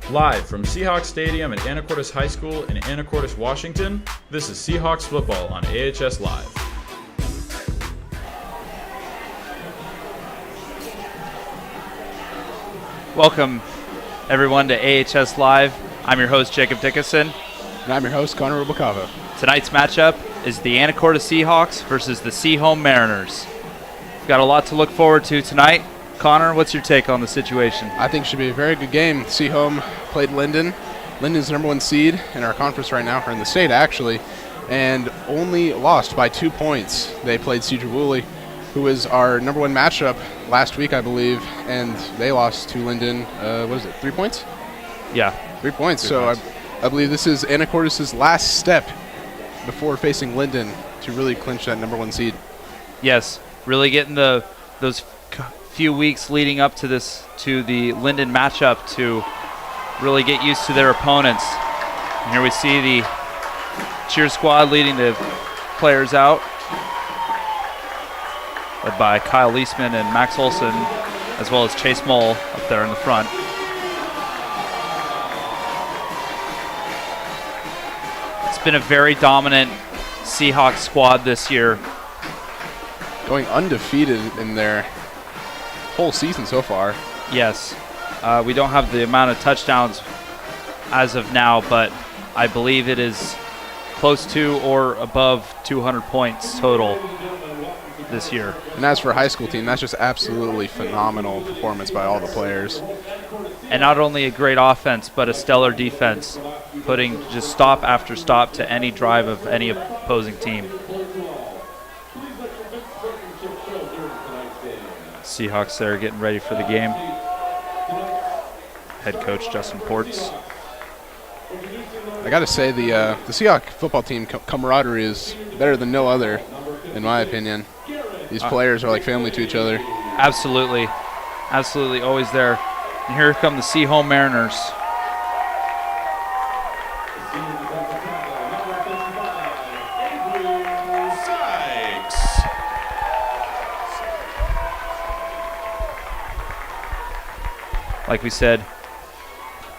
Live from Seahawks Stadium at Anacortes High School in Anacortes, Washington, this is Seahawks football on AHS Live. Welcome, everyone, to AHS Live. I'm your host, Jacob Dickinson. And I'm your host, Connor Rubicava. Tonight's matchup is the Anacortes Seahawks versus the Sehome Mariners. We've got a lot to look forward to tonight. Connor, what's your take on the situation? I think it should be a very good game. Sehome played Linden. Linden's number one seed in our conference right now, or in the state actually, and only lost by 2 points. They played Cedar Woolley, who was our number one matchup last week, I believe, and they lost to Linden, 3 points? Yeah. 3 points. So I believe this is Anacortes' last step before facing Linden to really clinch that number one seed. Yes, really getting those few weeks leading up to the Linden matchup to really get used to their opponents. And here we see the cheer squad leading the players out, led by Kyle Leisman and Max Olson, as well as Chase Moll up there in the front. It's been a very dominant Seahawks squad this year, going undefeated in their whole season so far. Yes. We don't have the amount of touchdowns as of now, but I believe it is close to or above 200 points total this year. And as for a high school team, that's just absolutely phenomenal performance by all the players. And not only a great offense, but a stellar defense, putting just stop after stop to any drive of any opposing team. Seahawks there getting ready for the game. Head coach Justin Ports. I got to say the Seahawks football team camaraderie is better than no other, in my opinion. These players are like family to each other. Absolutely. Absolutely always there. And here come the Sehome Mariners. Like we said,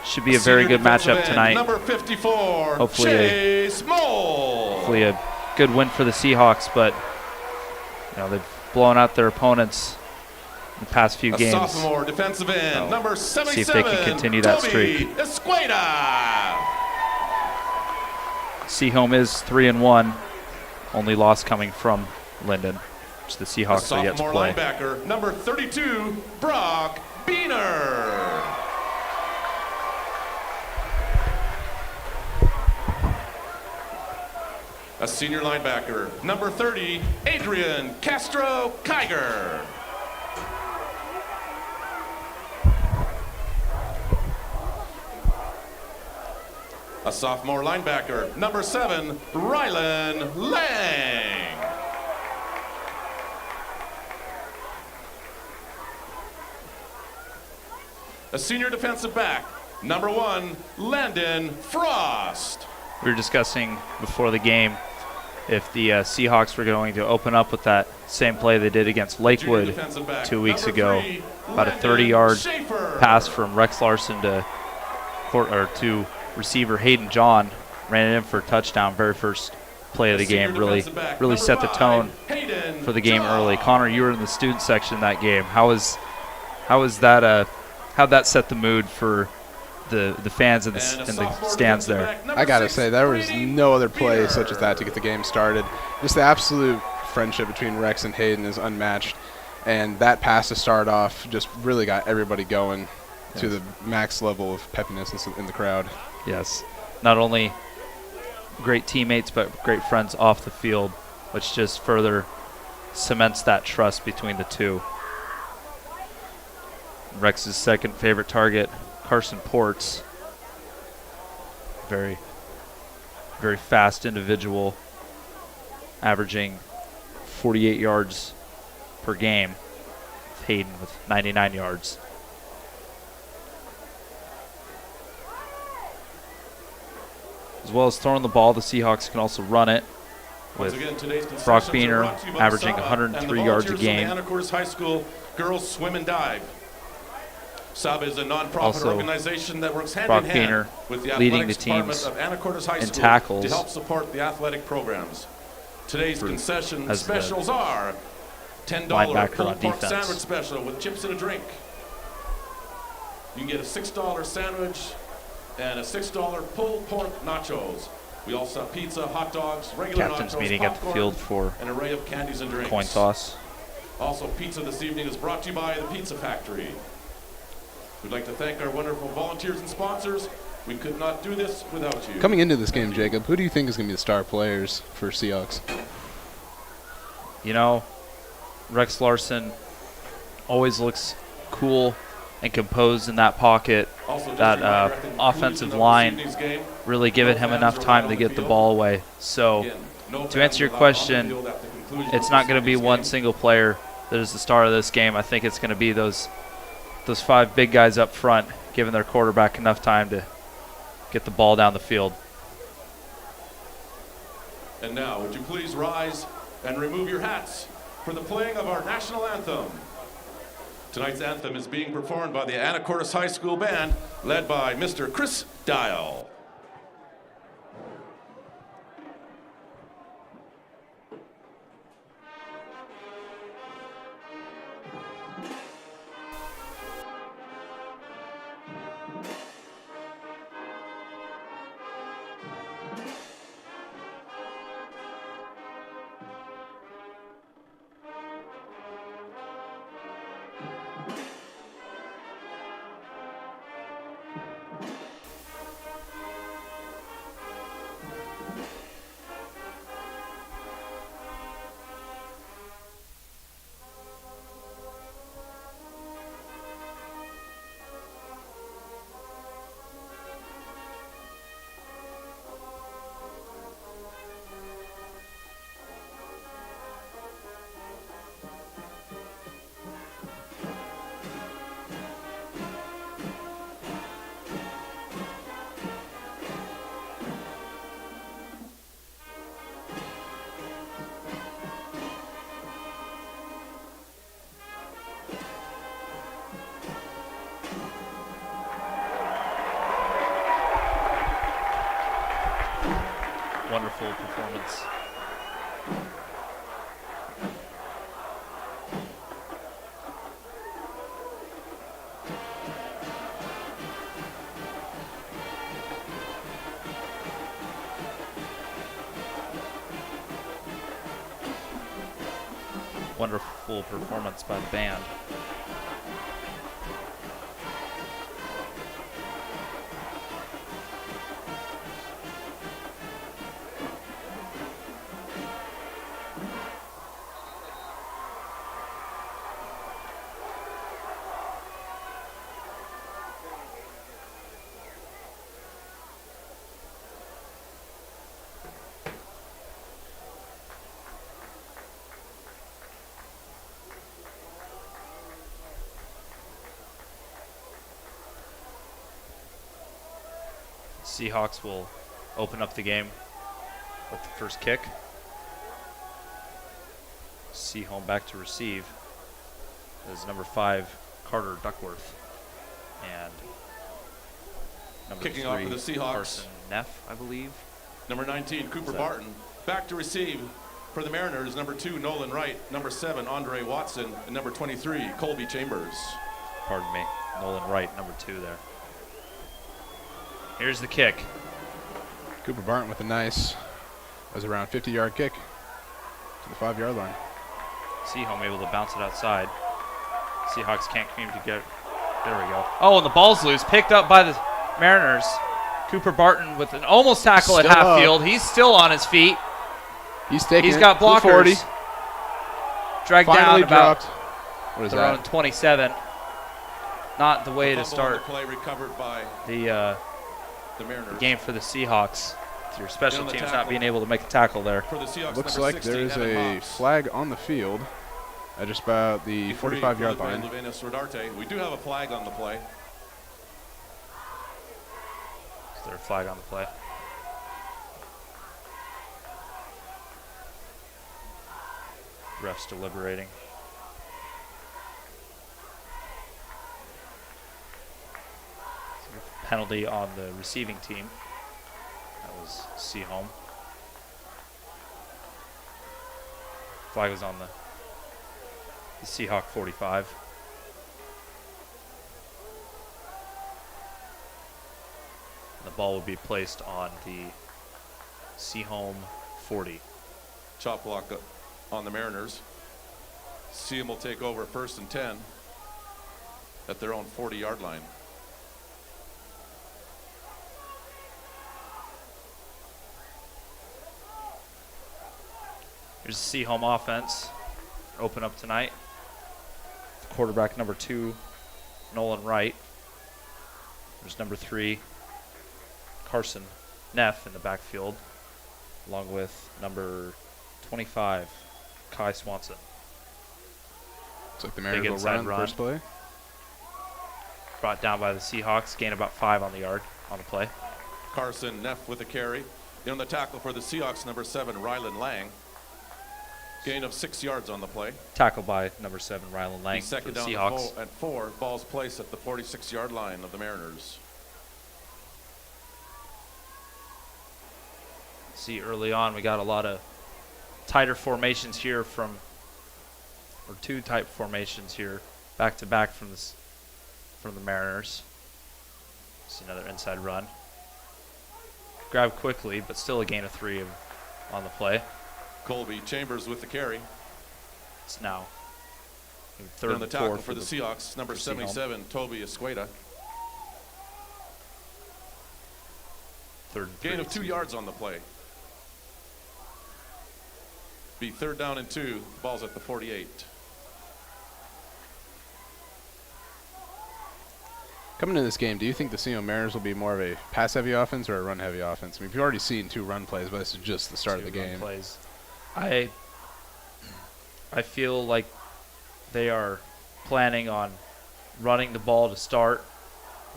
should be a very good matchup tonight. Number 54, hopefully a good win for the Seahawks, but they've blown out their opponents in the past few games. Sophomore defensive end, number 77, see if they can continue that streak. Sehome is 3-1, only loss coming from Linden, which the Seahawks are yet to play. Linebacker, number 32, Brock Beener. A senior linebacker, number 30, Adrian Castro-Kiger. A sophomore linebacker, number 7, Rylan Lang. A senior defensive back, number 1, Landon Frost. We were discussing before the game if the Seahawks were going to open up with that same play they did against Lakewood 2 weeks ago. About a 30-yard pass from Rex Larson to receiver Hayden John. Ran it in for a touchdown, very first play of the game. Really set the tone for the game early. Connor, you were in the student section that game. How'd that set the mood for the fans in the stands there? I gotta say, there was no other play such as that to get the game started. Just the absolute friendship between Rex and Hayden is unmatched, and that pass to start off just really got everybody going to the max level of peppiness in the crowd. Yes, not only great teammates but great friends off the field, which just further cements that trust between the two. Rex's second favorite target, Carson Ports. Very, very fast individual, averaging 48 yards per game. Hayden with 99 yards. As well as throwing the ball, the Seahawks can also run it, with Brock Beener averaging 103 yards a game. Anacortes High School girls swim and dive. SUB is a nonprofit Also, organization that works hand Brock in hand Beener with the leading athletics the department teams of Anacortes High in School tackles to help support the athletic programs. Today's concession as the specials are $10 linebacker pulled on pork defense. sandwich special with chips and a drink. You can get a $6 sandwich and a $6 pulled pork nachos. We also have pizza, hot dogs, regular Captain's nachos, meeting at the popcorn, field for an array of candies and drinks. coin toss. Also, pizza this evening is brought to you by the Pizza Factory. We'd like to thank our wonderful volunteers and sponsors. We could not do this without you. Coming into this game, Jacob, who do you think is going to be the star players for Seahawks? You know, Rex Larson always looks cool and composed in that pocket. Also, just That a reminder, at the offensive conclusion of line this evening's game, really giving no him fans enough are time allowed to on get the the field. ball away. So Again, no to fans answer your allowed on the question, field at the conclusion of it's this not going to be evening's one game. single player that is the star of this game. I think it's going to be those 5 big guys up front, giving their quarterback enough time to get the ball down the field. And now, would you please rise and remove your hats for the playing of our national anthem. Tonight's anthem is being performed by the Anacortes High School Band, led by Mr. Chris Dial. Wonderful performance. Wonderful performance by the band. Seahawks will open up the game with the first kick. Sehome back to receive is number 5, Carter Duckworth, and number Kicking 3, off for the Seahawks. Carson Neff, I believe. Number 19, Cooper that- Barton. Back to receive for the Mariners, number 2, Nolan Wright. Number 7, Andre Watson. And number 23, Colby Chambers. Pardon me, Nolan Wright, number 2 there. Here's the kick. Cooper Barton with a nice, that was around 50-yard kick to the 5-yard line. Sehome able to bounce it outside. Seahawks can't seem to get. There we go. Oh, and the ball's loose. Picked up by the Mariners. Cooper Barton with an almost tackle at Still half up. field. He's still on his feet. He's taking He's it got to the 40. blockers. Dragged Finally down about dropped. What is their own that? 27. Not the way to Fumble on the start play recovered by the the Mariners. game for the Seahawks. Your special In on the teams tackle. not being able to make a tackle there. For the Seahawks, Looks number like 16, there is Evan a Hobbs. flag on the field at just about the 45-yard line. We do have a flag on the play. Is there a flag on the play? Refs deliberating. penalty on the receiving team. That was Sehome. Flag was on the Seahawk 45. The ball will be placed on the Sehome 40. Chop block on the Mariners. Sehome will take over 1st and 10 at their own 40-yard line. Here's the Sehome offense. Open up tonight. Quarterback number 2, Nolan Wright. There's number 3, Carson Neff in the backfield, along with number 25, Kai Swanson. Looks like the Mariners will run first play. Brought down by the Seahawks, gain about 5 on the yard on the play. Carson Neff with a carry. In on the tackle for the Seahawks, number 7, Rylan Lang. Gain of 6 yards on the play. Tackled by number 7, Rylan Lang for Second the down Seahawks. at 4. Balls placed at the 46-yard line of the Mariners. See, early on we got a lot of tighter formations here or 2 tight formations here, back to back from the Mariners. See another inside run. Grab quickly, but still a gain of 3 on the play. Colby Chambers with the carry. It's now Third and the 4 tackle for the Seahawks, number for 77, Toby Escueda. Third and Gain 3. of 2 yards on the play. Be 3rd down and 2. Ball's at the 48. Coming into this game, do you think the Sehome Mariners will be more of a pass-heavy offense or a run-heavy offense? I mean, we've already seen 2 run plays, but this is just the start of the game. Plays. I feel like they are planning on running the ball to start.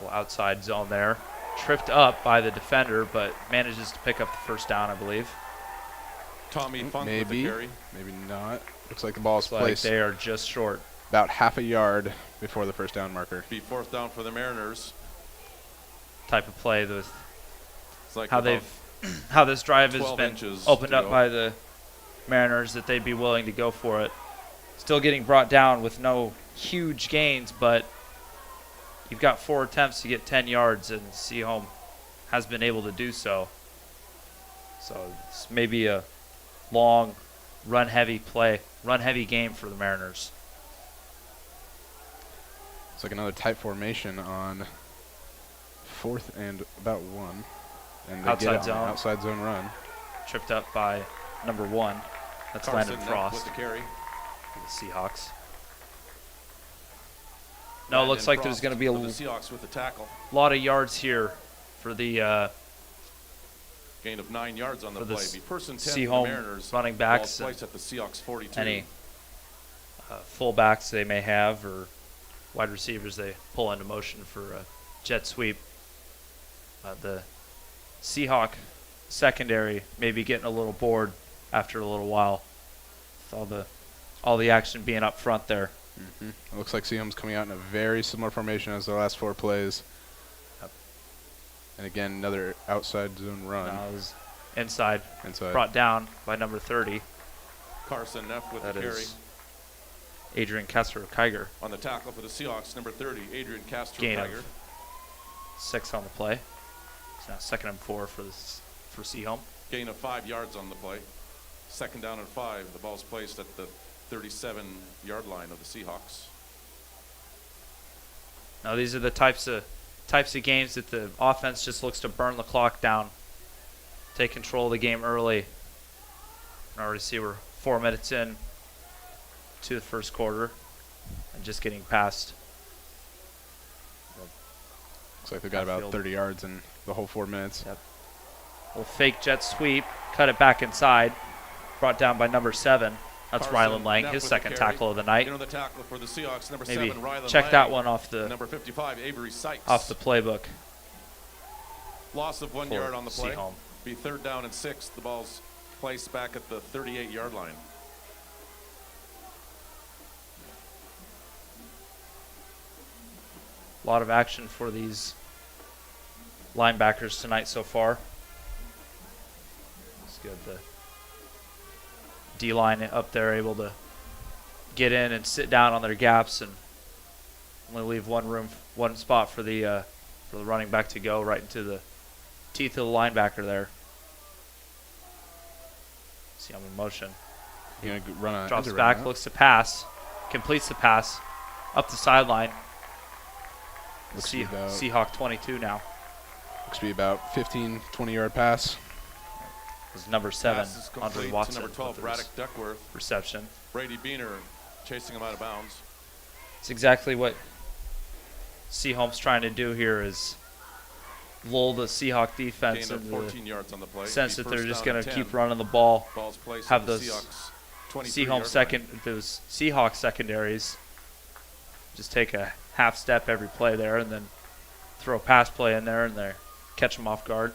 Well, outside zone there. Tripped up by the defender, but manages to pick up the first down, I believe. Tommy Funk with the carry. Maybe not. Looks like the ball is placed. Like they are just short. About half a yard before the first down marker. Be 4th down for the Mariners. Type of play with Like how this drive has been opened up go. by the Mariners, that they'd be willing to go for it. Still getting brought down with no huge gains, but you've got 4 attempts to get 10 yards, and Sehome has been able to do so. So it's maybe a long, run-heavy game for the Mariners. It's like another tight formation on 4th and about 1. And they Outside get it zone. on an outside zone run. Tripped up by number 1. That's Carson Landon Neff Frost with the carry. for the Seahawks. No, it looks like there's going to be a the Seahawks with the tackle. lot of yards here for the Gain of 9 yards on the for play. the Be 1st and 10 for the Sehome Mariners. running backs. Ball's placed at the Seahawks 42. Any fullbacks they may have or wide receivers they pull into motion for a jet sweep. The Seahawk secondary may be getting a little bored after a little while with all the action being up front there. Mm-hmm. It looks like Seahome's coming out in a very similar formation as the last 4 plays. Yep. And again, another outside zone run. Now it was inside, Inside. brought down by number 30. Carson Neff with That the carry. is Adrian Kessler-Kiger. On the tackle for the Seahawks, number 30, Adrian Gain Castro-Kiger. of 6 on the play. It's now 2nd and 4 for Sehome. Gain of 5 yards on the play. 2nd down and 5. The ball's placed at the 37-yard line of the Seahawks. Now these are the types of games that the offense just looks to burn the clock down, take control of the game early. I already see we're 4 minutes in to the first quarter and just getting past. Looks like they've got about 30 yards in the whole 4 minutes. Yep. Little fake jet sweep, cut it back inside, brought down by number 7. That's Carson Rylan Lang, Neff his with the 2nd carry. tackle of the night. In on the tackle for the Seahawks, number Maybe 7, Rylan check Lang. that one off the Number 55, Avery Sykes. off the playbook. Loss of 1 for yard on the play. Sehome. Be 3rd down and 6. The ball's placed back at the 38-yard line. A lot of action for these linebackers tonight so far. It's good. The D-line up there able to get in and sit down on their gaps and only leave one spot for the running back to go right into the teeth of the linebacker there. See him in motion. You're gonna run a Drops back, looks to pass, completes the pass up the sideline. Looks to be about Seahawk 22 now. Looks to be about 15, 20-yard pass. It was number 7, Pass is Andre complete Watson. to number 12, with Braddock Duckworth. reception. Brady Beaner chasing him out of bounds. It's exactly what Seahome's trying to do here is lull the Seahawk defense Gain of into 14 yards on the play. the sense Be that they're first just down going to and keep 10. running the ball, Ball's placed have at the those Seahawks 23 Seahawks yard line. those Seahawks secondaries just take a half step every play there and then throw a pass play in there and they catch them off guard.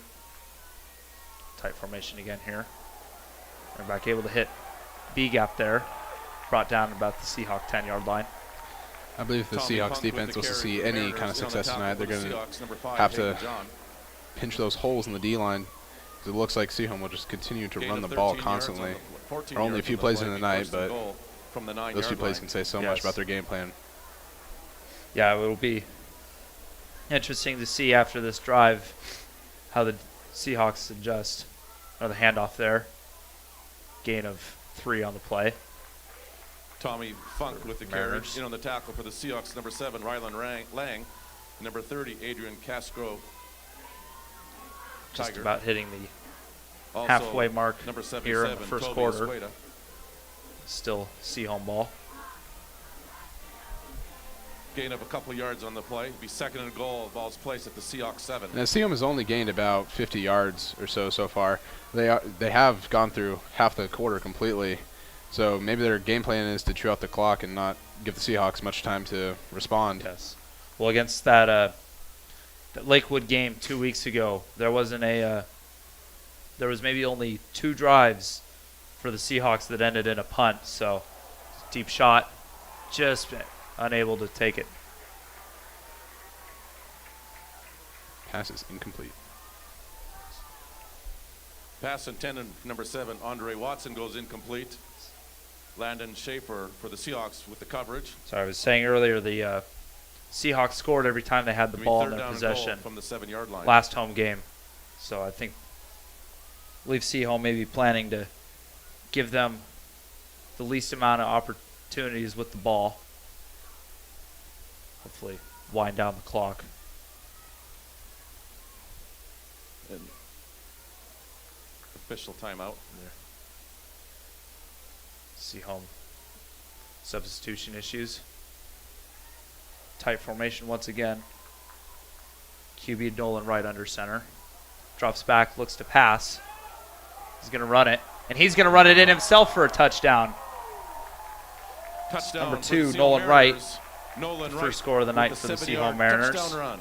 Tight formation again here. Running back able to hit B gap there. Brought down about the Seahawk 10-yard line. I believe if the Tommy Seahawks Funk with defense the wants to carry see for any Mariners kind of in on the success tackle tonight, they're for the going to Seahawks, number 5, have Hayden to John. pinch those holes in the D-line. It looks like Sehome will just continue to Gain run of the ball 13 yards on constantly. the- 14 Only a yards few on the plays play, in the be night, first and but goal from the 9 those 2 yard plays line. can say so Yes. much about their game plan. Yeah, it will be interesting to see after this drive how the Seahawks adjust. Another handoff there. Gain of 3 on the play. Tommy Funk with the carry. Mariners. In on the tackle for the Seahawks, number 7, Rylan Lang. Number 30, Adrian Castro. Just Tiger. about hitting the Also, halfway mark number here in the 77, first Toby quarter. Asueda. Still Sehome ball. Gain of a couple of yards on the play. Be second and goal. Ball's placed at the Seahawks 7. Now, Sehome has only gained about 50 yards or so far. They have gone through half the quarter completely. So maybe their game plan is to chew out the clock and not give the Seahawks much time to respond. Yes. Well, against that Lakewood game 2 weeks ago, there was maybe only 2 drives for the Seahawks that ended in a punt. So deep shot, just unable to take it. Pass is incomplete. Pass intended, number 7, Andre Watson goes incomplete. Landon Schaefer for the Seahawks with the coverage. So I was saying earlier, the Seahawks scored every time they had the It'll be ball third in their down and goal possession from the 7 yard line. last home game. So I believe Sehome may be planning to give them the least amount of opportunities with the ball. Hopefully wind down the clock. And official timeout. Sehome substitution issues. Tight formation once again. QB Nolan Wright under center. Drops back, looks to pass. He's going to run it. And he's going to run it in himself for a touchdown. Touchdown Number for the 2, Sehome Nolan Wright. Mariners. Nolan The Wright first score of the with night for the 7-yard Sehome Mariners. touchdown run.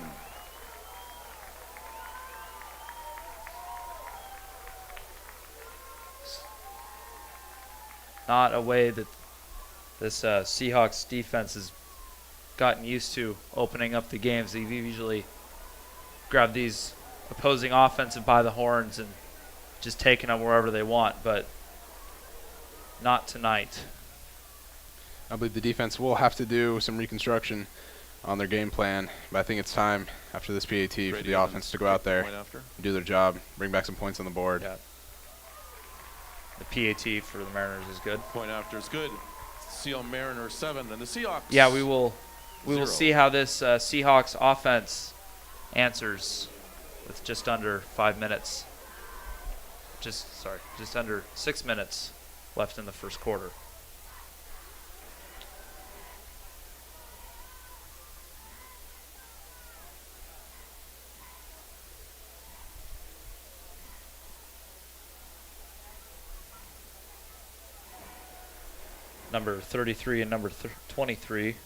Not a way that this Seahawks defense has gotten used to opening up the games. They've usually grabbed these opposing offensive by the horns and just taken them wherever they want, but not tonight. I believe the defense will have to do some reconstruction on their game plan, but I think it's time after this PAT for Brady the offense to go out there point after. and do their job, bring back some points on the board. Yeah. The PAT for the Mariners is good. Point after is good. Sehome Mariners 7 and the Seahawks. Yeah, we will 0. see how this Seahawks offense answers with just under 5 minutes. Just under 6 minutes left in the first quarter. Number 33 and number 23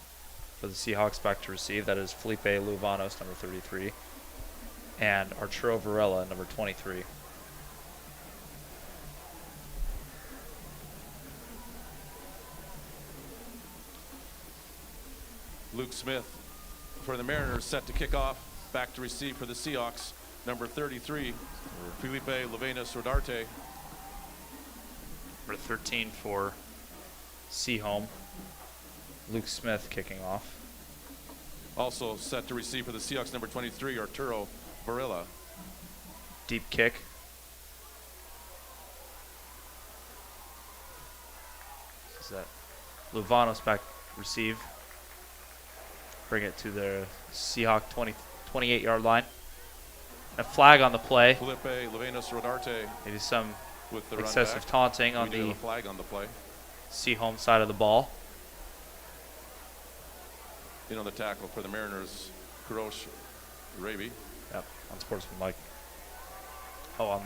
for the Seahawks back to receive. That is Felipe Luvanos, number 33, and Arturo Varela, number 23. Luke Smith for the Mariners set to kick off. Back to receive for the Seahawks. number 33, Felipe Levenas Rodarte. Number 13 for Sehome, Luke Smith kicking off. Also set to receive for the Seahawks, number 23, Arturo Varela. Deep kick. Is that Luvanos back receive? Bring it to the Seahawk 28-yard line. A flag on the play. Felipe Levenas Rodarte Maybe some with the excessive run back. taunting on We do the have a flag on the play. Sehome side of the ball. In on the tackle for the Mariners, Kurosh Raby. Yep, unsportsmanlike. Oh, on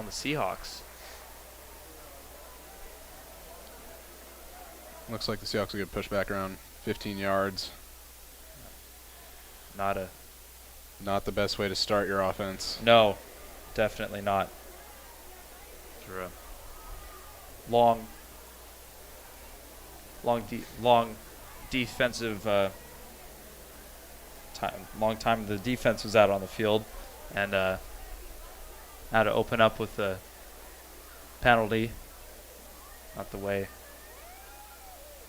the Seahawks. Looks like the Seahawks will get pushed back around 15 yards. Not the best way to start your offense. No, definitely not. For a long defensive long time the defense was out on the field, and now to open up with a penalty, not the way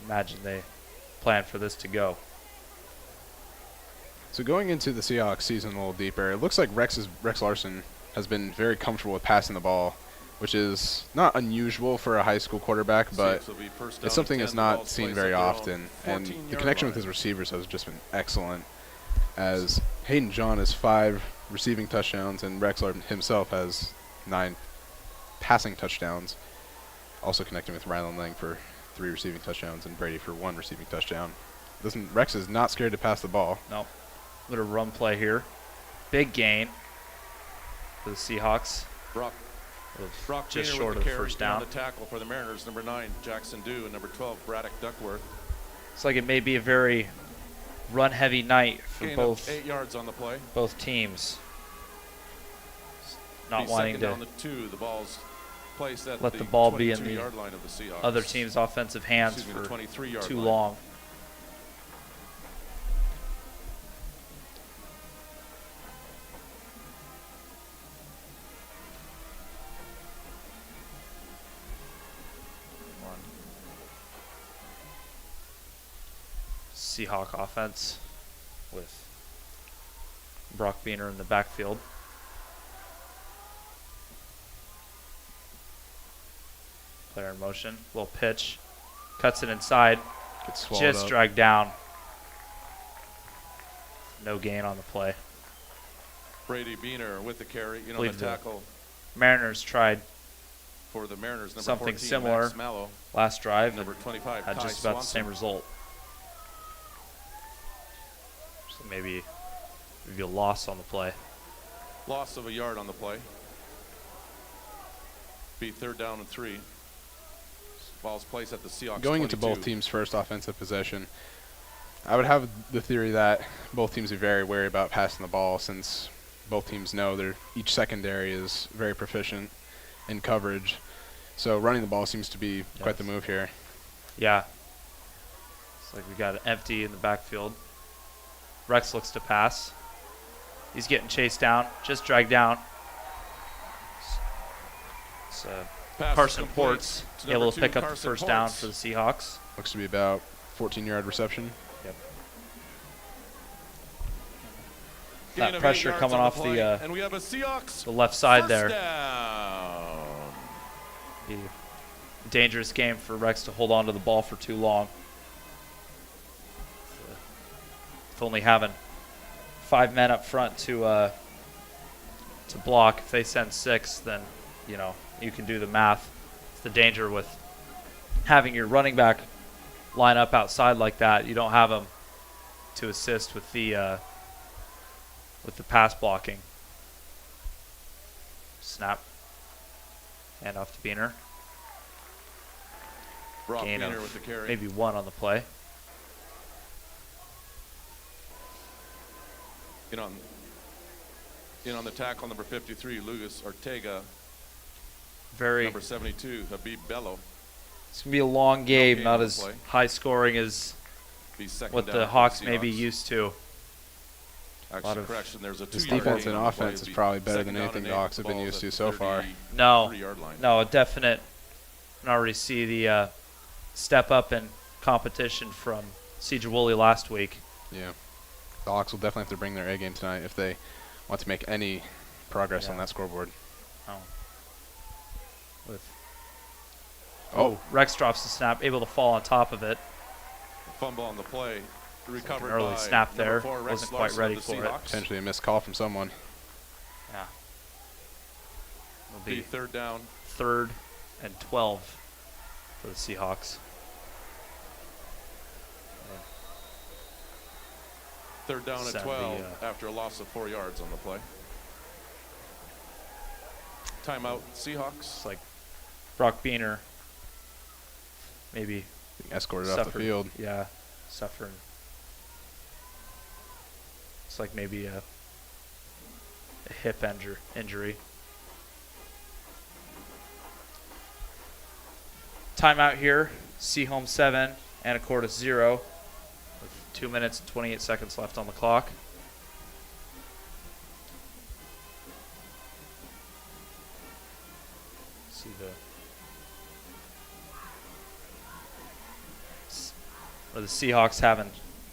imagine they planned for this to go. So going into the Seahawks season a little deeper, it looks like Rex Larson has been very comfortable with passing the ball, which is not unusual for a high school quarterback, but it's something that's not seen very often. And the connection with his receivers has just been excellent, as Hayden John has 5 receiving touchdowns and Rex Larson himself has 9 passing touchdowns. Also connecting with Rylan Lang for 3 receiving touchdowns and Brady for 1 receiving touchdown. Rex is not scared to pass the ball. No. Little run play here. Big gain for the Seahawks. Brock Just Beener short with of the the carry. first In on down. the tackle for the Mariners, number 9, Jackson Dew, and number 12, Braddock Duckworth. It's like it may be a very run-heavy night for Gain both of 8 yards on the play. teams. Not Be wanting second down to the 2. The ball's placed at let the ball be in 22-yard the line of the Seahawks. other team's offensive hands Excuse me, for the 23-yard too line. long. Seahawk offense with Brock Beener in the backfield. Player in motion, little pitch, cuts it inside, Gets swallowed just up. dragged down. No gain on the play. Brady Beener with the carry. In on the Believe the tackle Mariners tried for the Mariners, number something 14, similar Max Mallow. last drive and Number 25, had Ty just about the Swanson. same result. So maybe a loss on the play. Loss of a yard on the play. Be 3rd down and 3. Ball's placed at the Seahawks. Going 22. into both teams' first offensive possession, I would have the theory that both teams are very wary about passing the ball, since both teams know each secondary is very proficient in coverage. So running the ball seems to be quite the move here. Yeah. It's like we got an empty in the backfield. Rex looks to pass. He's getting chased down, just dragged down. So Pass is Carson complete Ports to able number to 2, pick up the Carson first down Ports. for the Seahawks. Looks to be about 14-yard reception. Yep. Gain That of 8 pressure yards coming on off play, the and we have a Seahawks left side first there. down. Be a dangerous game for Rex to hold on to the ball for too long. With only having 5 men up front to block, if they send 6, then you can do the math. It's the danger with having your running back line up outside like that. You don't have him to assist with the pass blocking. Snap. Hand off to Beener. Brock Gain Beener of with the carry. maybe 1 on the play. In on the tackle, number 53, Lucas Ortega. Very. Number 72, Habib Bello. It's going to be a long game, gain not on the as play. high scoring as Be second what down the for Hawks may be Seahawks. used to. Actually, correction, there's a This 2-yard defense gain and on the play. offense It'd is be probably better second than down anything and the 8. Hawks have been Ball's used at to so far. No, 33-yard line. no, a definite. I can already see the step up in competition from Cedar Woolley last week. Yeah. The Hawks will definitely have to bring their A game tonight if they want to make any progress on that scoreboard. Oh. With Rex Rex drops the snap, able to fall on top of it. Fumble on the play. Recovered early by snap there. number 4, Rex Wasn't quite Larson of ready the for it. Seahawks. Potentially a missed call from someone. Yeah. Will Be be third down. 3rd and 12 for the Seahawks. Third down at Send 12 the, after a loss of 4 yards on the play. Timeout, Seahawks. It's like Brock Beaner maybe Being escorted off the suffered. field. Yeah, suffering. It's like maybe a hip injury. Timeout here. Sehome 7, Anacortes 0. With 2 minutes and 28 seconds left on the clock. See what the Seahawks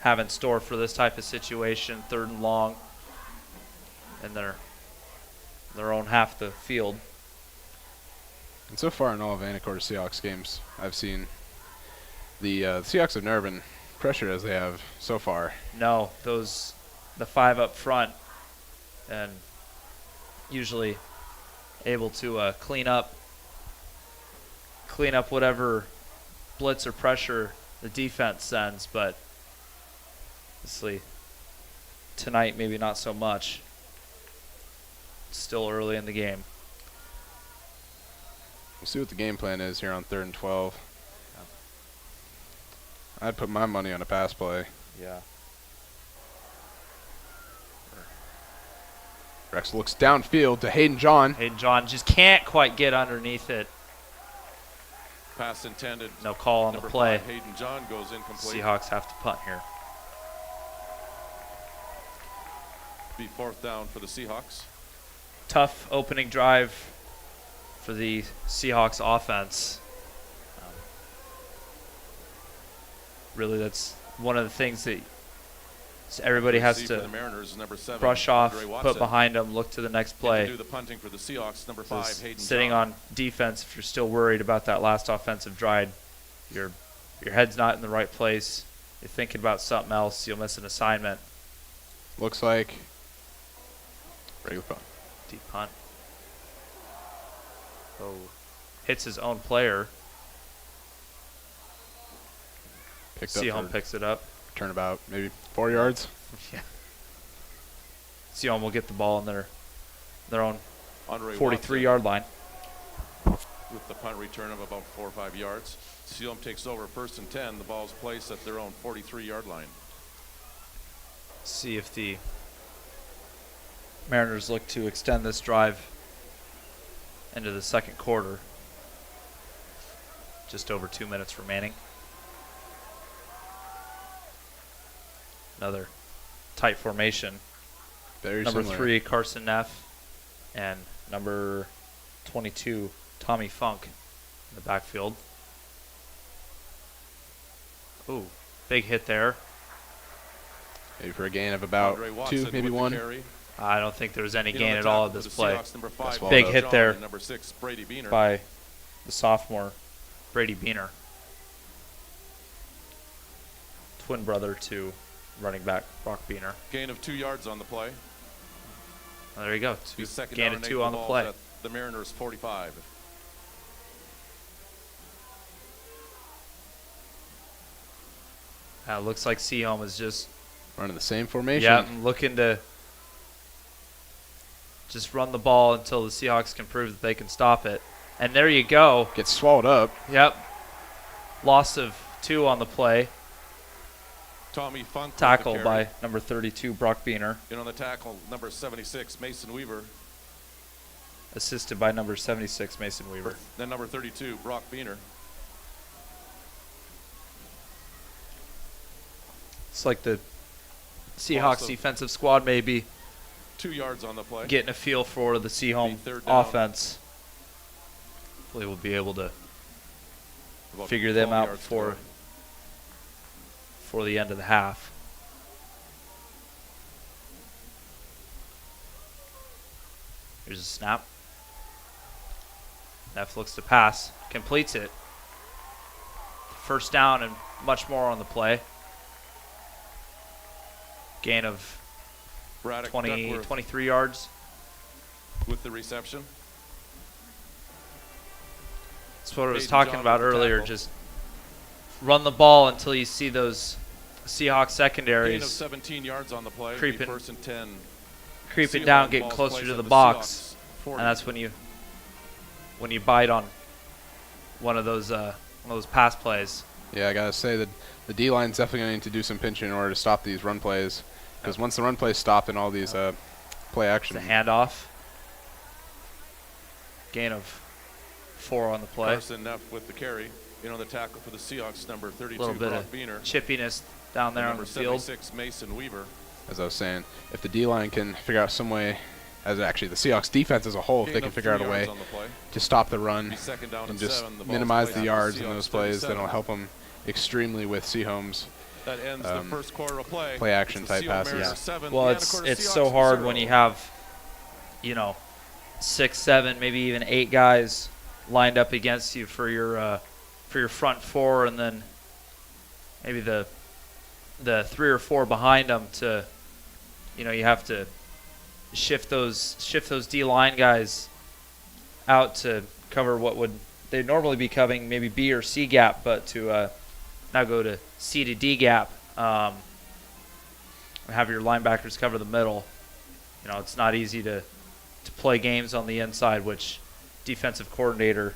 have in store for this type of situation. 3rd and long in their own half the field. And so far in all of Anacortes Seahawks games, I've seen the Seahawks have never been pressured as they have so far. No, the 5 up front, and usually able to clean up whatever blitz or pressure the defense sends, but obviously tonight maybe not so much. It's still early in the game. We'll see what the game plan is here on 3rd and 12. I'd put my money on a pass play. Yeah. Rex looks downfield to Hayden John. Hayden John just can't quite get underneath it. Pass intended. No call on the Number play. 5, Hayden John goes incomplete. Seahawks have to punt here. Be 4th down for the Seahawks. Tough opening drive for the Seahawks offense. Really, that's one of the things that everybody has Receive for the to Mariners, number 7, brush off, Andre put Watson. behind them, look to the next To play. do the punting for the Seahawks, number 5, Because Hayden sitting John. on defense, if you're still worried about that last offensive drive, your head's not in the right place. You're thinking about something else. You'll miss an assignment. Looks like regular punt. Deep punt. Oh, hits his own player. Picked up Sehome for picks it up. turnabout, maybe 4 yards. Yeah. Sehome will get the ball in their own Andre 43-yard line. Watson with the punt return of about 4 or 5 yards. Sehome takes over 1st and 10. The ball's placed at their own 43-yard line. See if the Mariners look to extend this drive into the 2nd quarter. Just over 2 minutes remaining. Another tight formation. Very Number similar. 3, Carson Neff, and number 22, Tommy Funk in the backfield. Ooh, big hit there. Maybe for a gain of about Andre Watson 2, maybe with the 1. carry. I don't think there was any In on gain the at all tackle at for this the play Seahawks, number 5, Big Hayden hit John, there. and number 6, Brady Beaner. By the sophomore, Brady Beaner. Twin brother to running back Brock Beaner. Gain of 2 yards on the play. Oh, there you go. Be second Gain down of and 8. 2 on the ball's play. at the Mariners 45. Looks like Sehome is just Running the same formation. looking to just run the ball until the Seahawks can prove that they can stop it. And there you go. Gets swallowed up. Yep. Loss of 2 on the play. Tommy Funk with the Tackle carry. by number 32, Brock Beaner. In on the tackle, number 76, Mason Weaver. Assisted by number 76, Mason Weaver. Then number 32, Brock Beaner. It's like the Seahawks Awesome. defensive squad may be 2 yards on the play. getting a feel for the Sehome Third down. offense. Hopefully we'll be able to About figure them 12 out yards to go. before the end of the half. Here's a snap. Neff looks to pass, completes it. First down and much more on the play. Gain of Braddock 20, Duckworth 23 yards. with the reception. That's what I was Hayden talking John about with the earlier. tackle. Just run the ball until you see those Seahawks Gain of secondaries 17 yards on the play. Creeping. Be first and 10. creeping Sehome down, getting balls closer placed to at the the box, Seahawks 40. and that's when you bite on one of those pass plays. Yeah, I gotta say that the D line's definitely gonna need to do some pinching in order to stop these run plays. Because once the run plays stop and all these play action, It's a handoff. Gain of 4 on the play. Carson Neff with the carry. In on the tackle for the Seahawks, number A 32, little bit Brock of Beener. chippiness down there on Number the field. 76, Mason Weaver. as I was saying, if the D line can figure out some way, as actually the Seahawks defense as a whole, if they Gain can of figure out 3 a way yards on the play. to stop the run Be second down and and just 7. The ball's minimize placed the at yards in Seahawks those plays, then 37. it'll help them extremely with Sehome's That ends the first quarter of play. play action It's the type Sehome passes. Mariners Yeah. 7, Well, the it's Anacortes so Seahawks hard 0. when you have, 6, 7, maybe even 8 guys lined up against you for your front 4, and then maybe the 3 or 4 behind them to, you have to shift those D line guys out to cover what would they normally be covering, maybe B or C gap, but to now go to C to D gap. Have your linebackers cover the middle. It's not easy to play games on the inside, which defensive coordinator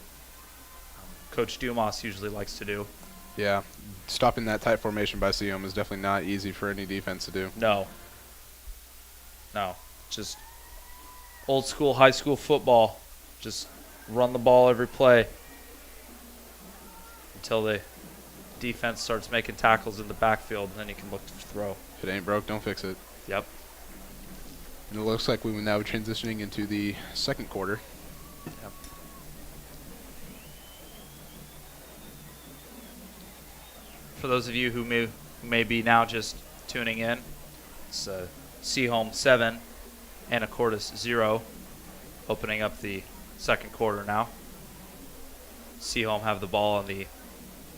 Coach Dumas usually likes to do. Yeah, stopping that tight formation by Sehome is definitely not easy for any defense to do. No, just old school high school football. Just run the ball every play until the defense starts making tackles in the backfield, and then you can look to throw. If it ain't broke, don't fix it. Yep. And it looks like we will now be transitioning into the second quarter. Yep. For those of you who may be now just tuning in, it's Sehome 7, Anacortes 0, opening up the second quarter now. Sehome have the ball on the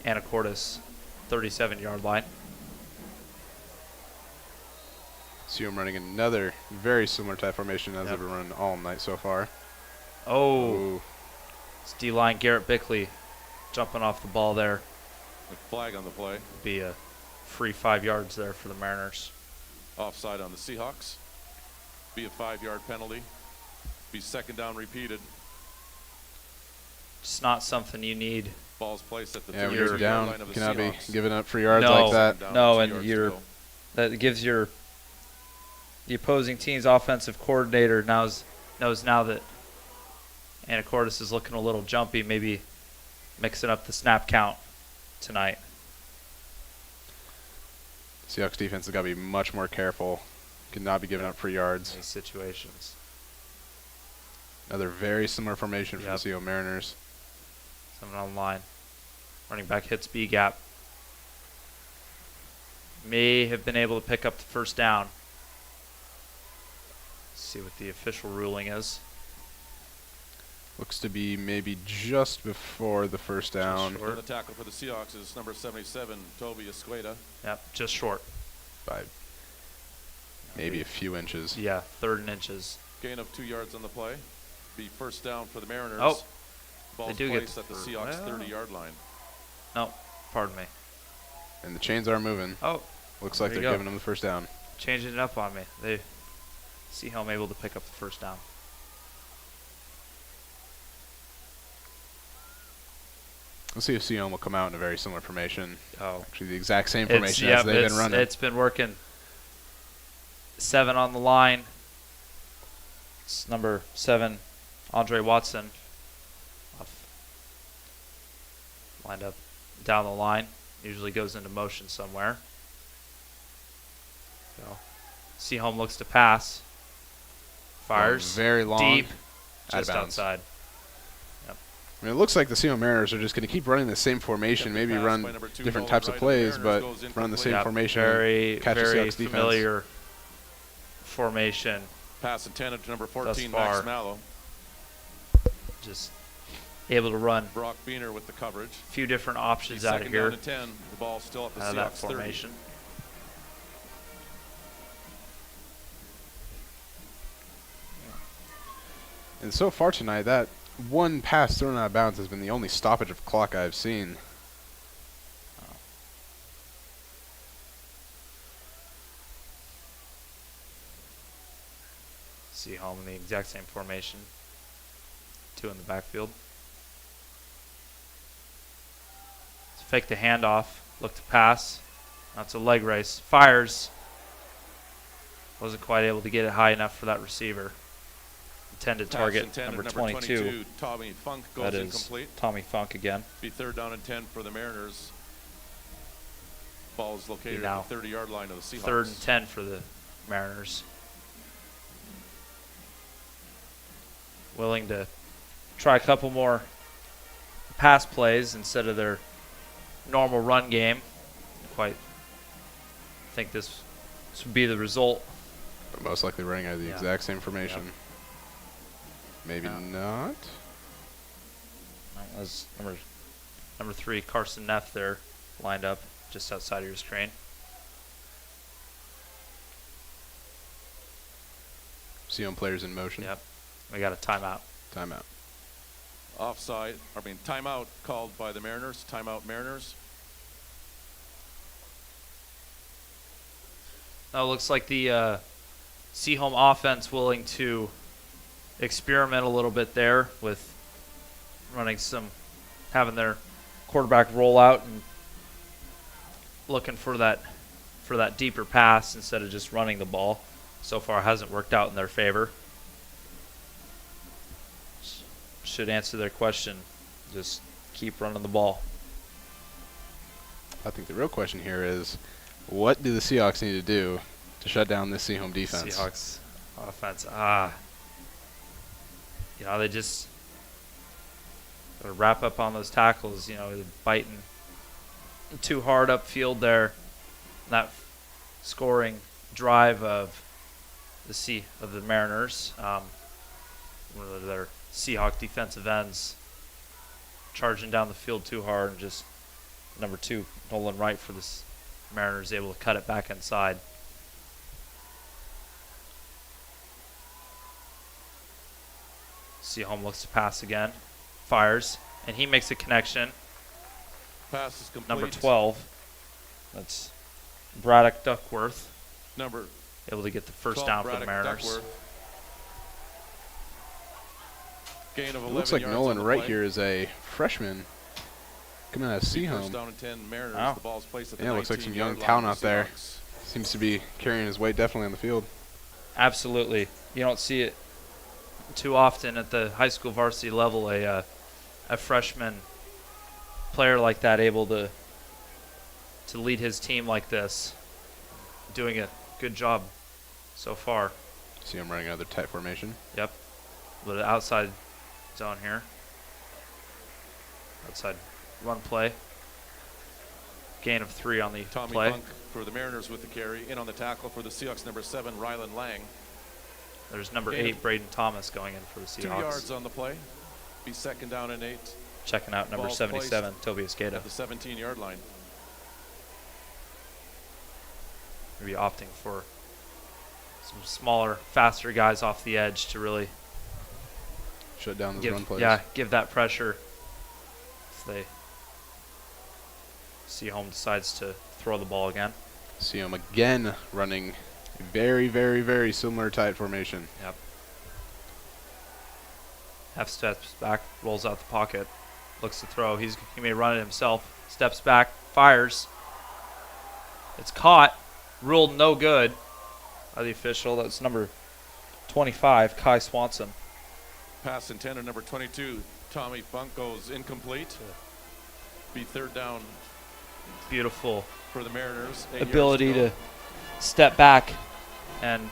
Anacortes 37-yard line. Sehome running another very similar type formation as Yep. they've been running all night so far. Oh, Ooh. it's D-line Garrett Bickley jumping off the ball there. The flag on the play. Be a free 5 yards there for the Mariners. Offside on the Seahawks. Be a 5-yard penalty. Be second down repeated. It's not something you need. Ball's placed at the Yeah, when 32 you're yard down, line of the cannot be Seahawks. giving up free yards No. like that. Down No, 2 and yards to you're- go. That gives the opposing team's offensive coordinator knows now that Anacortes is looking a little jumpy, maybe mixing up the snap count tonight. Seahawks defense has got to be much more careful. Cannot be giving up free In yards. these situations. Another very similar formation for Yep. the Sehome Mariners. 7 on the line. Running back hits B gap. May have been able to pick up the first down. See what the official ruling is. Looks to be maybe just before the first down short. And the tackle for the Seahawks is number 77, Toby Escueda. Yep, just short. by maybe a few inches. Yeah, 3rd and inches. Gain of 2 yards on the play. Be first down for the Mariners. Oh, Ball's do get placed the at the first- Seahawks well. 30-yard line. No, pardon me. And the chains are moving. Oh, Looks like There they're you go. giving them the first down. changing it up on me. They see how I'm able to pick up the first down. Let's see if Sehome will come out in a very similar formation. Oh, Actually, the exact same formation as yep, they've been running. It's been working. 7 on the line. It's number 7, Andre Watson. Lined up down the line. Usually goes into motion somewhere. So Sehome looks to pass. Fires. Very long. Deep. Out of Just bounds. outside. I mean, it looks like the Sehome Mariners are just going to keep running the same formation, maybe run different types of plays, but run the same formation. Very, catch the very Seahawks defense. familiar formation. Pass intended to number Thus 14, far. Max Mallow. Just able to run Brock Beener with the coverage. a few different options He's out of second here, down and 10. The ball still at the out of that Seahawks 30. formation. And so far tonight, that one pass thrown out of bounds has been the only stoppage of clock I've seen. Sehome in the exact same formation. 2 in the backfield. Let's fake the handoff. Look to pass. That's a leg race. Fires. Wasn't quite able to get it high enough for that receiver. Intended target Pass intended, number 22. Tommy Funk goes That is incomplete. Tommy Funk again. Be third down and 10 for the Mariners. Ball is located Now at the 30-yard line of the Seahawks. 3rd and 10 for the Mariners. Willing to try a couple more pass plays instead of their normal run game. Quite think this would be the result. But most likely running out of the Yeah. exact same formation. Maybe Yeah. not. As number 3, Carson Neff there, lined up just outside of your screen. Sehome players in motion. Yep. We got a timeout. Timeout. Timeout called by the Mariners. Timeout Mariners. Now it looks like the Sehome offense willing to experiment a little bit there with having their quarterback roll out and looking for that deeper pass instead of just running the ball. So far hasn't worked out in their favor. Should answer their question. Just keep running the ball. I think the real question here is, what do the Seahawks need to do to shut down this Sehome defense? Seahawks offense. They just gotta wrap up on those tackles. They're biting too hard upfield there. That scoring drive of the Mariners. One of their Seahawk defensive ends charging down the field too hard, and just number 2, Nolan Wright for the Mariners able to cut it back inside. Sehome looks to pass again, fires, and he makes a connection. Pass is complete. Number 12, that's Braddock Duckworth, Number able to get the first 12, down for the Braddock Mariners. Duckworth. Gain of 11 It looks like yards Nolan on the Wright play. here is a freshman coming out of First Sehome. down and 10 Mariners. Wow. The ball's placed at the Yeah, looks like some 19-yard young line talent of out the there. Seahawks. Seems to be carrying his weight definitely on the field. Absolutely. You don't see it too often at the high school varsity level, a freshman player like that able to lead his team like this. Doing a good job so far. See him running another tight formation. Yep. A little outside zone here. Outside run play. Gain of 3 on the Tommy play. Funk for the Mariners with the carry. In on the tackle for the Seahawks, number 7, Rylan Lang. There's number Gain 8, Braden Thomas, going in for the 2 Seahawks. yards on the play. Be second down and 8 Checking out number Ball's 77, Tobias Gata. at the 17-yard line. Maybe opting for some smaller, faster guys off the edge to really Shut down those run plays. give that pressure if they Sehome decides to throw the ball again. Sehome again running a very, very, very similar tight formation. Yep. Half steps back, rolls out the pocket, looks to throw. He may run it himself. Steps back, fires. It's caught, ruled no good by the official. That's number 25, Kai Swanson. Pass intended, number 22, Tommy Funk goes incomplete. Be third down Beautiful for the Mariners. 8 yards ability go. to step back and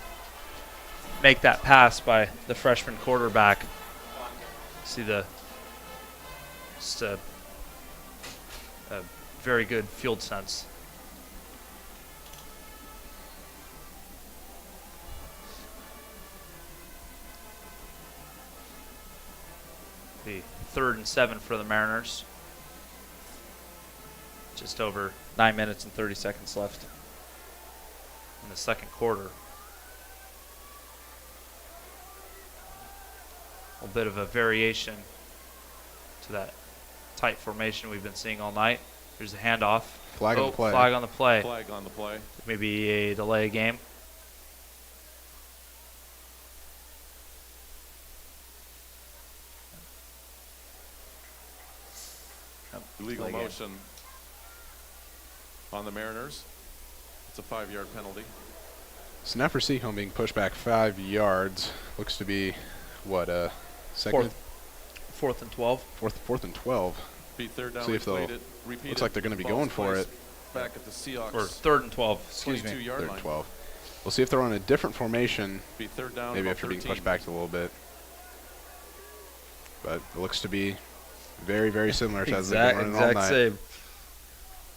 make that pass by the freshman quarterback. See just a very good field sense. The 3rd and 7 for the Mariners. Just over 9 minutes and 30 seconds left in the second quarter. A bit of a variation to that tight formation we've been seeing all night. Here's a handoff. Flag on the play. Flag on the play. Flag on the play. Maybe a delay game. Illegal Play game. motion on the Mariners. It's a 5-yard penalty. So now for Sehome being pushed back 5 yards. Looks to be, what, second? Fourth and 12. Fourth and 12. Be third down. See if they'll. Repeated. Looks like they're going to be going for it. Back at the Seahawks. Or 3rd and 12. Excuse me. 22-yard Third line. 12. We'll see if they're on a different formation. Be third down. Maybe about after being 13. pushed back a little bit. But it looks to be very, very similar to as they've been running all night. same.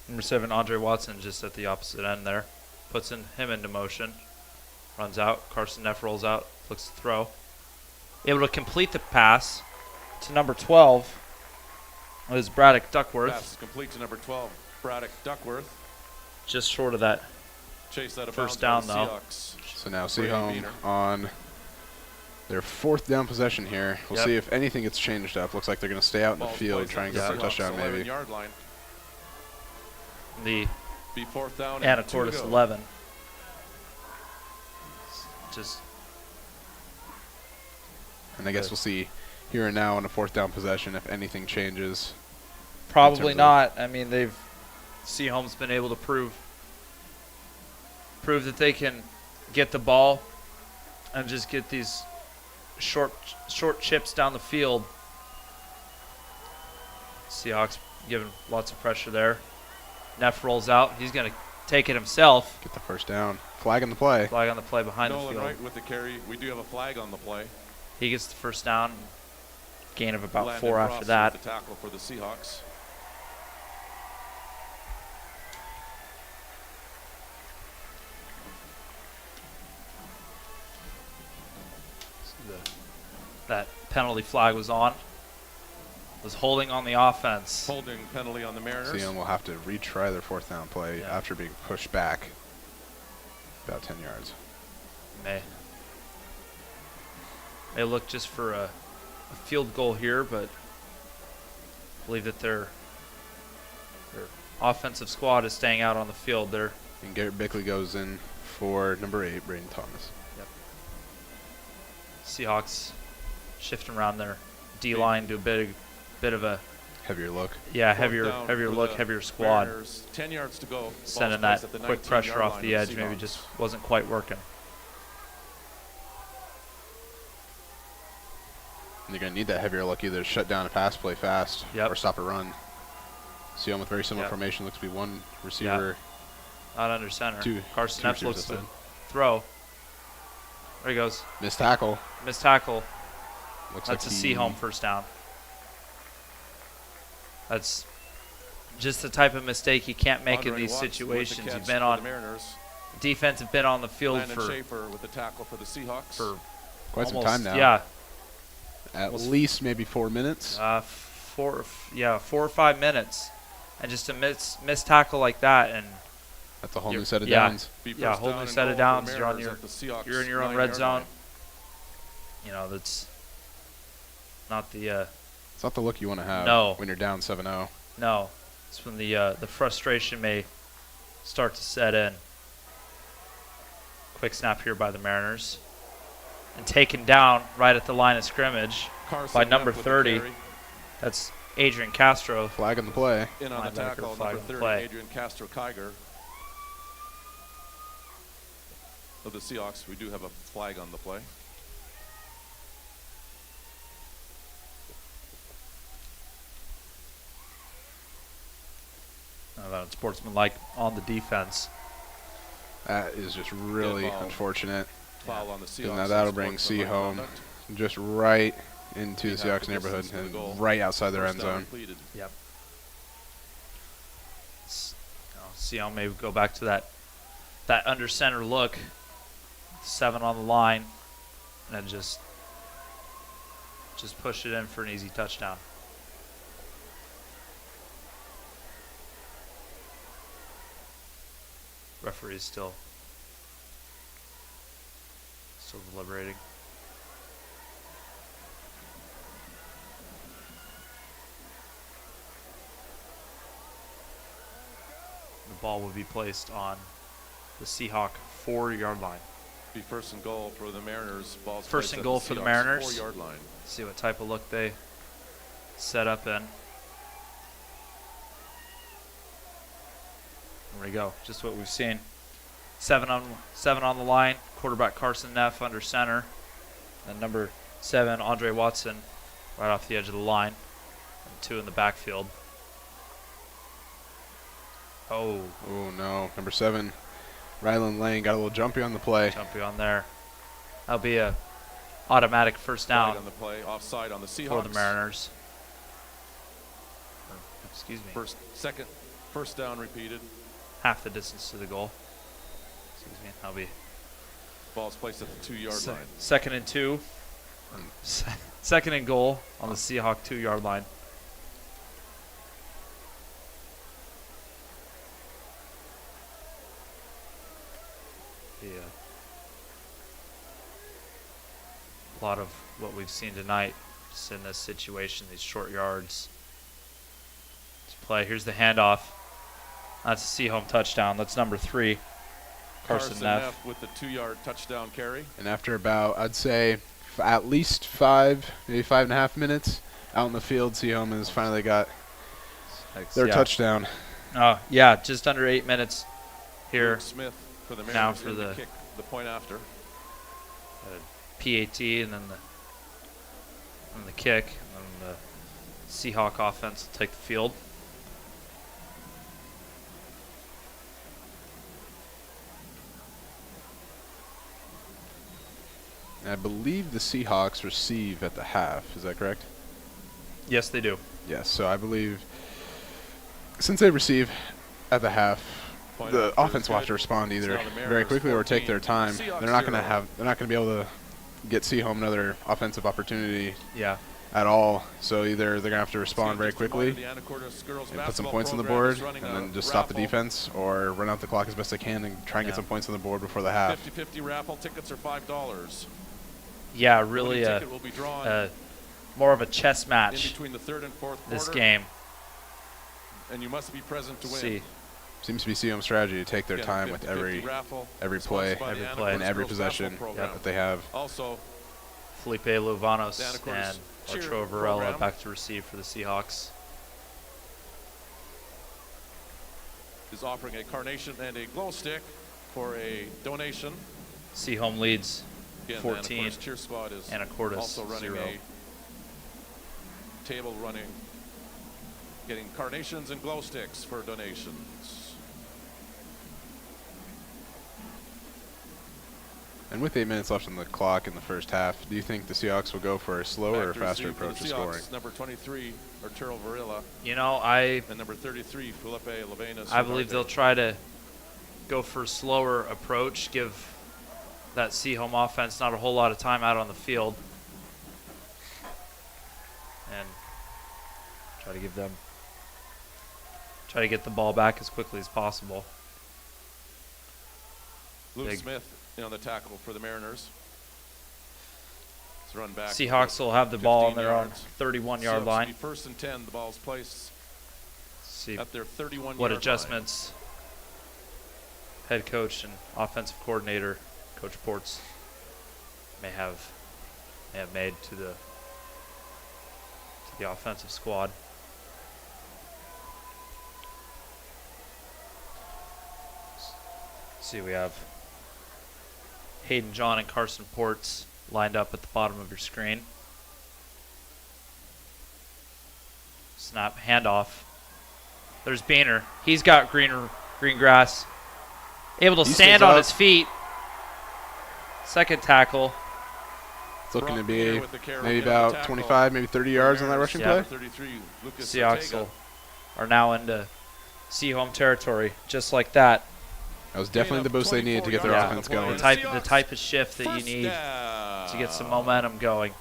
Number 7, Andre Watson, just at the opposite end there. Puts him into motion. Runs out. Carson Neff rolls out. Looks to throw. Able to complete the pass to number 12. It was Braddock Duckworth. Pass is complete to number 12, Braddock Duckworth. Just short of that. Chase that First bounds down, by the though. Seahawks. So now Brady Sehome Wiener. on their 4th down possession here. We'll Yep. see if anything gets changed up. Looks like they're going to stay out in the Ball's field, placed try at and the go for a Seahawks touchdown maybe. 11-yard line. The Be fourth down and 2 to Anacortes go. 11. Just And I guess we'll see here and now on a 4th down possession if anything changes. probably of- not. I mean, Seahome's been able to prove that they can get the ball and just get these short chips down the field. Seahawks giving lots of pressure there. Neff rolls out. He's going to take it himself. Get the first down. Flag on the play. Flag on the play behind the Nolan field. Wright with the carry. We do have a flag on the play. He gets the first down. Gain of about Landon 4 Frost after that. with the tackle for the Seahawks. That penalty flag was on. Was holding on the offense. Holding penalty on the Mariners. Sehome will have to retry their 4th down play Yeah. after being pushed back about 10 yards. May look just for a field goal here, but I believe that their offensive squad is staying out on the field. They're And Garrett Bickley goes in for number 8, Braden Thomas. Seahawks shifting around their D line to a bit of a Heavier look. heavier Fourth down heavier for look, the heavier squad. Mariners. 10 yards to go. Ball's Sending placed that at the quick 19-yard pressure off line the of edge maybe Seahawks. just wasn't quite working. And you're going to need that heavier look either to shut down a pass play fast Yep. or stop a run. Sehome with very similar Yep. formation. Looks to be one receiver. Not under center. Two Carson Epps receivers looks to instead. throw. There he goes. Missed tackle. Missed tackle. Looks That's like a he- Sehome first down. That's just the type of mistake you can't make in Andre these Watts with the situations. catch You've been for on the Mariners. defense have been on the field Landon for Schaefer with the tackle for the Seahawks. Quite some almost, time now. Yeah, At almost- least maybe 4 minutes. 4 or 5 minutes, and just a miss tackle like that, and That's a whole you're- new set of yeah. downs. Be yeah, first whole down new and set of goal for the downs. You're on Mariners your at the Seahawks you're in your own 9-yard red zone. line. You know that's not the It's not the look you want to have No. when you're down 7-0. no. It's when the frustration may start to set in. Quick snap here by the Mariners, and taken down right at the line of scrimmage Carson by Neff number with the 30. carry. That's Adrian Castro. Flag on the play. In on the Linebacker tackle, flag number on the 30, play. Adrian Castro-Kiger of the Seahawks. We do have a flag on the play. Sportsmanlike on the defense. That is just really ball. unfortunate. Foul on the Seahawks. And now that'll bring Unsportsmanlike Sehome conduct. just right into the Being half Seahawks the neighborhood distance to the goal. and right outside their First end down zone. completed. Yep. Sehome may go back to that under center look. 7 on the line, and then just push it in for an easy touchdown. Referee's still deliberating. The ball will be placed on the Seahawk 4-yard line. Be first and goal for the Mariners. Ball's First placed and at goal for the Seahawks Mariners. 4-yard line. See what type of look they set up in. There we go. Just what we've seen. 7 on the line. Quarterback Carson Neff under center. And number 7, Andre Watson, right off the edge of the line. And 2 in the backfield. Oh, Oh, no. Number 7, Rylan Lane got a little jumpy on the play. jumpy on there. That'll be a automatic first Flag down on the play. Offside on the Seahawks. for the Mariners. Excuse me. First down repeated. Half the distance to the goal. Excuse me. That'll be Ball's placed at the 2-yard line. second and 2. Second and goal on the Seahawk 2-yard line. Yeah. A lot of what we've seen tonight, just in this situation, these short yards. Let's play. Here's the handoff. That's a Sehome touchdown. That's number 3. Carson Neff. with the 2-yard touchdown carry. And after about, I'd say, at least 5, maybe 5.5 minutes out in the field, Sehome has finally got their touchdown. Oh, yeah, just under 8 minutes here. Luke Smith for the Mariners Now for in the kick the point after. PAT and then the kick, and then the Seahawk offense will take the field. And I believe the Seahawks receive at the half. Is that correct? Yes, they do. Yes. So I believe since they receive at the half, Point the after is offense will have good. to respond either It's now the very Mariners quickly or take their 14, time. Seahawks They're not going 0. to be able to get Sehome another offensive opportunity Yeah. at all. So either they're going to have to respond very quickly and put some points on the board and then just stop the defense, or run out the clock as best they can and try and get some points on the board before the half. 50-50 raffle. Tickets are $5. Yeah, really Winning ticket will be drawn more of a chess in match between the third and fourth this quarter, game. and you must be present to win. See, Seems to be Sehome's strategy to take their Again, time with 50-50 every raffle, play, sponsored by the every Anacortes play. and every Girls possession Raffle Program. that they have. Also, Felipe Luvanos The Anacortes and cheer Ochoa Varela program. back to receive for the Seahawks. is offering a carnation and a glow stick for a donation. Sehome leads Again, 14. the Anacortes cheer squad is Anacortes also running 0. a table getting carnations and glow sticks for donations. And with 8 minutes left on the clock in the first half, do you think the Seahawks will go for a slower or Back to faster receive for the approach to Seahawks, scoring? Number 23, Arturo Varela, You know, I and number 33, Felipe Levanas. believe they'll try to go for a slower approach, give that Sehome offense not a whole lot of time out on the field, and try to get the ball back as quickly as possible. Luke Big. Smith on the tackle for the Mariners. It's run back. Seahawks will have the ball on 15 their own yards. 31-yard Seahawks line. will be first and 10. The ball's placed See at their 31-yard what line. adjustments head coach and offensive coordinator Coach Ports may have made to the offensive squad. See, we have Hayden John and Carson Ports lined up at the bottom of your screen. Snap, handoff. There's Boehner. He's got green grass able to He stand stands on up. his feet. Second tackle. It's looking to Brock be Beaner with the carry maybe on the about tackle. 25, maybe 30 yards on that rushing play. 33, Lucas Seahawks Ortega. are now into Sehome territory, just like that. That was definitely the boost they needed to get their Yeah. offense The going. type of shift that you First need down. to get some momentum going.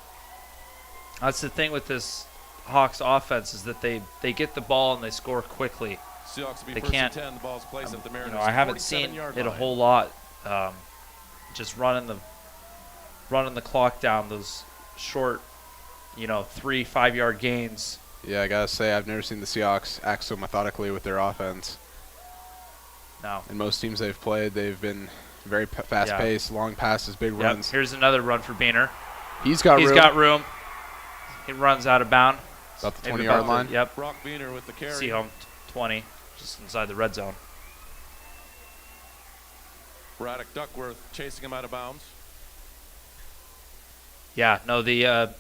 That's the thing with this Hawks offense is that they get the ball and they score quickly. Seahawks will be They first can't- and 10. The ball's placed at the You Mariners. know, I haven't seen 47-yard it a line. whole lot. Just running the clock down, those short, 3-5 yard gains. Yeah, I gotta say, I've never seen the Seahawks act so methodically with their offense. No. In most teams they've played, they've been very fast-paced, long passes, big Yep. runs. Here's another run for Beaner. He's got room. He runs out of bounds. About the Maybe 20-yard about line. Yep. Brock Beaner with the carry. Sehome 20, just inside the red zone. Braddock Duckworth chasing him out of bounds. Yeah, no, the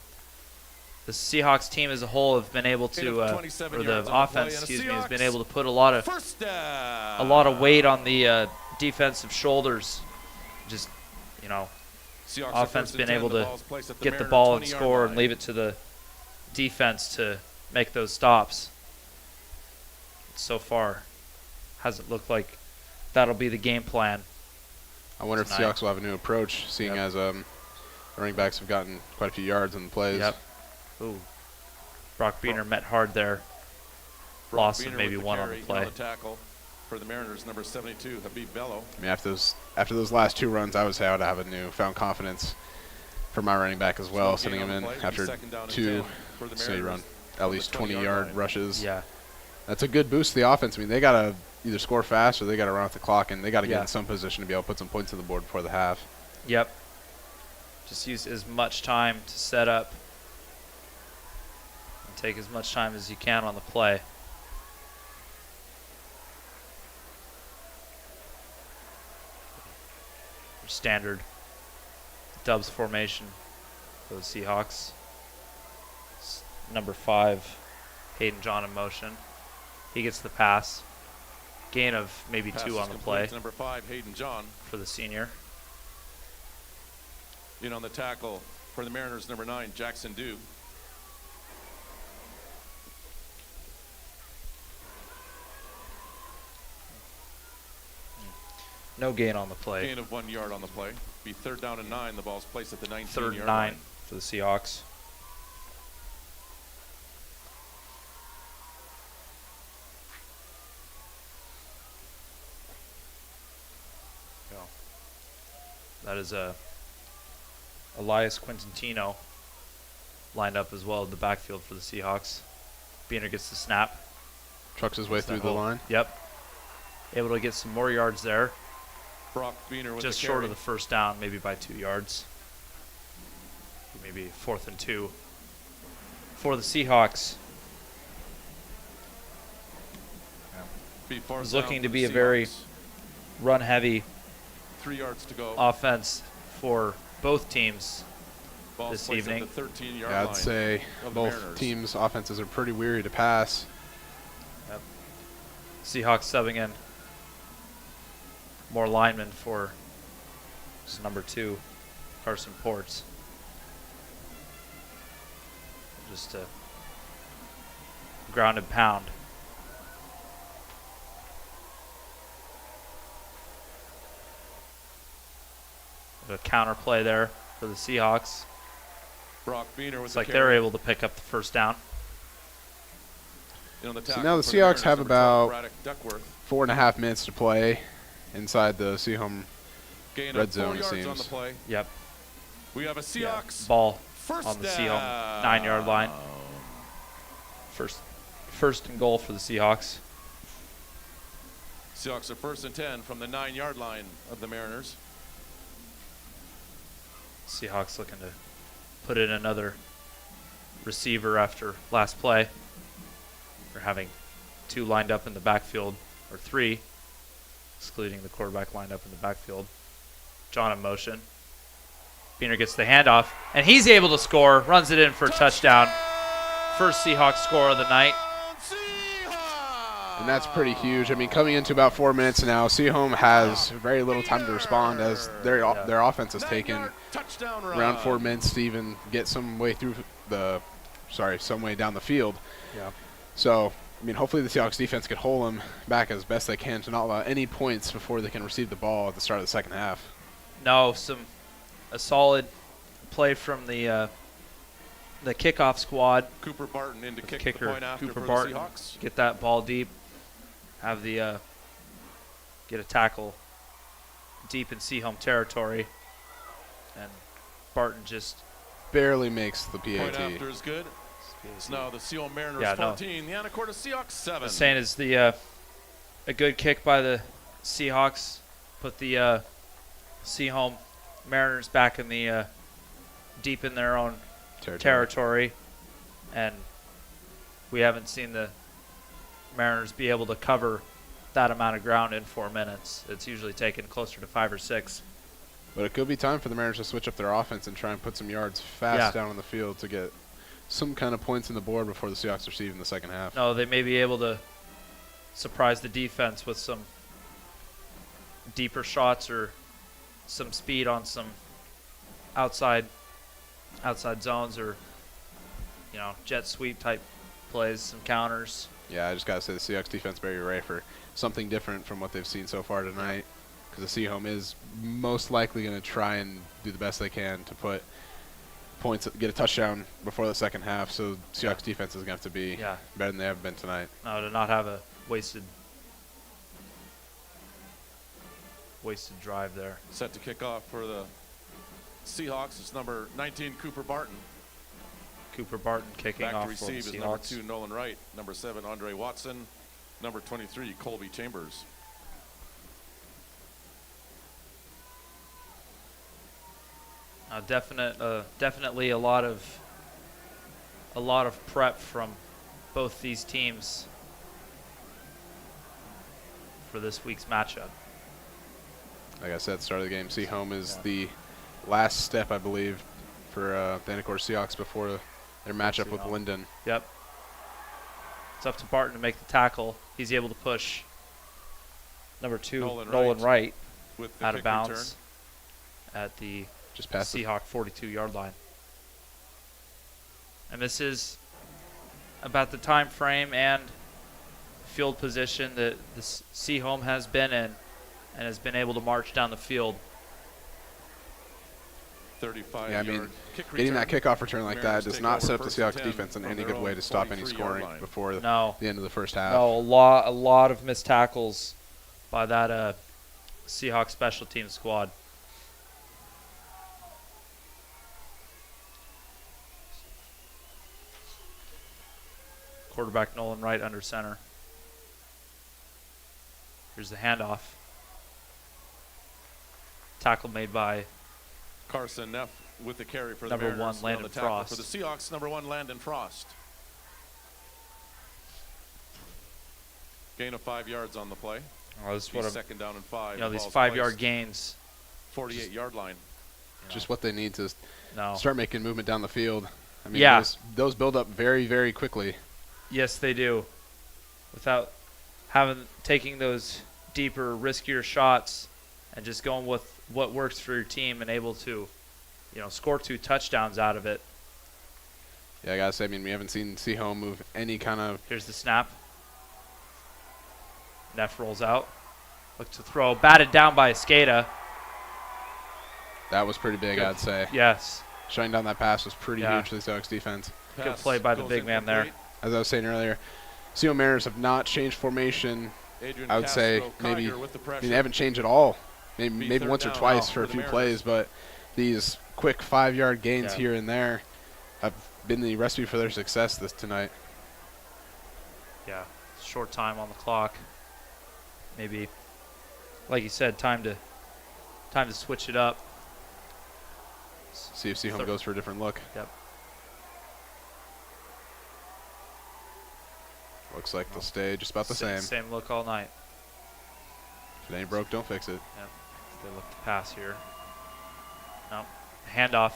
Seahawks team as a whole have been able Gain to, of or 27 the yards on the play, offense, and excuse me, the has been Seahawks able to put a lot First down. weight on the defensive shoulders. Just, Seahawks are offense first and been 10. able The to ball's placed at the get the Mariners' ball and 20-yard score line. and leave it to the defense to make those stops. So far, hasn't looked like that'll be the game plan. I wonder if tonight. Seahawks will have a new approach, seeing Yep. as the running backs have gotten quite a few yards in the plays. Yep. Ooh. Brock Beaner met hard there. Brock Loss of Beaner maybe with the one on carry, the play. the tackle for the Mariners, number 72, Habib Bello. I mean, after those last two runs, I would say I would have a newfound confidence for my running back as well, Small sending gain him on in the play, after second down and 2, 10 for the say, Mariners run from at least the 20-yard 20-yard line. rushes. Yeah. That's a good boost to the offense. I mean, they got to either score fast or they got to run out the clock, and they got to Yeah. get in some position to be able to put some points on the board before the half. Yep. Just use as much time to set up and take as much time as you can on the play. Standard Dubs formation for the Seahawks. Number 5, Hayden John in motion. He gets the pass. Gain of maybe Pass 2 is on the complete play to number 5, Hayden John. for the senior. In on the tackle for the Mariners, number 9, Jackson Dew. No gain on the play. Gain of 1 yard on the play. Be third down and 9. The ball's placed at the 19-yard Third and 9 line. for the Seahawks. That is Elias Quintantino lined up as well in the backfield for the Seahawks. Beaner gets the snap. Trucks his way Gets that through the hole. line. Yep. Able to get some more yards there. Brock Beaner with Just the short carry. of the first down, maybe by 2 yards. Maybe 4th and 2 for the Seahawks. Be fourth It's down looking for to the be a very Seahawks. run-heavy 3 yards to go. offense for both teams. Ball's this placed evening. At the 13-yard Yeah, line. I'd say of the both Mariners. teams' offenses are pretty weary to pass. Seahawks subbing in more linemen for number 2, Carson Ports. Just a ground and pound. A counter play there for the Seahawks. Brock Beaner with It's the like carry. they're able to pick up the first down. In on the So tackle now the for Seahawks Mariners, have number 12, about Braddock Duckworth. 4.5 minutes to play inside the Sehome Gain red of 4 zone, it yards on seems. the play. Yep. We have a Yeah. Seahawks Ball first on the down. Sehome 9-yard line. First and goal for the Seahawks. Seahawks are first and 10 from the 9-yard line of the Mariners. Seahawks looking to put in another receiver after last play. They're having 2 lined up in the backfield, or 3, excluding the quarterback lined up in the backfield. John in motion. Beaner gets the handoff, and he's able to score, runs it in for a touchdown. First Seahawks score of the night. And that's pretty huge. I mean, coming into about 4 minutes now, Sehome has very little time to respond as their offense has taken around 4 minutes to even get some way down the field. Yeah. So, I mean, hopefully the Seahawks defense can hold them back as best they can to not allow any points before they can receive the ball at the start of the second half. No, a solid play from the kickoff squad. Cooper Barton in to kick Kicker the point after Cooper for Barton, the Seahawks. get that ball deep, have the get a tackle deep in Sehome territory, and Barton just Barely makes the Point PAT. after is good. It's now the Sehome Mariners Yeah, no. 14, the Anacortes Seahawks 7. the saying is a good kick by the Seahawks, put the Sehome Mariners back in the deep in their own territory, and we haven't seen the Mariners be able to cover that amount of ground in 4 minutes. It's usually taken closer to 5 or 6. But it could be time for the Mariners to switch up their offense and try and put some yards fast down on the field to get some kind of points on the board before the Seahawks receive in the second half. No, they may be able to surprise the defense with some deeper shots or some speed on some outside zones, or jet sweep type plays, some counters. Yeah, I just got to say the Seahawks defense better be ready for something different from what they've seen so far tonight, because the Sehome is most likely going to try and do the best they can to put points, get a touchdown before the second half. So Seahawks defense is going to have to be better than they have been tonight. No, to not have a wasted drive there. Set to kick off for the Seahawks. It's number 19, Cooper Barton. Cooper Barton kicking Back off to for receive the is number Seahawks. 2, Nolan Wright. Number 7, Andre Watson. Number 23, Colby Chambers. Definitely a lot of prep from both these teams for this week's matchup. Like I said, start of the game, Sehome is the last step, I believe, for the Anacortes Seahawks before their matchup with Linden. Yep. It's up to Barton to make the tackle. He's able to push number 2, Nolan Wright with the out of kick bounds at the Just past Seahawk 42-yard line. And this is about the time frame and field position that the Sehome has been in and has been able to march down the field. 35 Yeah, I mean, yard kick getting that return. kickoff return like Mariners that does take not over set up the first and Seahawks 10 defense in from any their good way own to stop any 43-yard scoring line. before No. the end of the first half. No, a lot of missed tackles by that Seahawks special team squad. Quarterback Nolan Wright under center. Here's the handoff. Tackle made by Carson Neff with the carry for Number the Mariners. 1, On the Landon tackle Frost. For the Seahawks, number 1, Landon Frost. Gain of 5 yards on the play. Oh, this is He's what second down and 5. you know, The these ball's 5-yard placed. gains. 48-yard line. Just what they need to No. start making movement down the field. I mean, Yeah. those build up very, very quickly. Yes, they do. Without taking those deeper, riskier shots and just going with what works for your team and able to, score 2 touchdowns out of it. Yeah, I gotta say, I mean, we haven't seen Sehome move any kind of. Here's the snap. Neff rolls out. Look to throw. Batted down by Escada. That was pretty big, Good. I'd say. Yes. Shutting down that pass was pretty Yeah. huge for the Seahawks defense. Good Pass play by the goes big man there. incomplete. As I was saying earlier, Sehome Mariners have not changed formation. Adrian I would say Castro maybe Kiger with the I pressure. mean, they haven't changed at all. Maybe Be maybe third once or down twice now for a for the few Mariners. plays, but these quick 5-yard gains Yeah. here and there have been the recipe for their success tonight. Yeah. Short time on the clock. Maybe, like you said, time to switch it up. See if Sehome goes for a different look. Yep. Looks like they'll stay just about the same. Same look all night. If it ain't broke, don't fix it. Yep. They look to pass here. Nope. Handoff.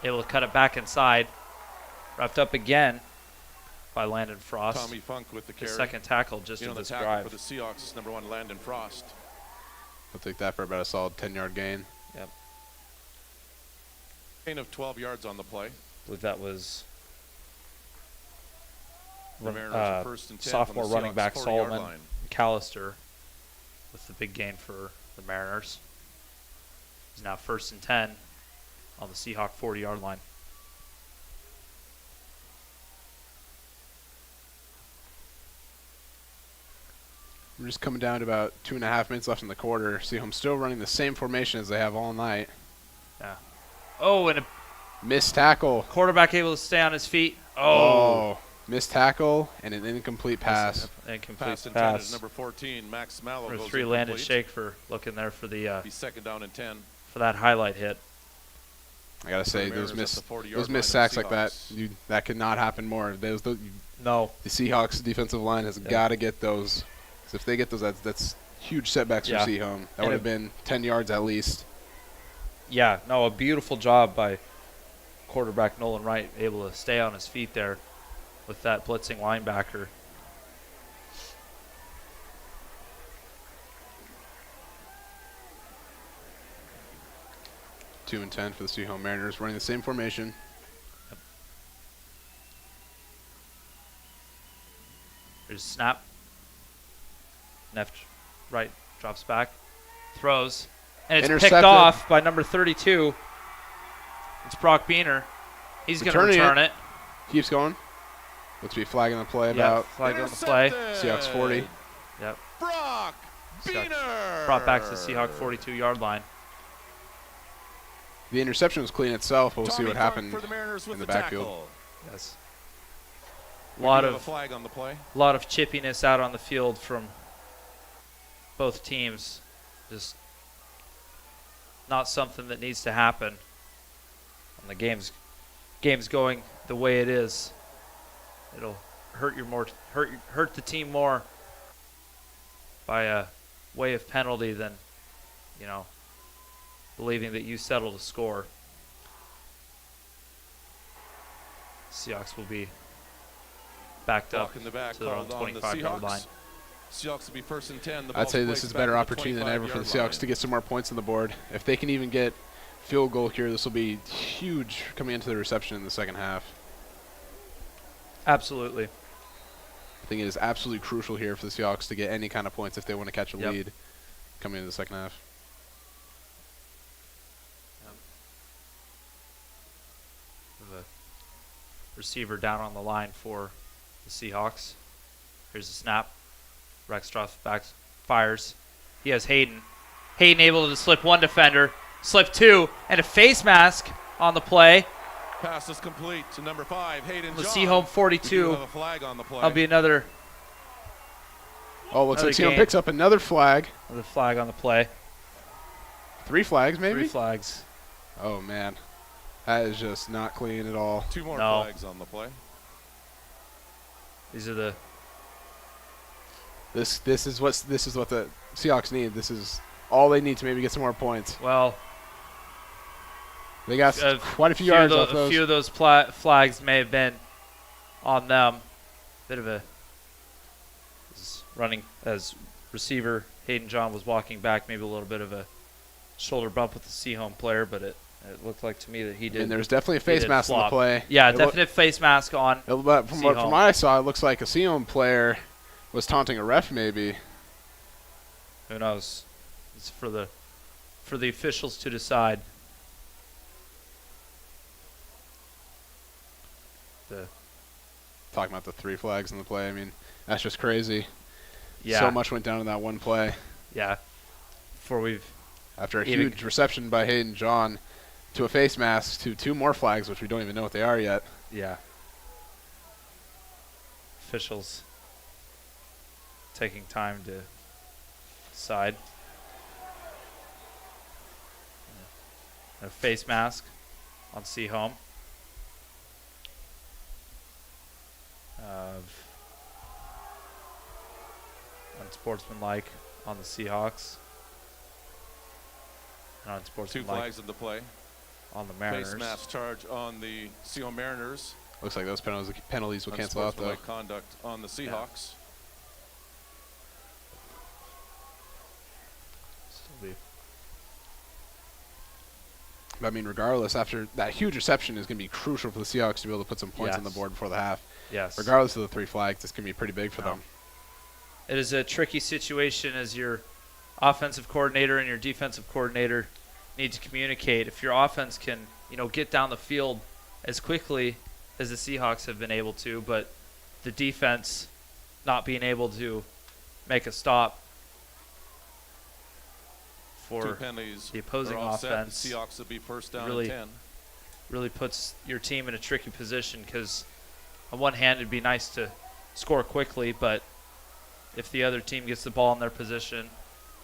Able to cut it back inside. Wrapped up again. by Landon Frost. Tommy Funk with the The carry. second tackle just In in on the this tackle drive. for the Seahawks, number 1, Landon Frost. I'll take that for about a solid 10-yard gain. Yep. Gain of 12 yards on the play. I believe that was The Mariners are first and 10 from sophomore the running Seahawks back 40-yard Solomon line. McAllister with the big gain for the Mariners. He's now 1st and 10 on the Seahawk 40-yard line. We're just coming down to about 2.5 minutes left in the quarter. Sehome still running the same formation as they have all night. Yeah. Oh, and a Missed tackle. quarterback able to stay on his feet. Missed tackle and an incomplete pass. Incomplete Pass intended, pass. number 14, Max Mallow Number goes 3 landed incomplete. shake for looking there for the Be 2nd down and 10. for that highlight hit. I gotta say, Mariners those at missed the 40-yard those missed line of sacks like that, Seahawks. that could not happen more. The No. Seahawks defensive line has got to get those. 'Cause if they get those, that's huge setbacks Yeah. for Sehome. That And would have been 10 yards at least. Yeah, no, a beautiful job by quarterback Nolan Wright, able to stay on his feet there with that blitzing linebacker. Two and 10 for the Sehome Mariners, running the same formation. There's a snap. Left, right, drops back, throws, and it's picked Intercepted. off by number 32. It's Brock Beener. He's going to Returning return it. it. Keeps going. Looks to be flagging the play Yep, about flag on the play. Intercepted! Seahawks 40. Yep, Brock Seahawks Beener. brought back to the Seahawk 42-yard line. The interception was clean itself, but we'll see Tommy what Funk happened for the Mariners with in the the backfield. tackle. Yes. We Lot do have a of flag on the play. lot of chippiness out on the field from both teams. Just not something that needs to happen. And the game's going the way it is. It'll hurt the team more by a way of penalty than, believing that you settled a score. Seahawks will be backed up Block in the back to their own called on the 25-yard Seahawks. line. Seahawks will be 1st and 10. The I'd ball's say this placed is a back better at the opportunity than ever for the 25-yard Seahawks line. to get some more points on the board. If they can even get field goal here, this will be huge coming into the reception in the second half. Absolutely. I think it is absolutely crucial here for the Seahawks to get any kind of points if they want to catch a Yep. lead coming into the second half. The receiver down on the line for the Seahawks. Here's a snap. Rextroff back fires. He has Hayden. Hayden able to slip one defender, slip two, and a face mask on the play. Pass is complete to number 5, Hayden The John. Sehome We 42. do have a flag on the play. That'll be another Oh, looks like Another Sehome game. picks up another flag. flag on the play. 3 flags, maybe? 3 flags. Oh, man. That is just not clean at all. 2 more No. flags on the play. These are the This is what the Seahawks need. This is all they need to maybe get some more points. well. They got quite a few yards off A those. few of those flags may have been on them. Bit of a running as receiver Hayden John was walking back, maybe a little bit of a shoulder bump with the Sehome player, but it looked like to me that he I did. mean, there's definitely a he face did mask on the flop. play. Yeah, It definite face mask on. But from Sehome. what I saw, it looks like a Sehome player was taunting a ref, maybe. Who knows? It's for the officials to decide. Talking about the 3 flags in the play. I mean, that's just crazy. Yeah, So much went down in that one play. yeah. Before we've After a Even- huge reception by Hayden John to a face mask to 2 more flags, which we don't even know what they are yet. Yeah. Officials taking time to decide. A face mask on Sehome. Unsportsmanlike on the Seahawks. And 2 unsportsmanlike flags in the play. on the Mariners. Face mask charge on the Sehome Mariners. Looks like those penalties will cancel out, though. Unsportsmanlike conduct on the Seahawks. Still be. But, I mean, regardless, after that huge reception is going to be crucial for the Seahawks to be able to put some points on the board before the half. Yes. Regardless of the 3 flags, it's going to be pretty big for them. It is a tricky situation as your offensive coordinator and your defensive coordinator need to communicate. If your offense can, get down the field as quickly as the Seahawks have been able to, but the defense not being able to make a stop for the opposing offense, the Seahawks will be first down really, and 10. really puts your team in a tricky position because on one hand it'd be nice to score quickly, but if the other team gets the ball in their position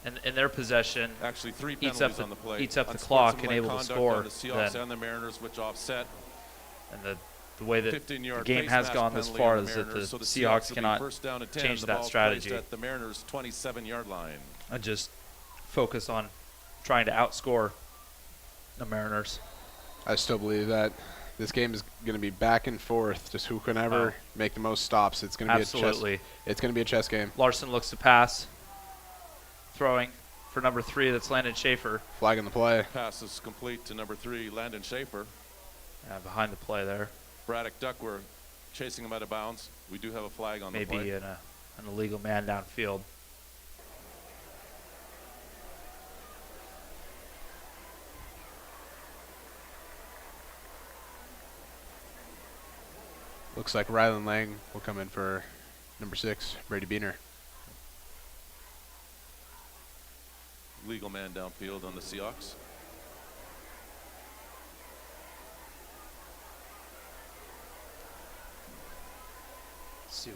and in their possession, actually 3 eats penalties up on the play. Eats up the clock and able to score. The Seahawks and the Mariners, which offset. And the way that the game has gone this far is that the Seahawks cannot change that strategy. At the Mariners' 27-yard line. And just focus on trying to outscore the Mariners. I still believe that this game is going to be back and forth, just who can ever make the most stops. It's going to be it's going to be a chess game. Larson looks to pass, throwing for number 3. That's Landon Schaefer. Flag on the play. Pass is complete to number 3, Landon Schaefer. Behind the play there. Braddock Duckworth chasing him out of bounds. We do have a flag on the play. Maybe an illegal man downfield. Looks like Rylan Lang will come in for number 6, Brady Beener. Legal man downfield on the Seahawks. See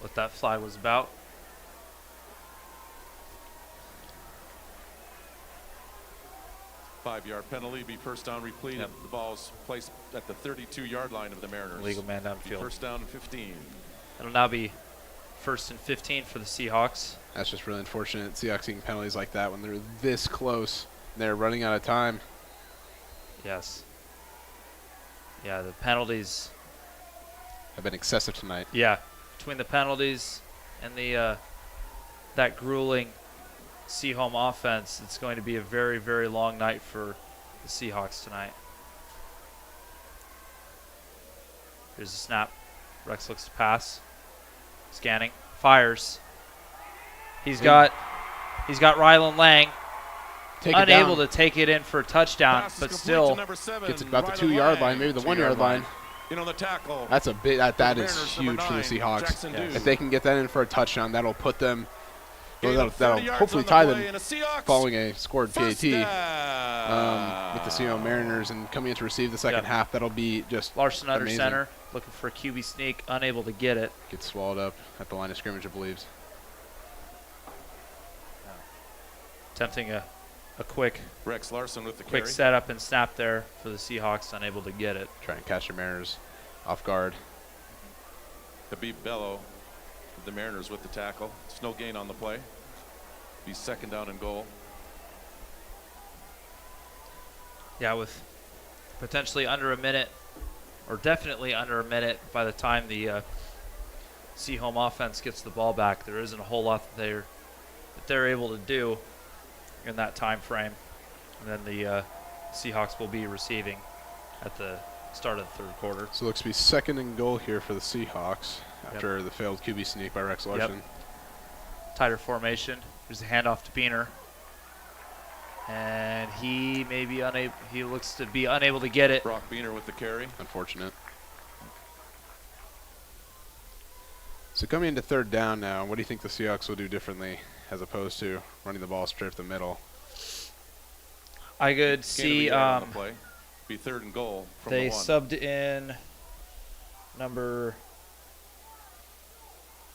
what that flag was about. Five-yard penalty, be first down replete. Yep. The ball's placed at the 32-yard line of the Mariners. Legal man downfield. First down and 15. It'll now be first and 15 for the Seahawks. That's just really unfortunate. Seahawks seeing penalties like that when they're this close. They're running out of time. Yes. Yeah, the penalties Have been excessive tonight. Yeah, between the penalties and the that grueling Sehome offense, it's going to be a very, very long night for the Seahawks tonight. Here's the snap. Rex looks to pass. Scanning. Fires. He's got Rylan Lang unable to take it in for a touchdown, but still gets it about the 2-yard line, maybe the 1-yard line. The tackle. That's a bit. That is huge for the Seahawks. If they can get that in for a touchdown, that'll put them. That'll hopefully tie them following a scored PAT with the Sehome Mariners and coming in to receive the second half. That'll be just Larson under amazing. center, looking for a QB sneak, unable to get it. Gets swallowed up at the line of scrimmage, I believe. Attempting a quick Rex Larson with the quick carry. setup and snap there for the Seahawks, unable to get it. Trying to catch the Mariners off guard. Habib Bello, the Mariners with the tackle. It's no gain on the play. Be second down and goal. Yeah, with potentially under a minute, or definitely under a minute by the time the Sehome offense gets the ball back, there isn't a whole lot that they're able to do in that time frame. And then the Seahawks will be receiving at the start of the third quarter. So it looks to be second and goal here for the Seahawks after the failed QB sneak by Rex Larson. Tighter formation. There's a handoff to Beener. And he may be unable. He looks to be unable to get it. Brock Beener with the carry. Unfortunate. So coming into third down now, what do you think the Seahawks will do differently as opposed to running the ball straight up the middle? I could see on the play. Be third and goal from they the 1. subbed in number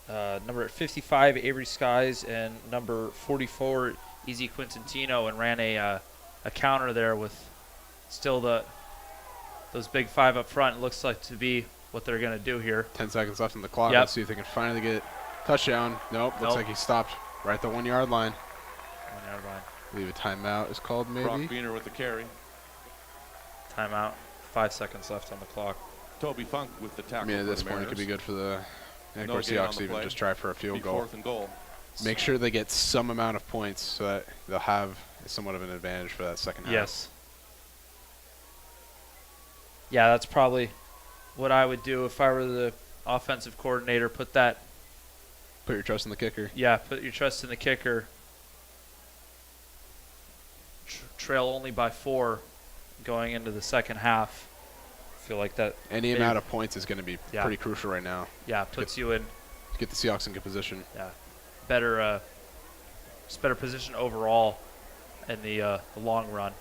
55 Avery Skies and number 44 Easy Quintantino, and ran a counter there with still those big 5 up front. It looks like to be what they're going to do here. 10 seconds left in the clock. Let's see if they can finally get touchdown. Nope. Looks like he stopped right at the 1-yard line. 1-yard line. I believe a timeout is called maybe. Brock Beener with the carry. Timeout. 5 seconds left on the clock. Toby Funk with the tackle. I mean, at for this the point, it could be Mariners. good for the No Anacortes gain on Seahawks the to even play. just try for a Be field goal. 4th and goal. Make sure they get some amount of points so that they'll have somewhat of an advantage for that second half. Yes. Yeah, that's probably what I would do if I were the offensive coordinator. Put Put your trust in the kicker. put your trust in the kicker. Trail only by 4 going into the second half. I feel like that. Any amount of points is going to be Yeah. pretty crucial right now. Yeah, puts you in To get the Seahawks in good position. better, just better position overall in the long run.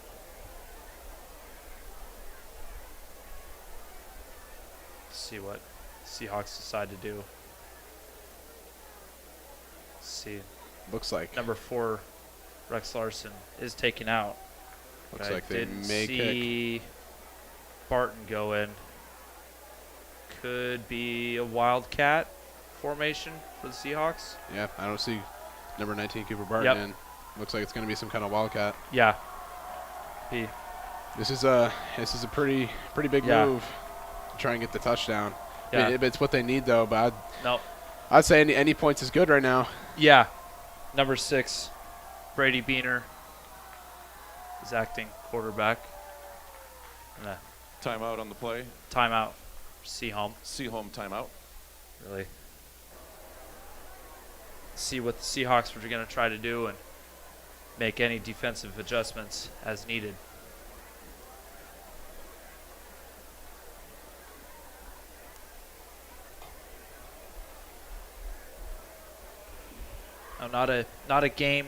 Let's see what Seahawks decide to do. Let's see. Looks like Number 4, Rex Larson is taken out. looks I like they didn't may kick. see Barton go in. Could be a wildcat formation for the Seahawks. Yeah, I don't see number 19 Cooper Barton Yep. in. Looks like it's going to be some kind of wildcat. Yeah. This is a pretty big Yeah. move to try and get the touchdown. Yeah. I mean, it's what they need though. But No. I'd say any points is good right now. Yeah. Number 6, Brady Beaner is acting quarterback. And a Timeout on the play. timeout for Sehome. Sehome timeout. Really see what the Seahawks were going to try to do and make any defensive adjustments as needed. Now, not a game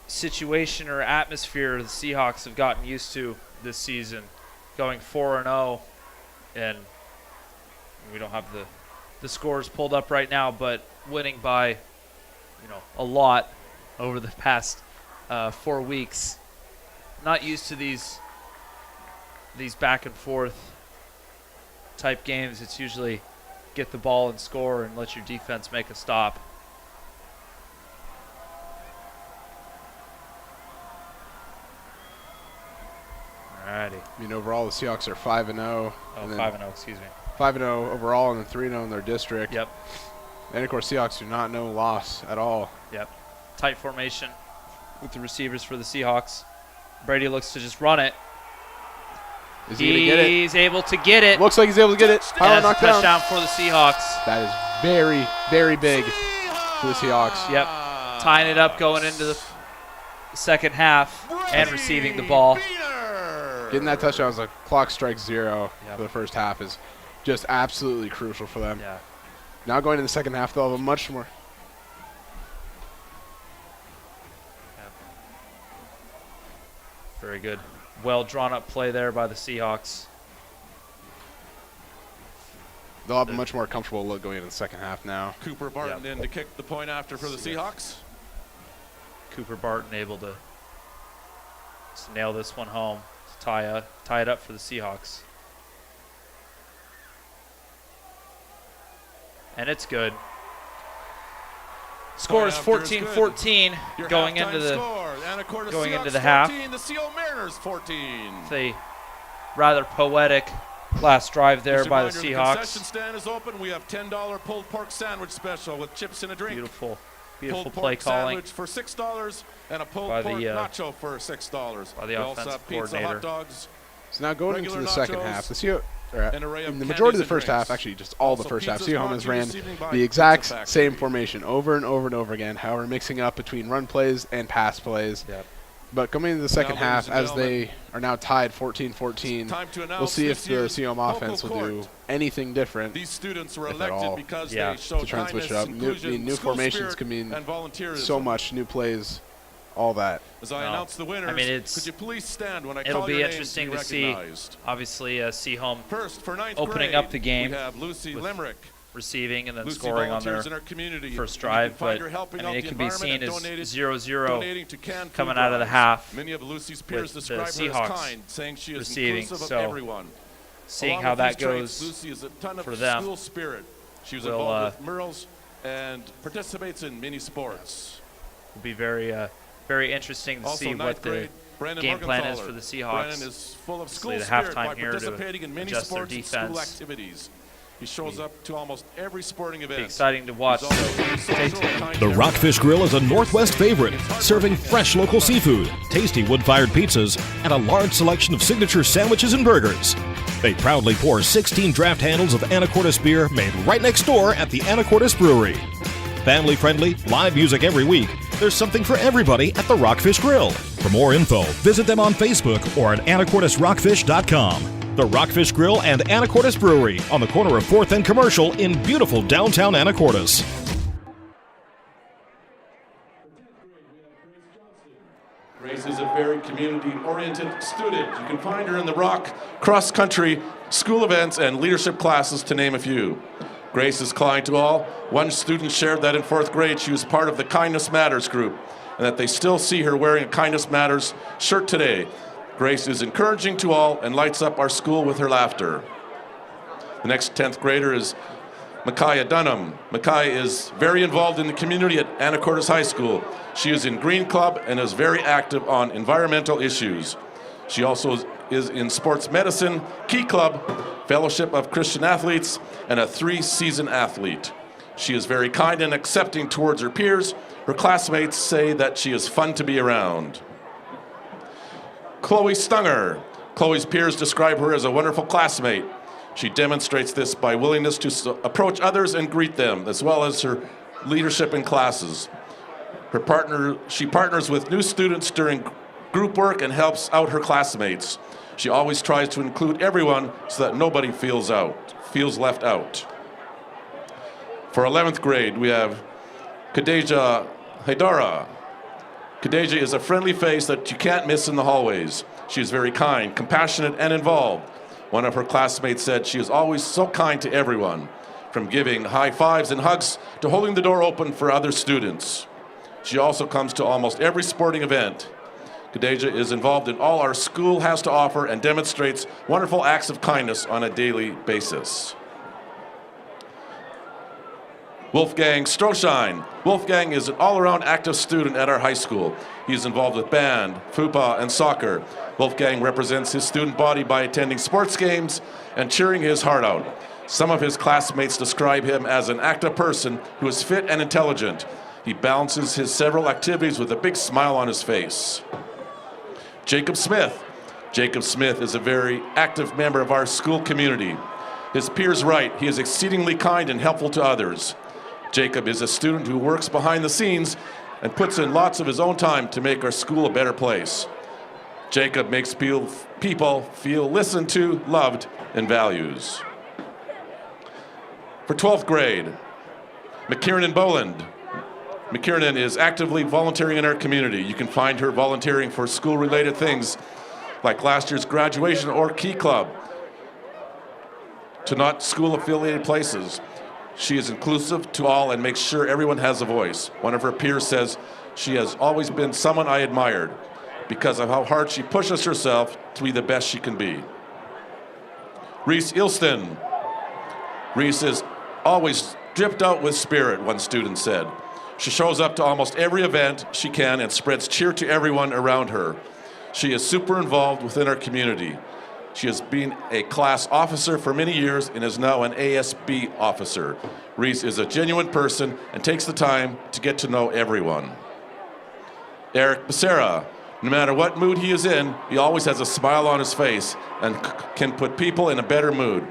situation or atmosphere the Seahawks have gotten used to this season, going 4-0, and we don't have the scores pulled up right now, but winning by a lot over the past 4 weeks. Not used to these back and forth type games. It's usually get the ball and score and let your defense make a stop. Alrighty. I mean, overall the Seahawks are 5-0. Oh, and then 5-0, excuse me. 5-0 overall, and then 3-0 in their district. Yep. And of course, Seahawks do not know loss at all. Yep. Tight formation with the receivers for the Seahawks. Brady looks to just run it. Is he going to get it? He's able to get it. Looks like he's able to get it. Power That's a knockdown. touchdown for the Seahawks. That is very, very big for the Seahawks. Yep. Tying it up going into the second half and receiving the ball. Getting that touchdown as the clock strikes 0 Yep. for the first half is just absolutely crucial for them. Yeah. Now going to the second half, they'll have a much more. Very good. Well drawn up play there by the Seahawks. They'll have a much more comfortable look going into the second half now. Cooper Barton in to kick the point after for the Seahawks. Cooper Barton able to nail this one home. Tie it up for the Seahawks. And it's good. Score is 14-14 Your going halftime into the score. Anacortes going Seahawks into the half. 14, the Sehome Mariners 14. a rather poetic last drive there Just a by the reminder, Seahawks. concession stand is open. We have $10 pulled pork sandwich special with chips and a drink. Beautiful Pulled play pork calling sandwich for $6 and a pulled by pork the, nacho for $6. by the we also offensive have pizza, coordinator. hot dogs, So now going into Regular the second nachos, half, the Seahawks, an array of in the majority of the candies and first half, drinks. actually just all the Also, first half, pizzas Sehome brought has to you ran this evening by the Pizza exact Factory. same formation over and over and over again, however mixing up between run plays and pass plays. Yep. But coming into the second Now, half, ladies as and they are now tied 14-14, Time to announce we'll see if this the year's Sehome vocal offense will court. do anything different. These students were if at all, elected because Yeah. they showed to try and switch it up. kindness, New inclusion, school formations spirit, could mean and volunteerism. so much, new plays, all that. As I No. announce the winners, I mean, could you please stand when I it'll call be your interesting names to see. recognized? Obviously, Sehome First, for ninth opening grade, up the game we have Lucy with Limerick. receiving and then Lucy scoring on volunteers their in our community. first You can drive, find but her helping I mean, out it the can be environment seen and as donated- 0-0 donating to canned coming food out of the drives. half Many of Lucy's peers with the describe her as Seahawks kind, saying she is receiving, inclusive so of everyone. seeing Along how with that these traits, goes Lucy is a ton of for them. school spirit. She was Will, involved with murals and participates in many sports. will be very very interesting to Also, see ninth what the grade, game plan is for the Seahawks. Brennan is full of school The spirit by halftime here to participating in many adjust their sports and school defense. activities. He shows up to almost every sporting event. Be exciting to watch. He's also very social and kind to The Rockfish Grill is a Northwest favorite, serving fresh local seafood, tasty wood-fired pizzas, and a large selection of signature sandwiches and burgers. They proudly pour 16 draft handles of Anacortes beer made right next door at the Anacortes Brewery. Family-friendly, live music every week. There's something for everybody at the Rockfish Grill. For more info, visit them on Facebook or at AnacortesRockfish.com. The Rockfish Grill and Anacortes Brewery on the corner of 4th and Commercial in beautiful downtown Anacortes. Grace is a very community-oriented student. You can find her in the rock, cross-country, school events, and leadership classes, to name a few. Grace is kind to all. One student shared that in 4th grade she was part of the Kindness Matters group, and that they still see her wearing a Kindness Matters shirt today. Grace is encouraging to all and lights up our school with her laughter. The next 10th grader is Micaiah Dunham. Micaiah is very involved in the community at Anacortes High School. She is in Green Club and is very active on environmental issues. She also is in sports medicine, Key Club, Fellowship of Christian Athletes, and a 3-season athlete. She is very kind and accepting towards her peers. Her classmates say that she is fun to be around. Chloe Stunger. Chloe's peers describe her as a wonderful classmate. She demonstrates this by willingness to approach others and greet them, as well as her leadership in classes. She partners with new students during group work and helps out her classmates. She always tries to include everyone so that nobody feels left out. For 11th grade, we have Kadeja Haidara. Kadeja is a friendly face that you can't miss in the hallways. She is very kind, compassionate, and involved. One of her classmates said she is always so kind to everyone, from giving high fives and hugs to holding the door open for other students. She also comes to almost every sporting event. Kadeja is involved in all our school has to offer and demonstrates wonderful acts of kindness on a daily basis. Wolfgang Stroshine. Wolfgang is an all-around active student at our high school. He is involved with band, FUPA, and soccer. Wolfgang represents his student body by attending sports games and cheering his heart out. Some of his classmates describe him as an active person who is fit and intelligent. He balances his several activities with a big smile on his face. Jacob Smith. Jacob Smith is a very active member of our school community. His peers write, he is exceedingly kind and helpful to others. Jacob is a student who works behind the scenes and puts in lots of his own time to make our school a better place. Jacob makes people feel listened to, loved, and values. For 12th grade, McKiernan Boland. McKiernan is actively volunteering in our community. You can find her volunteering for school-related things like last year's graduation or Key Club, to not school-affiliated places. She is inclusive to all and makes sure everyone has a voice. One of her peers says, she has always been someone I admired because of how hard she pushes herself to be the best she can be. Reese Ilston. Reese is always dripped out with spirit, one student said. She shows up to almost every event she can and spreads cheer to everyone around her. She is super involved within our community. She has been a class officer for many years and is now an ASB officer. Reese is a genuine person and takes the time to get to know everyone. Eric Becerra. No matter what mood he is in, he always has a smile on his face and can put people in a better mood.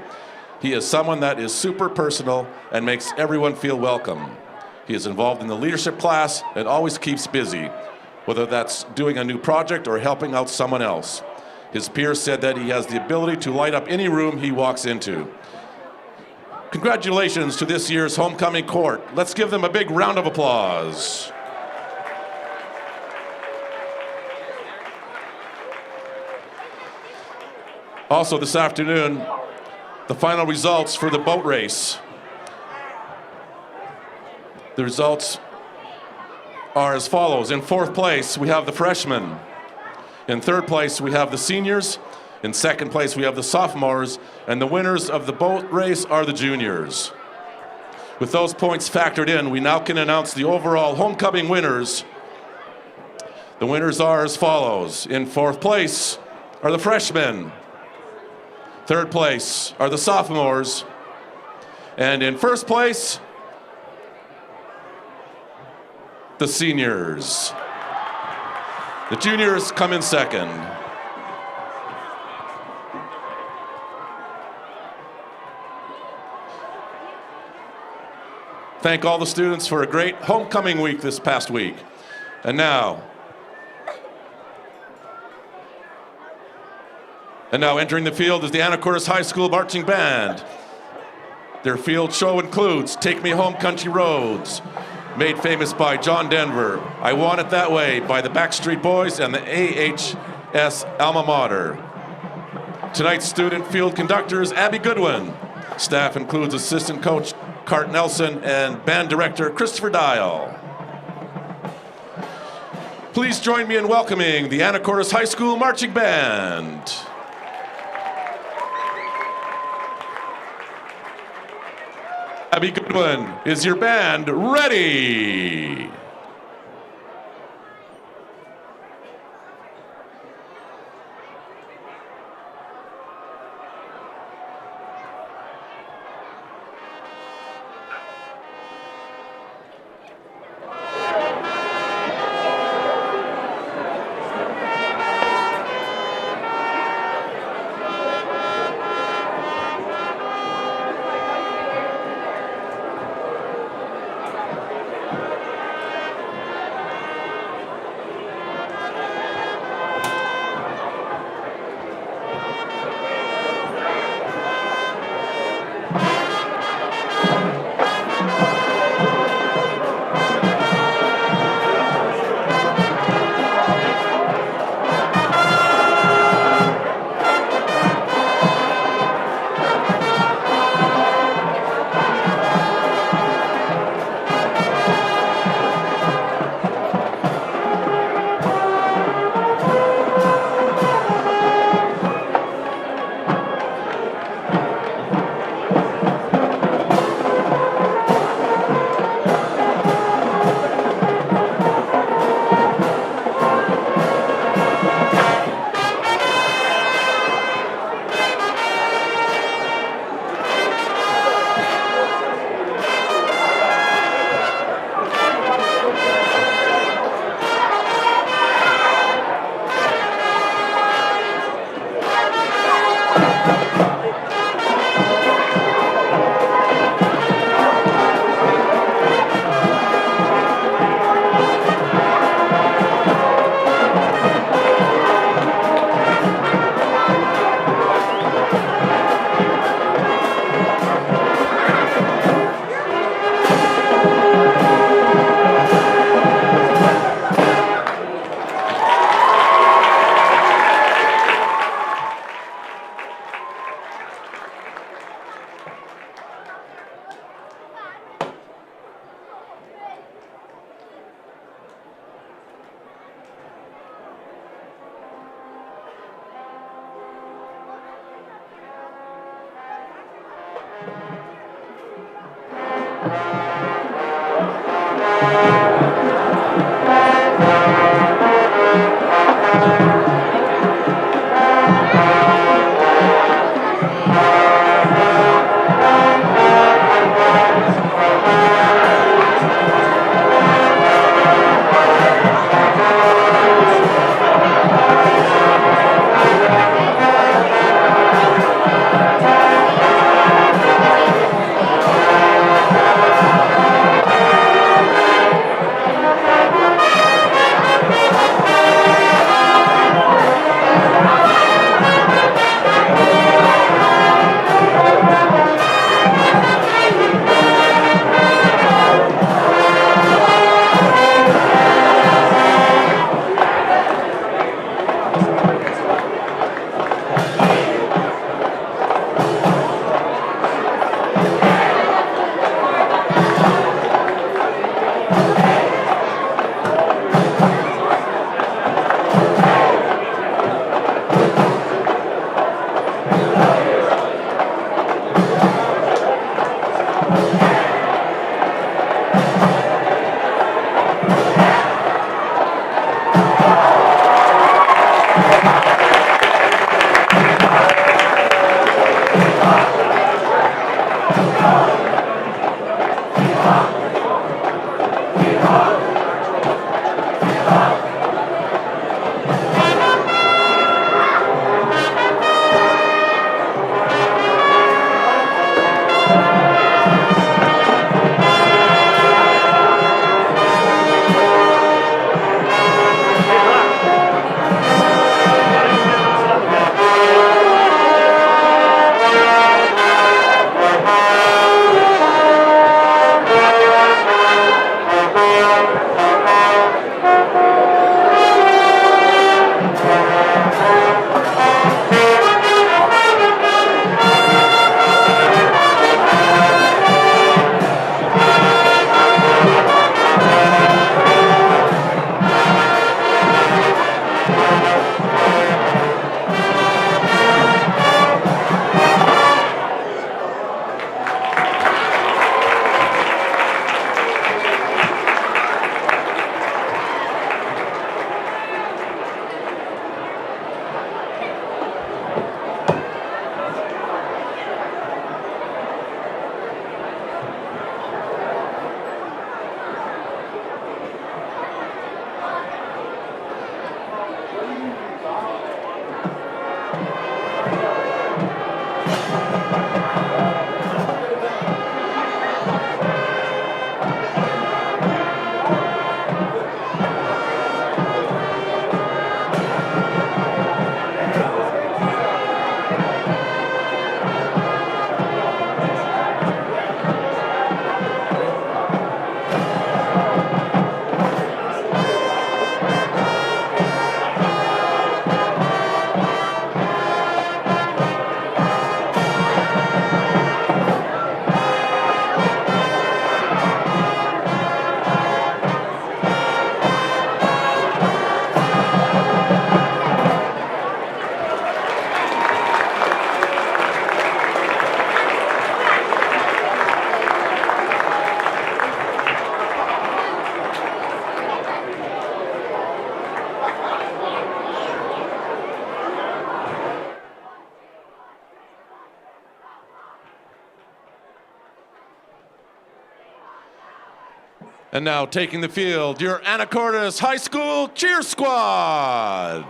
He is someone that is super personal and makes everyone feel welcome. He is involved in the leadership class and always keeps busy, whether that's doing a new project or helping out someone else. His peers said that he has the ability to light up any room he walks into. Congratulations to this year's homecoming court. Let's give them a big round of applause. Also this afternoon, the final results for the boat race. The results are as follows. In 4th place, we have the freshmen. In 3rd place, we have the seniors. In 2nd place, we have the sophomores. And the winners of the boat race are the juniors. With those points factored in, we now can announce the overall homecoming winners. The winners are as follows. In fourth place are the freshmen. Third place are the sophomores. And in first place, the seniors. The juniors come in second. Thank all the students for a great homecoming week this past week. And now entering the field is the Anacortes High School Marching Band. Their field show includes Take Me Home Country Roads, made famous by John Denver, I Want It That Way by the Backstreet Boys and the AHS alma mater. Tonight's student field conductor is Abby Goodwin. Staff includes assistant coach Cart Nelson and band director Christopher Dial. Please join me in welcoming the Anacortes High School Marching Band. Abby Goodwin, is your band ready? And now taking the field, your Anacortes High School Cheer Squad.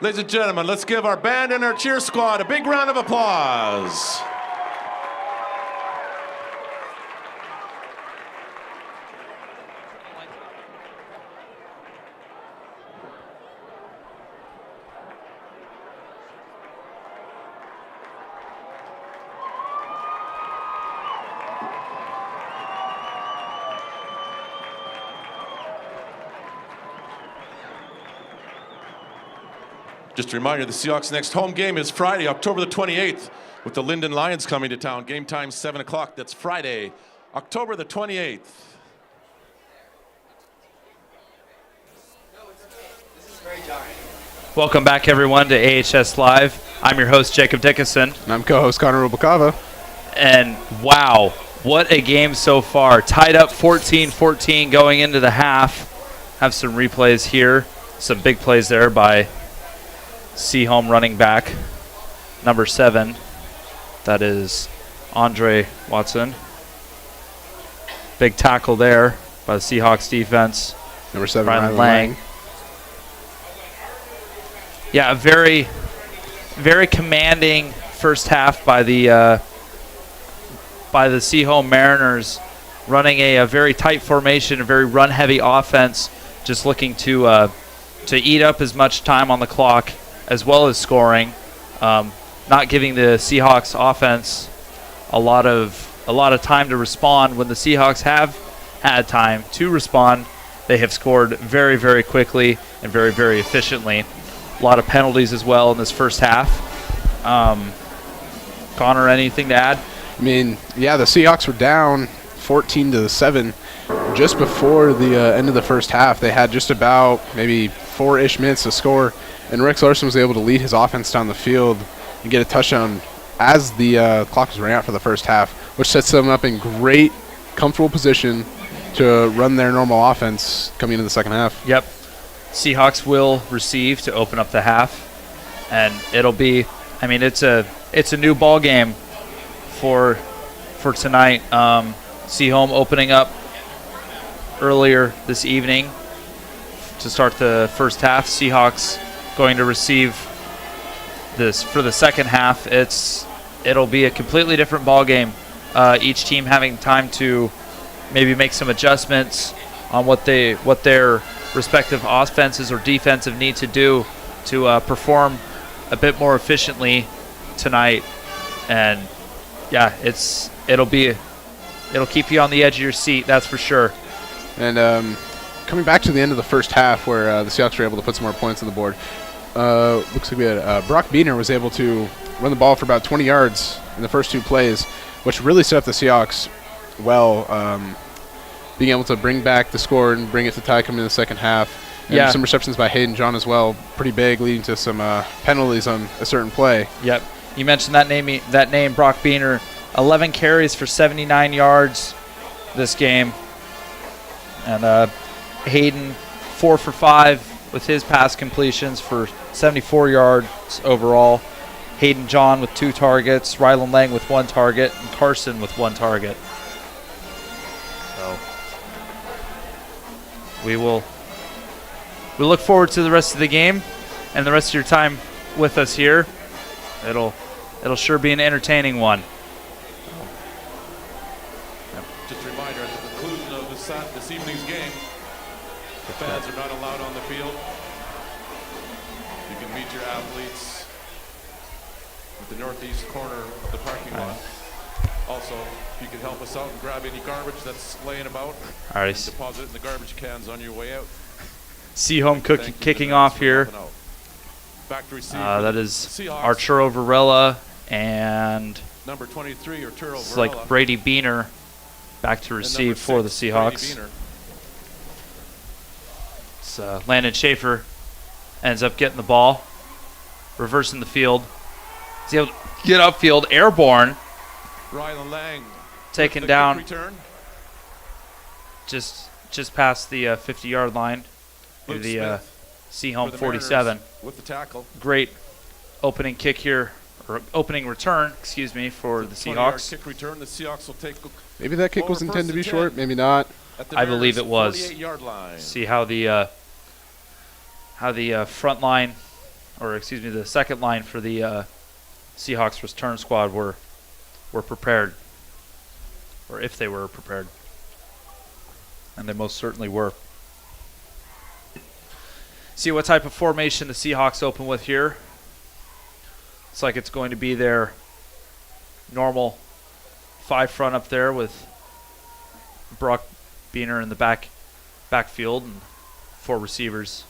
Ladies and gentlemen, let's give our band and our cheer squad a big round of applause. Just a reminder, the Seahawks' next home game is Friday, October the 28th, with the Linden Lions coming to town. Game time, 7 o'clock. That's Friday, October the 28th. Welcome back, everyone, to AHS Live. I'm your host, Jacob Dickinson. And I'm co-host Connor Rubacava. And wow, what a game so far. Tied up 14-14 going into the half. Have some replays here. Some big plays there by Sehome running back, number 7. That is Andre Watson. Big tackle there by the Seahawks defense. Number 7, Rylan Rylan Lang. Lang. Yeah, a very, very commanding first half by the Sehome Mariners, running a very tight formation, a very run-heavy offense, just looking to eat up as much time on the clock as well as scoring, not giving the Seahawks offense a lot of time to respond. When the Seahawks have had time to respond, they have scored very, very quickly and very, very efficiently. A lot of penalties as well in this first half. Connor, anything to add? I mean, yeah, the Seahawks were down 14-7 just before the end of the first half. They had just about maybe 4-ish minutes to score, and Rex Larson was able to lead his offense down the field and get a touchdown as the clock was running out for the first half, which sets them up in great, comfortable position to run their normal offense coming into the second half. Yep. Seahawks will receive to open up the half, and it'll be, I mean, it's a new ball game for tonight. Sehome opening up earlier this evening to start the first half. Seahawks going to receive this for the second half. It'll be a completely different ball game. Each team having time to maybe make some adjustments on what their respective offenses or defensive need to do to perform a bit more efficiently tonight. And yeah, it'll keep you on the edge of your seat, that's for sure. And coming back to the end of the first half, where the Seahawks were able to put some more points on the board, looks like we had Brock Biener was able to run the ball for about 20 yards in the first 2 plays, which really set up the Seahawks well, being able to bring back the score and bring it to tie coming in the second half. And some receptions by Hayden John as well, pretty big, leading to some penalties on a certain play. Yep. You mentioned that name, Brock Biener. 11 carries for 79 yards this game. And Hayden, 4 for 5 with his pass completions for 74 yards overall. Hayden John with 2 targets, Rylan Lang with 1 target, and Carson with 1 target. So we look forward to the rest of the game and the rest of your time with us here. It'll sure be an entertaining one. Just a reminder, at the conclusion of this evening's game, the fans are not allowed on the field. You can meet your athletes at the northeast corner of the parking lot. Also, if you could help us out and grab any garbage that's laying about, and deposit it in the garbage cans on your way out. Sehome kicking off here. Back to receive that is Seahawks. Arturo Varela and Number 23, Arturo it's Varela. like Brady Biener back to receive for the Seahawks. Landon Schaefer ends up getting the ball, reversing the field. He's able to get upfield, airborne. Rylan Lang taken down just past the 50-yard line to the Sehome 47. With the tackle. Great opening kick here, or opening return, excuse me, for the Seahawks. Kick return. The Seahawks will take. Maybe that kick was intended to be short, maybe not. I believe it was. 48-yard line. See how the front line, or excuse me, the second line for the Seahawks return squad were prepared, or if they were prepared, and they most certainly were. See what type of formation the Seahawks open with here. It's like it's going to be their normal 5 front up there with Brock Biener in the backfield and 4 receivers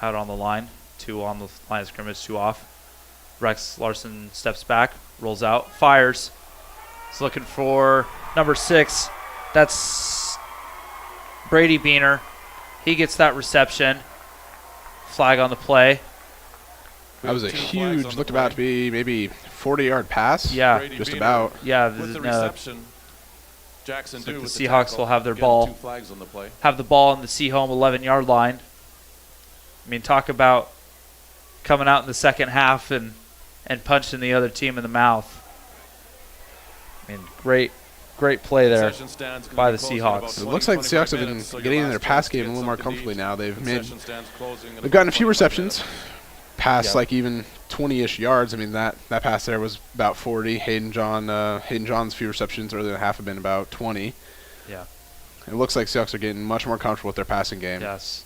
out on the line, 2 on the line of scrimmage, 2 off. Rex Larson steps back, rolls out, fires. He's looking for number 6. That's Brady Biener. He gets that reception. Flag on the play. That was a huge, looked about to be maybe 40-yard pass. Yeah. Brady Just Biener about. Yeah, with the reception. Jackson so with the the Seahawks tackle. will have their Again, ball. 2 flags on the play. Have the ball on the Sehome 11-yard line. I mean, talk about coming out in the second half and punching the other team in the mouth. I mean, great play there by the Seahawks. It looks like the Seahawks have been getting in their pass game a little more comfortably now. They've gotten a few receptions, past like even 20-ish yards. I mean, that pass there was about 40. Hayden John's few receptions earlier than half have been about 20. Yeah. It looks like Seahawks are getting much more comfortable with their passing game. Yes.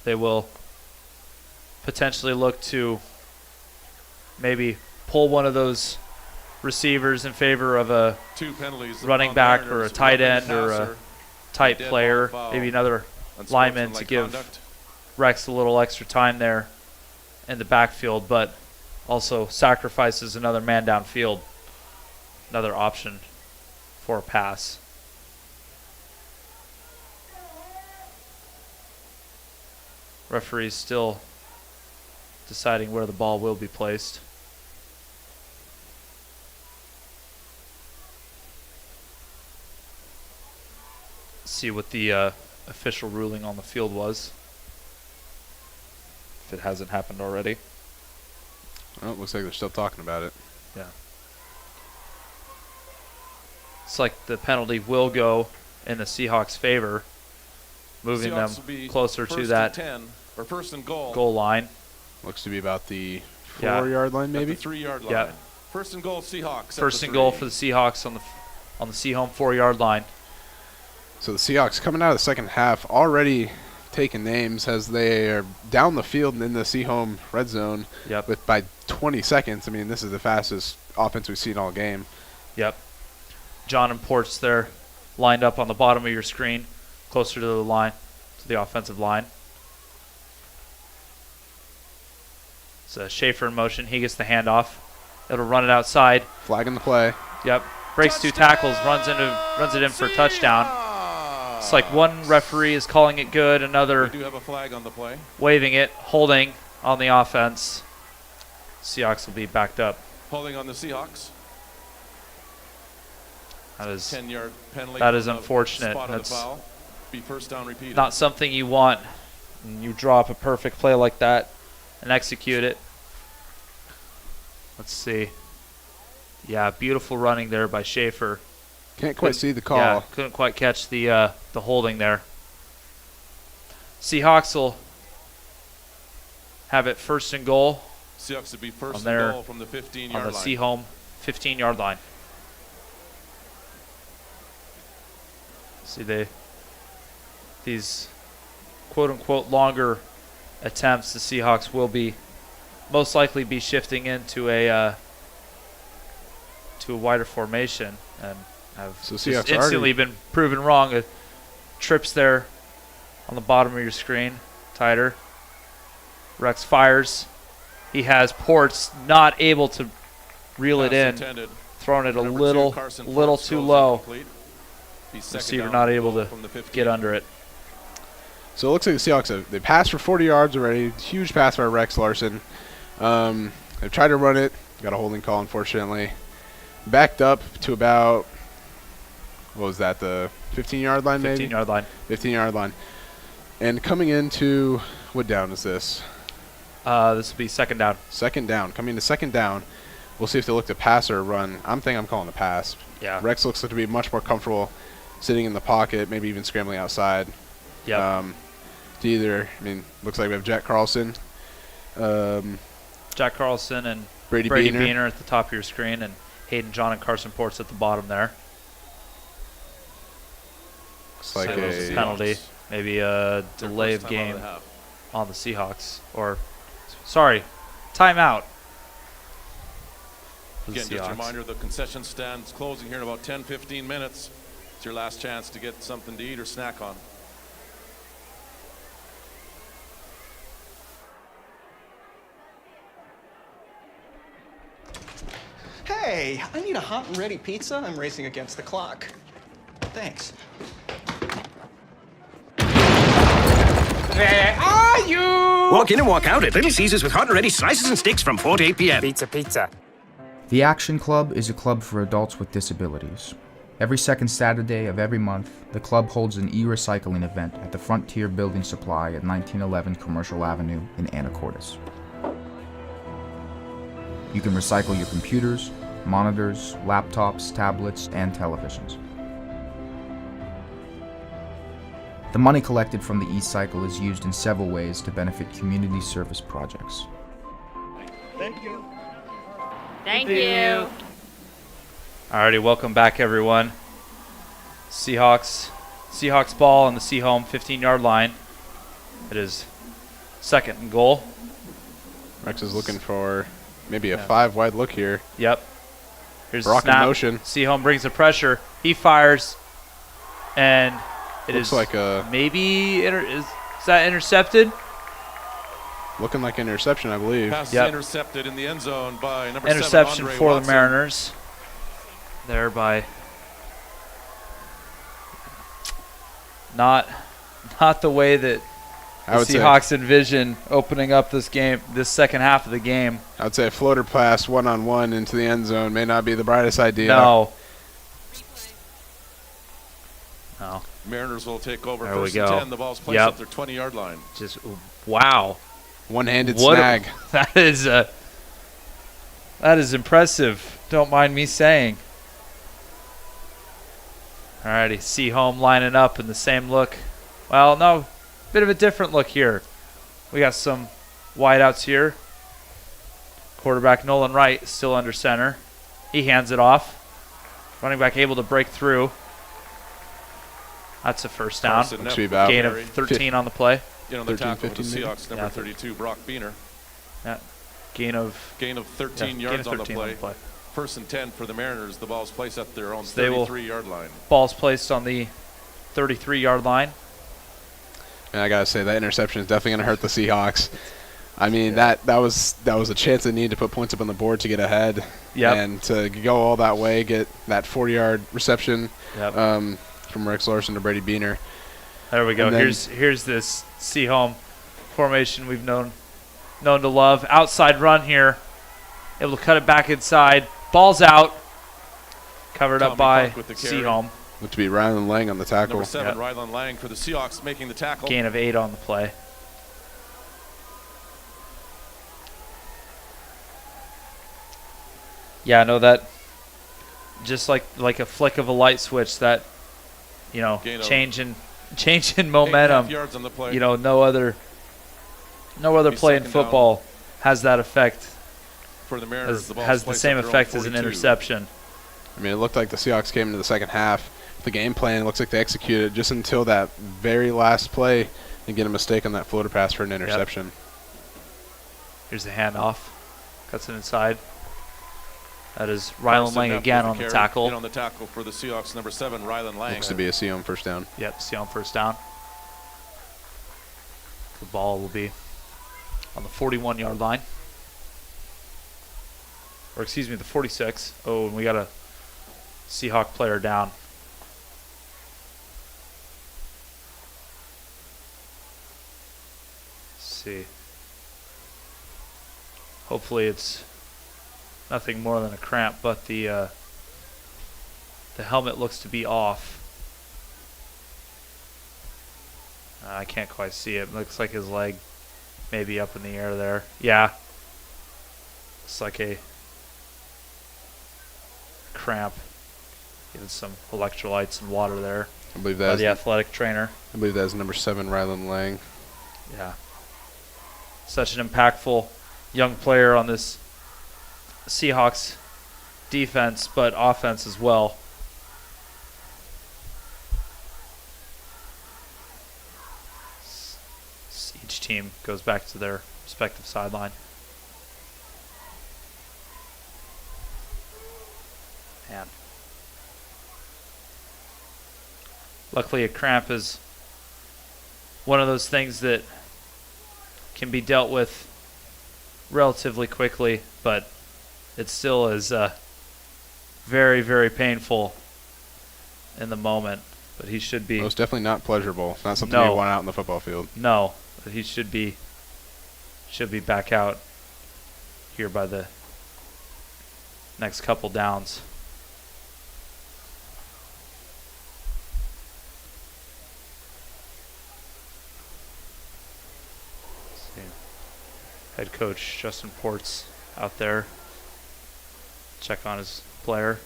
They will potentially look to maybe pull one of those receivers in favor of a running back or a tight end or a tight player, maybe another lineman to give Rex a little extra time there in the backfield, but also sacrifices another man downfield, another option for a pass. Referee's still deciding where the ball will be placed. See what the official ruling on the field was, if it hasn't happened already. Well, it looks like they're still talking about it. Yeah. It's like the penalty will go in the Seahawks' favor, moving them closer to that goal line. Looks to be about the 4-yard line, maybe? At the 3-yard line. Yeah. First and goal, Seahawks. First and goal for the Seahawks on the Sehome 4-yard line. So the Seahawks coming out of the second half already taking names as they are down the field in the Sehome red zone with by 20 seconds. I mean, this is the fastest offense we've seen all game. Yep. John and Ports there lined up on the bottom of your screen, closer to the line, to the offensive line. So Schaefer in motion. He gets the handoff. It'll run it outside. Flagging the play. Yep. Breaks 2 tackles, runs it in for a touchdown. It's like one referee is calling it good, another we do have a flag on the play. Waving it, holding on the offense. Seahawks will be backed up. Holding on the Seahawks. That is 10-yard penalty. That is unfortunate. That's foul. Be first down repeated. Not something you want. And you draw up a perfect play like that and execute it. Let's see. Yeah, beautiful running there by Schaefer. Can't quite see the call. Yeah, couldn't quite catch the holding there. Seahawks will have it first and goal. Seahawks would be first and goal from the 15-yard line. On the Sehome 15-yard line. See, these quote-unquote longer attempts, the Seahawks will be most likely be shifting into a wider formation and have so just instantly been proven wrong. Trips there on the bottom of your screen, tighter. Rex fires. He has Ports not able to reel it in, throwing it a little too low. Receiver not able to get under it. So it looks like the Seahawks they passed for 40 yards already. Huge pass by Rex Larson. They've tried to run it. Got a holding call, unfortunately. Backed up to about, what was that, the 15-yard line maybe? 15-yard line. 15-yard line. And coming into, what down is this? This will be second down. Second down. Coming to second down. We'll see if they look to pass or run. I'm calling the pass. Yeah. Rex looks to be much more comfortable sitting in the pocket, maybe even scrambling outside. Yeah. To either, looks like we have Jack Carlson. Jack Carlson and Brady Beaner at the top of your screen, and Hayden John and Carson Ports at the bottom there. Looks like a penalty, maybe a delay of game on the Seahawks. Or, sorry, timeout. Again, just a reminder, the concession stand's closing here in about 10-15 minutes. It's your last chance to get something to eat or snack on. Hey, I need a hot and ready pizza. I'm racing against the clock. Thanks. Where are you? Walk in and walk out at Little Caesars with hot and ready slices and steaks from 4 to 8 p.m. Pizza, pizza. The Action Club is a club for adults with disabilities. Every second Saturday of every month, the club holds an e-recycling event at the Frontier Building Supply at 1911 Commercial Avenue in Anacortes. You can recycle your computers, monitors, laptops, tablets, and televisions. The money collected from the e-cycle is used in several ways to benefit community service projects. Thank you. Thank you. Alrighty, welcome back, everyone. Seahawks ball on the Sehome 15-yard line. It is 2nd and goal. Rex is looking for maybe a 5-wide look here. Yep. Here's Brock the snap. in motion. Sehome brings the pressure. He fires, and it Looks is like a maybe is that intercepted? looking like an interception, I believe. Pass Yep. intercepted in the end zone by number Interception 7, Andre for Watson. the Mariners. There by not the way that the I would say Seahawks envision opening up this game, this second half of the game. I would say a floater pass one-on-one into the end zone may not be the brightest idea. No. Mariners will take over There we first and go. 10. The ball's placed Yep. at their 20-yard line. Just wow. One-handed What snag. That is impressive. Don't mind me saying. Alrighty, Sehome lining up in the same look. Well, no, bit of a different look here. We got some wideouts here. Quarterback Nolan Wright still under center. He hands it off. Running back able to break through. That's a first down. Carson Looks to be Neff about Gain of 13 on the play. in on the 13, tackle with the 15 Seahawks, number Yeah. 32, Brock Beener. Gain of Gain of 13 yeah, yards gain of on 13 the play. First and 10 for the Mariners. The ball's placed at their own So they will- 33-yard line. Ball's placed on the 33-yard line. And I gotta say that interception is definitely gonna hurt the Seahawks. I mean that was a chance they needed to put points up on the board to get ahead. Yep. And to go all that way, get that 40-yard reception Yep. from Rex Larson to Brady Beener. There we go. And then- Here's this Sehome formation we've known to love. Outside run here. Able to cut it back inside. Ball's out. Covered up Tommy by Buck with the carry. Sehome. Looked to be Rylan Lang on the tackle. Number 7, Yep. Rylan Lang for the Seahawks making the tackle. Gain of 8 on the play. Yeah, no, that just like a flick of a light switch, that Gain of change in 8.5 momentum. yards on the play. No other Be play in second football has that effect. for the Mariners. Has the same effect as an interception. I mean, it looked like the Seahawks came into the second half. The game plan, it looks like they executed just until that very last play and get a mistake on that floater pass for an interception. Here's the handoff. Cuts it inside. That is Rylan Carson Lang Neff again with on the carry. tackle. In on the tackle for the Seahawks, number 7, Rylan Lang. Looks to be a Sehome first down. Yep, see on first down. The ball will be on the 41-yard line. Or excuse me, the 46. Oh, and we got a Seahawk player down. Let's see. Hopefully it's nothing more than a cramp, but the helmet looks to be off. I can't quite see it. Looks like his leg may be up in the air there. Yeah. It's like a cramp. Getting some electrolytes and water there I believe by that the athletic trainer. is number 7, Rylan Lang. Yeah. Such an impactful young player on this Seahawks defense, but offense as well. Each team goes back to their respective sideline. Man. Luckily, a cramp is one of those things that can be dealt with relatively quickly, but it still is very, very painful in the moment. But he should be. Most definitely not pleasurable. It's not something No. you want out in the football field. No, but he should be back out here by the next couple downs. Head coach Justin Ports out there. Check on his player.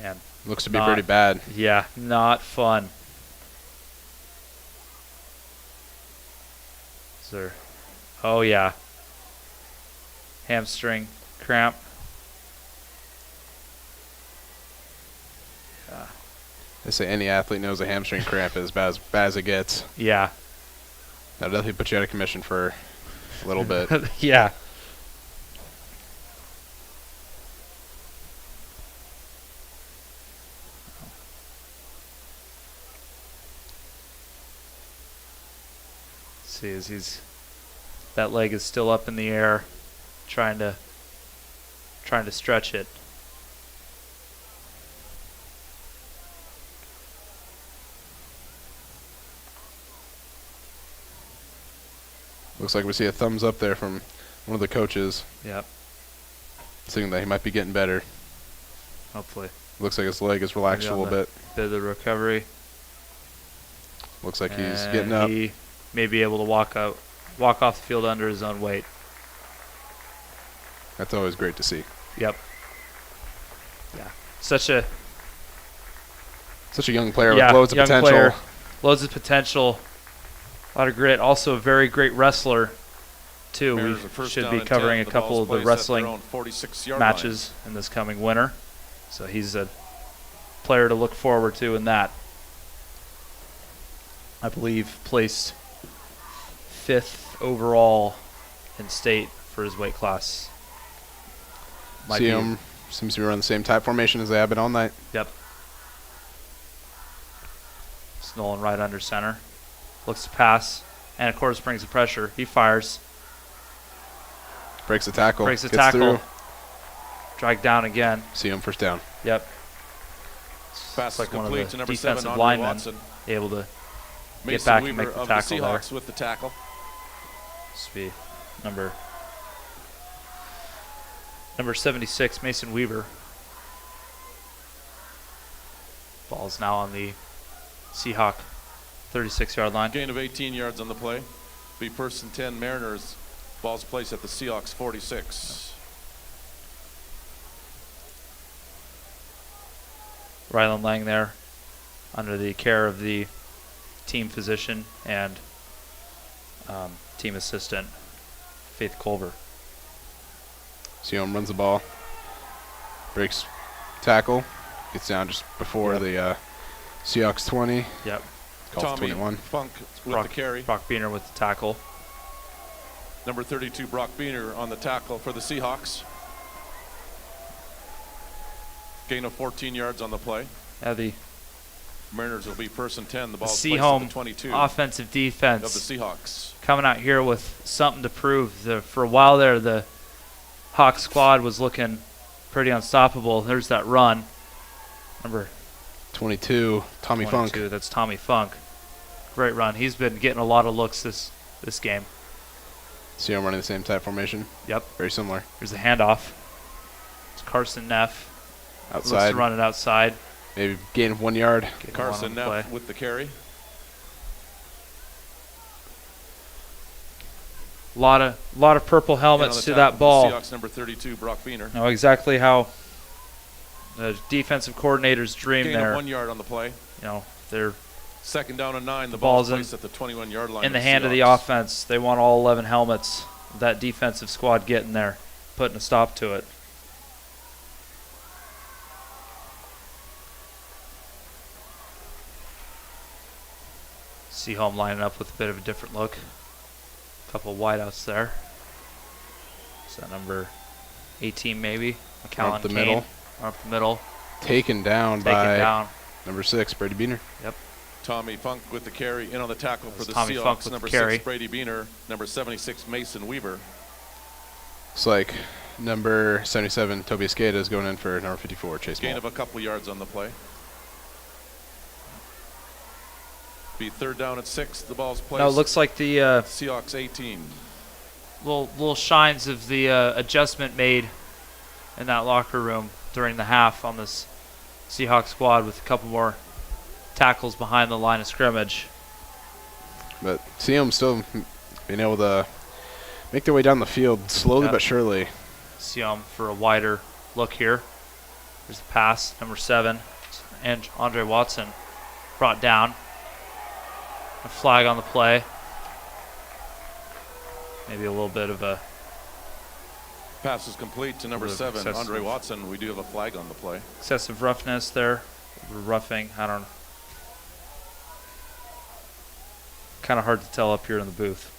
And looks to be pretty bad. Yeah, not fun. Is there? Oh yeah. Hamstring cramp. Yeah. They say any athlete knows a hamstring cramp is bad as it gets. Yeah. That'll definitely put you out of commission for a little bit. Yeah. See, as that leg is still up in the air, trying to stretch it. Looks like we see a thumbs up there from one of the coaches. Yep. Saying that he might be getting better. Hopefully. Looks like his leg is relaxed a little bit. Bit of the recovery. Looks like he's getting up. He may be able to walk off the field under his own weight. That's always great to see. Yep. Yeah. Such a young player with loads of potential. Player, loads of potential. A lot of grit. Also a very great wrestler, too. We should be covering a couple of the wrestling matches in this coming winter. So he's a player to look forward to in that. I believe placed 5th overall in state for his weight class. Sehome seems to be running the same type formation as they have been all night. Yep. Nolan right under center. Looks to pass. And of course brings the pressure. He fires. Breaks the tackle. Breaks the Gets tackle. through. Dragged down again. Sehome first down. Yep. Pass like one of complete the to number defensive 7, linemen Watson. able to Mason get back Weaver and make the of tackle the there. Seahawks with the tackle. This will be number 76, Mason Weaver. Ball's now on the Seahawk 36-yard line. Gain of 18 yards on the play. Be first and 10 Mariners. Ball's placed at the Seahawks 46. Rylan Lang there under the care of the team physician and team assistant Faith Culver. Sehome runs the ball. Breaks tackle. Gets down just before the Seahawks 20. Yep. Calls 21. Funk with the carry. Brock Beener with the tackle. Number 32, Brock Beener on the tackle for the Seahawks. Gain of 14 yards on the play. Yeah, the Mariners will be first and 10. The ball's placed at Sehome the 22 offensive defense of the Seahawks. coming out here with something to prove. For a while there, the Hawk squad was looking pretty unstoppable. There's that run. Number 22, Tommy Funk. That's Tommy Funk. Great run. He's been getting a lot of looks this game. Sehome running the same type formation. Yep. Very similar. Here's a handoff. It's Carson Neff. Outside. Looks to run it outside. Maybe gain of 1 yard. Carson Neff with the carry. A lot of purple helmets to that ball. Seahawks number 32, Brock Beener. Know exactly how the defensive coordinator's dream Gain there. of 1 yard on the play. You know, they're second down and 9. The ball's placed at the 21-yard line. In the hand of the offense. They want all 11 helmets. That defensive squad getting there, putting a stop to it. Sehome lining up with a bit of a different look. A couple of wideouts there. Is that number 18 maybe? McAllen Up the Kane. middle. Up the middle. Taken down by number 6, Brady Beener. Yep. Tommy Funk with the carry. In on the tackle for the Tommy Seahawks. Funk with Number the carry. 6, Brady Beener. Number 76, Mason Weaver. Looks like number 77, Toby Escada, is going in for number 54, Chase Gain Moll. of a couple yards on the play. Be third down at 6. The ball's placed. No, it looks like the Seahawks 18. little shines of the adjustment made in that locker room during the half on this Seahawks squad with a couple more tackles behind the line of scrimmage. But Sehome still being able to make their way down the field slowly but surely. Sehome for a wider look here. There's the pass, number 7, and Andre Watson brought down. A flag on the play. Maybe a little bit of a Pass is complete to number 7, Andre Watson. We do have a flag on the play. excessive roughness there. Roughing, I don't know. Kind of hard to tell up here in the booth.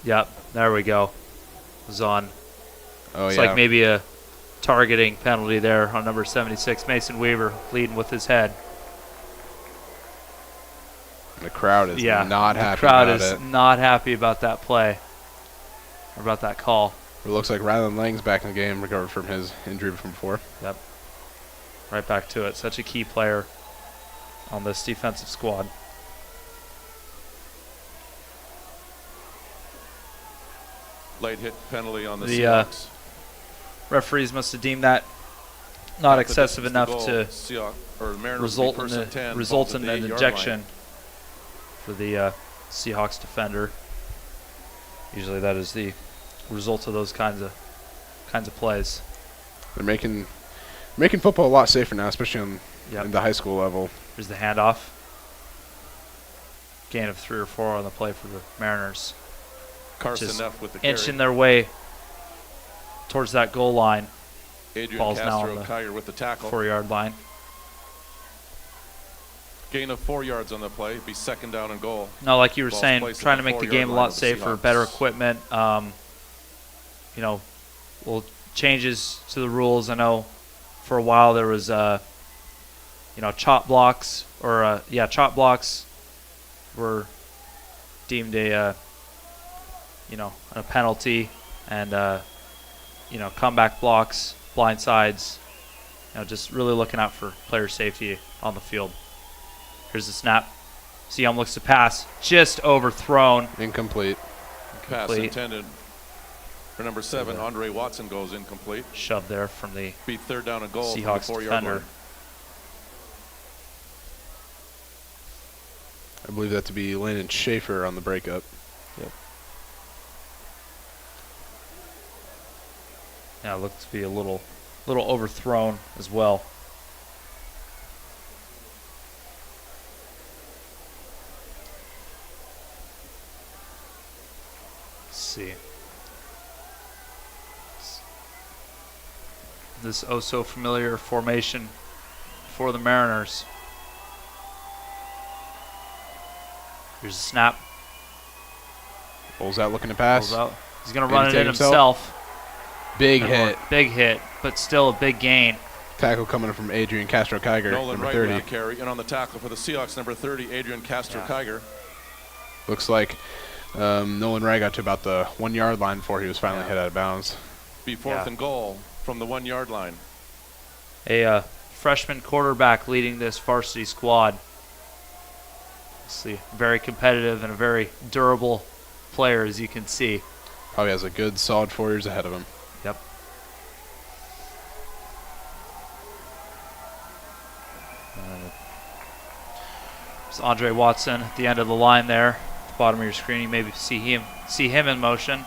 Yep, there we go. It was on. Oh, it's yeah. like maybe a targeting penalty there on number 76, Mason Weaver, leading with his head. The crowd is not happy the crowd about is it. not happy about that play, or about that call. It looks like Rylan Lang's back in the game, recovered from his injury from before. Yep. Right back to it. Such a key player on this defensive squad. Late hit penalty on the The Seahawks. referees must have deemed that not excessive enough to result in an ejection for the Seahawks defender. Usually that is the result of those kinds of plays. They're making football a lot safer now, especially in the high school level. Here's the handoff. Gain of 3 or 4 on the play for the Mariners. Carson Neff with the carry. Inching their way towards that goal line. Adrian Ball's now on Castro-Kyer with the tackle. 4-yard line. Gain of 4 yards on the play. Be second down and goal. No, like you were Ball's saying, placed trying at to the make the 4-yard game a line lot of the safer, Seahawks. better equipment. Changes to the rules. I know for a while there was, chop blocks chop blocks were deemed a penalty, and comeback blocks, blind sides, just really looking out for player safety on the field. Here's the snap. Sehome looks to pass, just overthrown. Incomplete. Pass intended for number 7, Andre Watson, goes incomplete. Shove there from the Be third down and goal Seahawks from the 4-yard defender. line. I believe that to be Landon Schaefer on the breakup. Yep. Yeah, it looked to be a little overthrown as well. Let's see. This oh so familiar formation for the Mariners. Here's a snap. Bowles out looking to pass. Bowles out. He's going to run it in himself. Big hit. Big hit, but still a big gain. Tackle coming from Adrian Castro-Kyer, Nolan number Wright 30. with the carry, and on the tackle for the Seahawks, number 30, Adrian Castro-Kyer. Looks like Nolan Wright got to about the 1-yard line before he was finally hit out of bounds. Be fourth and goal from the 1-yard line. A freshman quarterback leading this varsity squad. See, very competitive and a very durable player, as you can see. Probably has a good, solid 4 years ahead of him. Yep. There's Andre Watson at the end of the line there. At the bottom of your screen, you maybe see him in motion.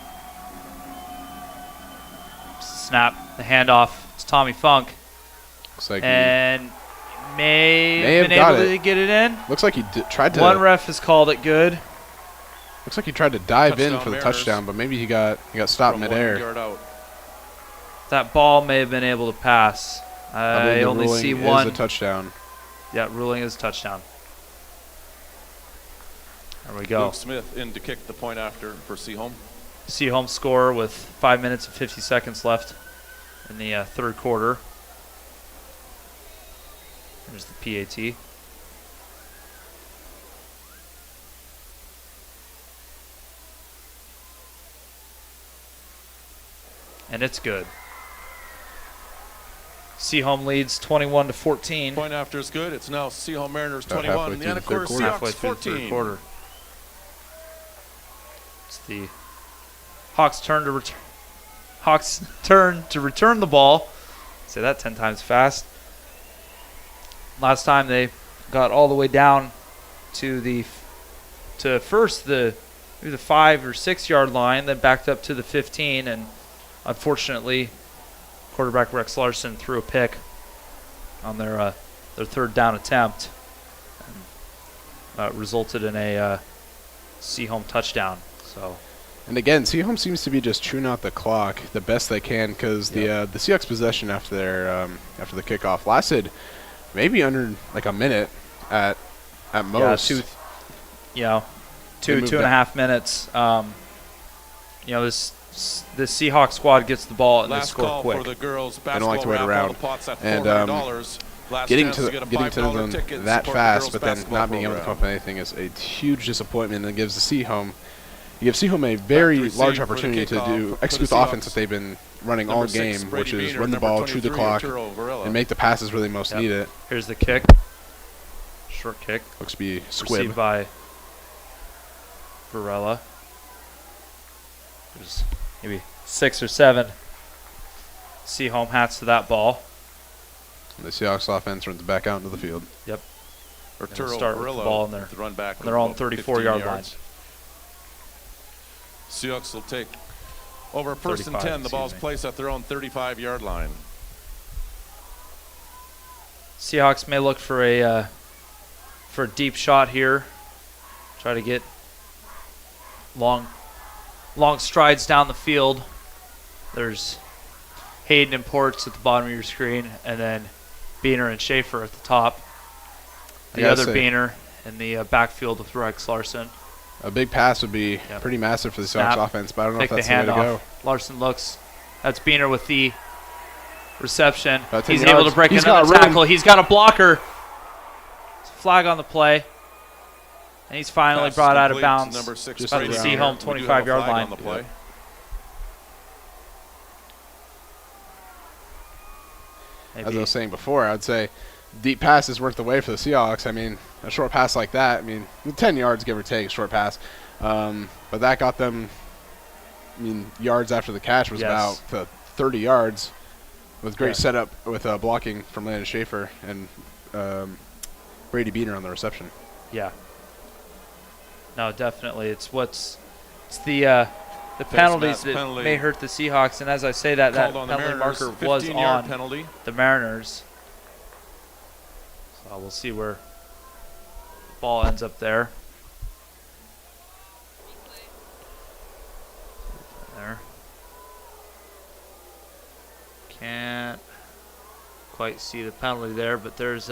Snap, the handoff. It's Tommy Funk. Looks like and may have been able to get it in. Looks like he tried to. One ref has called it good. Looks like he tried to dive Touchdown in for the Mariners. touchdown, but maybe he got stopped midair. 1 yard out. That ball may have been able to pass. I only see one. Is a touchdown. Yeah, ruling is touchdown. There we go. Luke Smith in to kick the point after for Sehome. Sehome score with 5 minutes and 50 seconds left in the third quarter. There's the PAT. And it's good. Sehome leads 21-14. Point after is good. It's now Sehome Mariners About 21, halfway and the through the third Anacortes quarter. Halfway Seahawks through the 14. third quarter. It's the Hawks' turn to return the ball. Say that 10 times fast. Last time they got all the way down to first maybe the 5 or 6 yard line, then backed up to the 15, and unfortunately, quarterback Rex Larson threw a pick on their third down attempt, and resulted in a Sehome touchdown. So. And again, Sehome seems to be just chewing out the clock the best they can, because the Seahawks possession after the kickoff lasted maybe under like a minute at most. Yeah, two and a half minutes. This Seahawks squad gets the ball and they score quick. For the girls they don't like to wait around. And getting to them that fast, but then not being able to come up with anything is a huge disappointment, and gives Sehome a very large opportunity to execute the offense that they've been running all game, which is run the ball, chew the clock, and make the passes where they most need it. Here's the kick. Short kick. Looks to be squib. Received by Varela. There's maybe 6 or 7 Sehome hats to that ball. And the Seahawks offense runs back out into the field. Yep. Arturo start with the ball in there. Run back on their own 34-yard line. Seahawks will take over first and 10. The ball's placed at their own 35-yard line. Seahawks may look for a deep shot here. Try to get long strides down the field. There's Hayden and Ports at the bottom of your screen, and then Beener and Schaefer at the top. The other Beener in the backfield with Rex Larson. A big pass would be pretty massive for the Seahawks offense, but I don't know if that's the way to go. Larson looks. That's Beener with the reception. He's yards. Able to break another tackle. He's got a blocker. Flag on the play. And he's finally brought out of bounds. Number 6 just at the Sehome 25-yard line. As I was saying before, I'd say deep passes weren't the way for the Seahawks. I mean, a short pass like that, 10 yards, give or take, short pass. But that got them, yards after the catch was about 30 yards with great setup with blocking from Landon Schaefer and Brady Beener on the reception. Yeah. No, definitely. It's the penalties that may hurt the Seahawks, and as I say that penalty marker was on the Mariners. So we'll see where the ball ends up there. There. Can't quite see the penalty there, but there's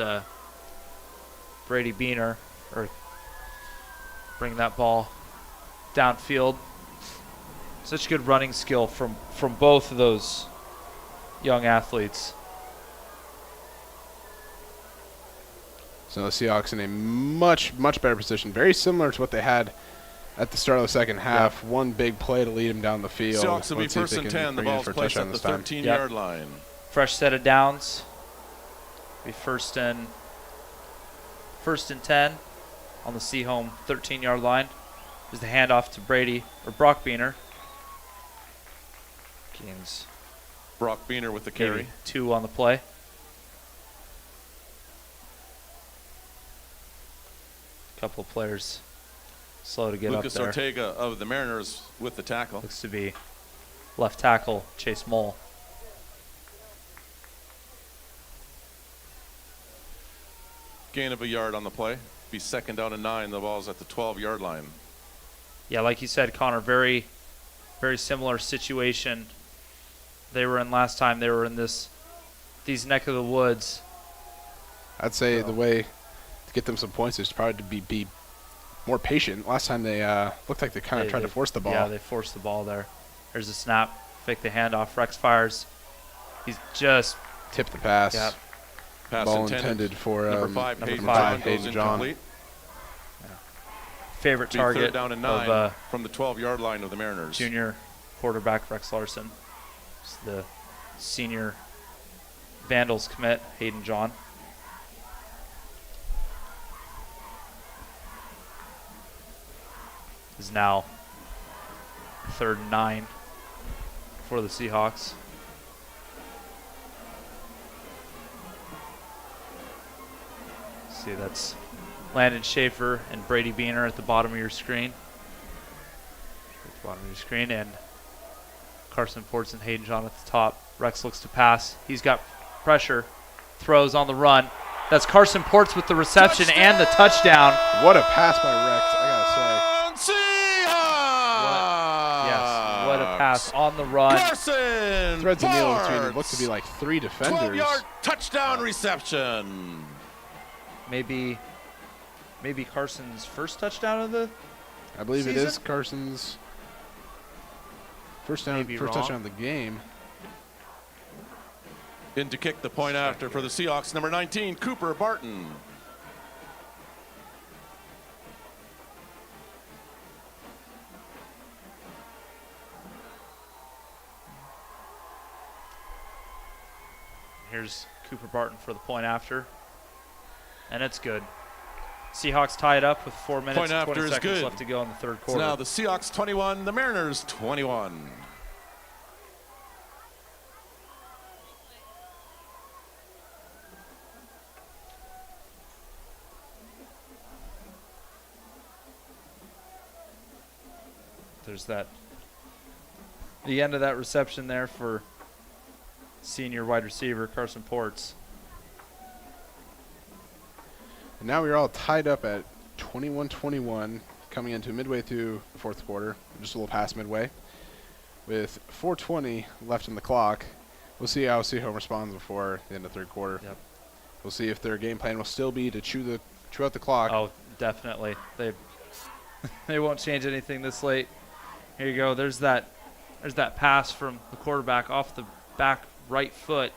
Brady Beener, bring that ball downfield. Such good running skill from both of those young athletes. So the Seahawks in a much better position, very similar to what they had at the start of the second half. Yep. One big play to lead them down the field. Seahawks will be first and 10. The ball's placed at the 13-yard line. Fresh set of downs. Be first and 10 on the Sehome 13-yard line. There's the handoff to Brock Beener. Gains Brock Beener with the carry. 2 on the play. Couple of players slow to get Lucas up there. Ortega of the Mariners with the tackle. Looks to be left tackle Chase Mole. Gain of a yard on the play. Be second down and 9. The ball's at the 12-yard line. Yeah, like you said, Connor, very similar situation they were in last time. They were in these neck of the woods. I'd say the way to get them some points is probably to be more patient. Last time they looked like they kind of tried to force the ball. Yeah, they forced the ball there. There's a snap, fake the handoff. Rex fires. He's just tipped the pass. Yep. Pass ball intended for number 5, Hayden John. Yeah. Favorite target third down and 9 from the 12-yard line of the Mariners. Junior quarterback Rex Larson. It's the senior Vandals commit, Hayden John. Is now 3rd and 9 for the Seahawks. See, that's Landon Schaefer and Brady Beaner at the bottom of your screen. And Carson Ports and Hayden John at the top. Rex looks to pass. He's got pressure. Throws on the run. That's Carson Ports with the reception and the touchdown. What a pass by Rex, I gotta say. Seahawks! What a pass on the run. Carson Threads a kneel Ports! between what looked to be like 3 defenders. 12-yard touchdown reception. Maybe Carson's first touchdown of the I believe season? it is Carson's first touchdown of the game. In to kick the point after for the Seahawks, number 19, Cooper Barton. Here's Cooper Barton for the point after. And it's good. Seahawks tie it up with 4 minutes Point and 20 after is seconds good. left to go in the third So quarter. now the Seahawks 21, the Mariners 21. There's the end of that reception there for senior wide receiver Carson Ports. And now we're all tied up at 21-21 coming into midway through the fourth quarter, just a little past midway. With 4:20 left in the clock, we'll see how Sehome responds before the end of the third quarter. Yep. We'll see if their game plan will still be to chew out the clock. Oh, definitely. They won't change anything this late. Here you go. There's that pass from the quarterback off the back right foot.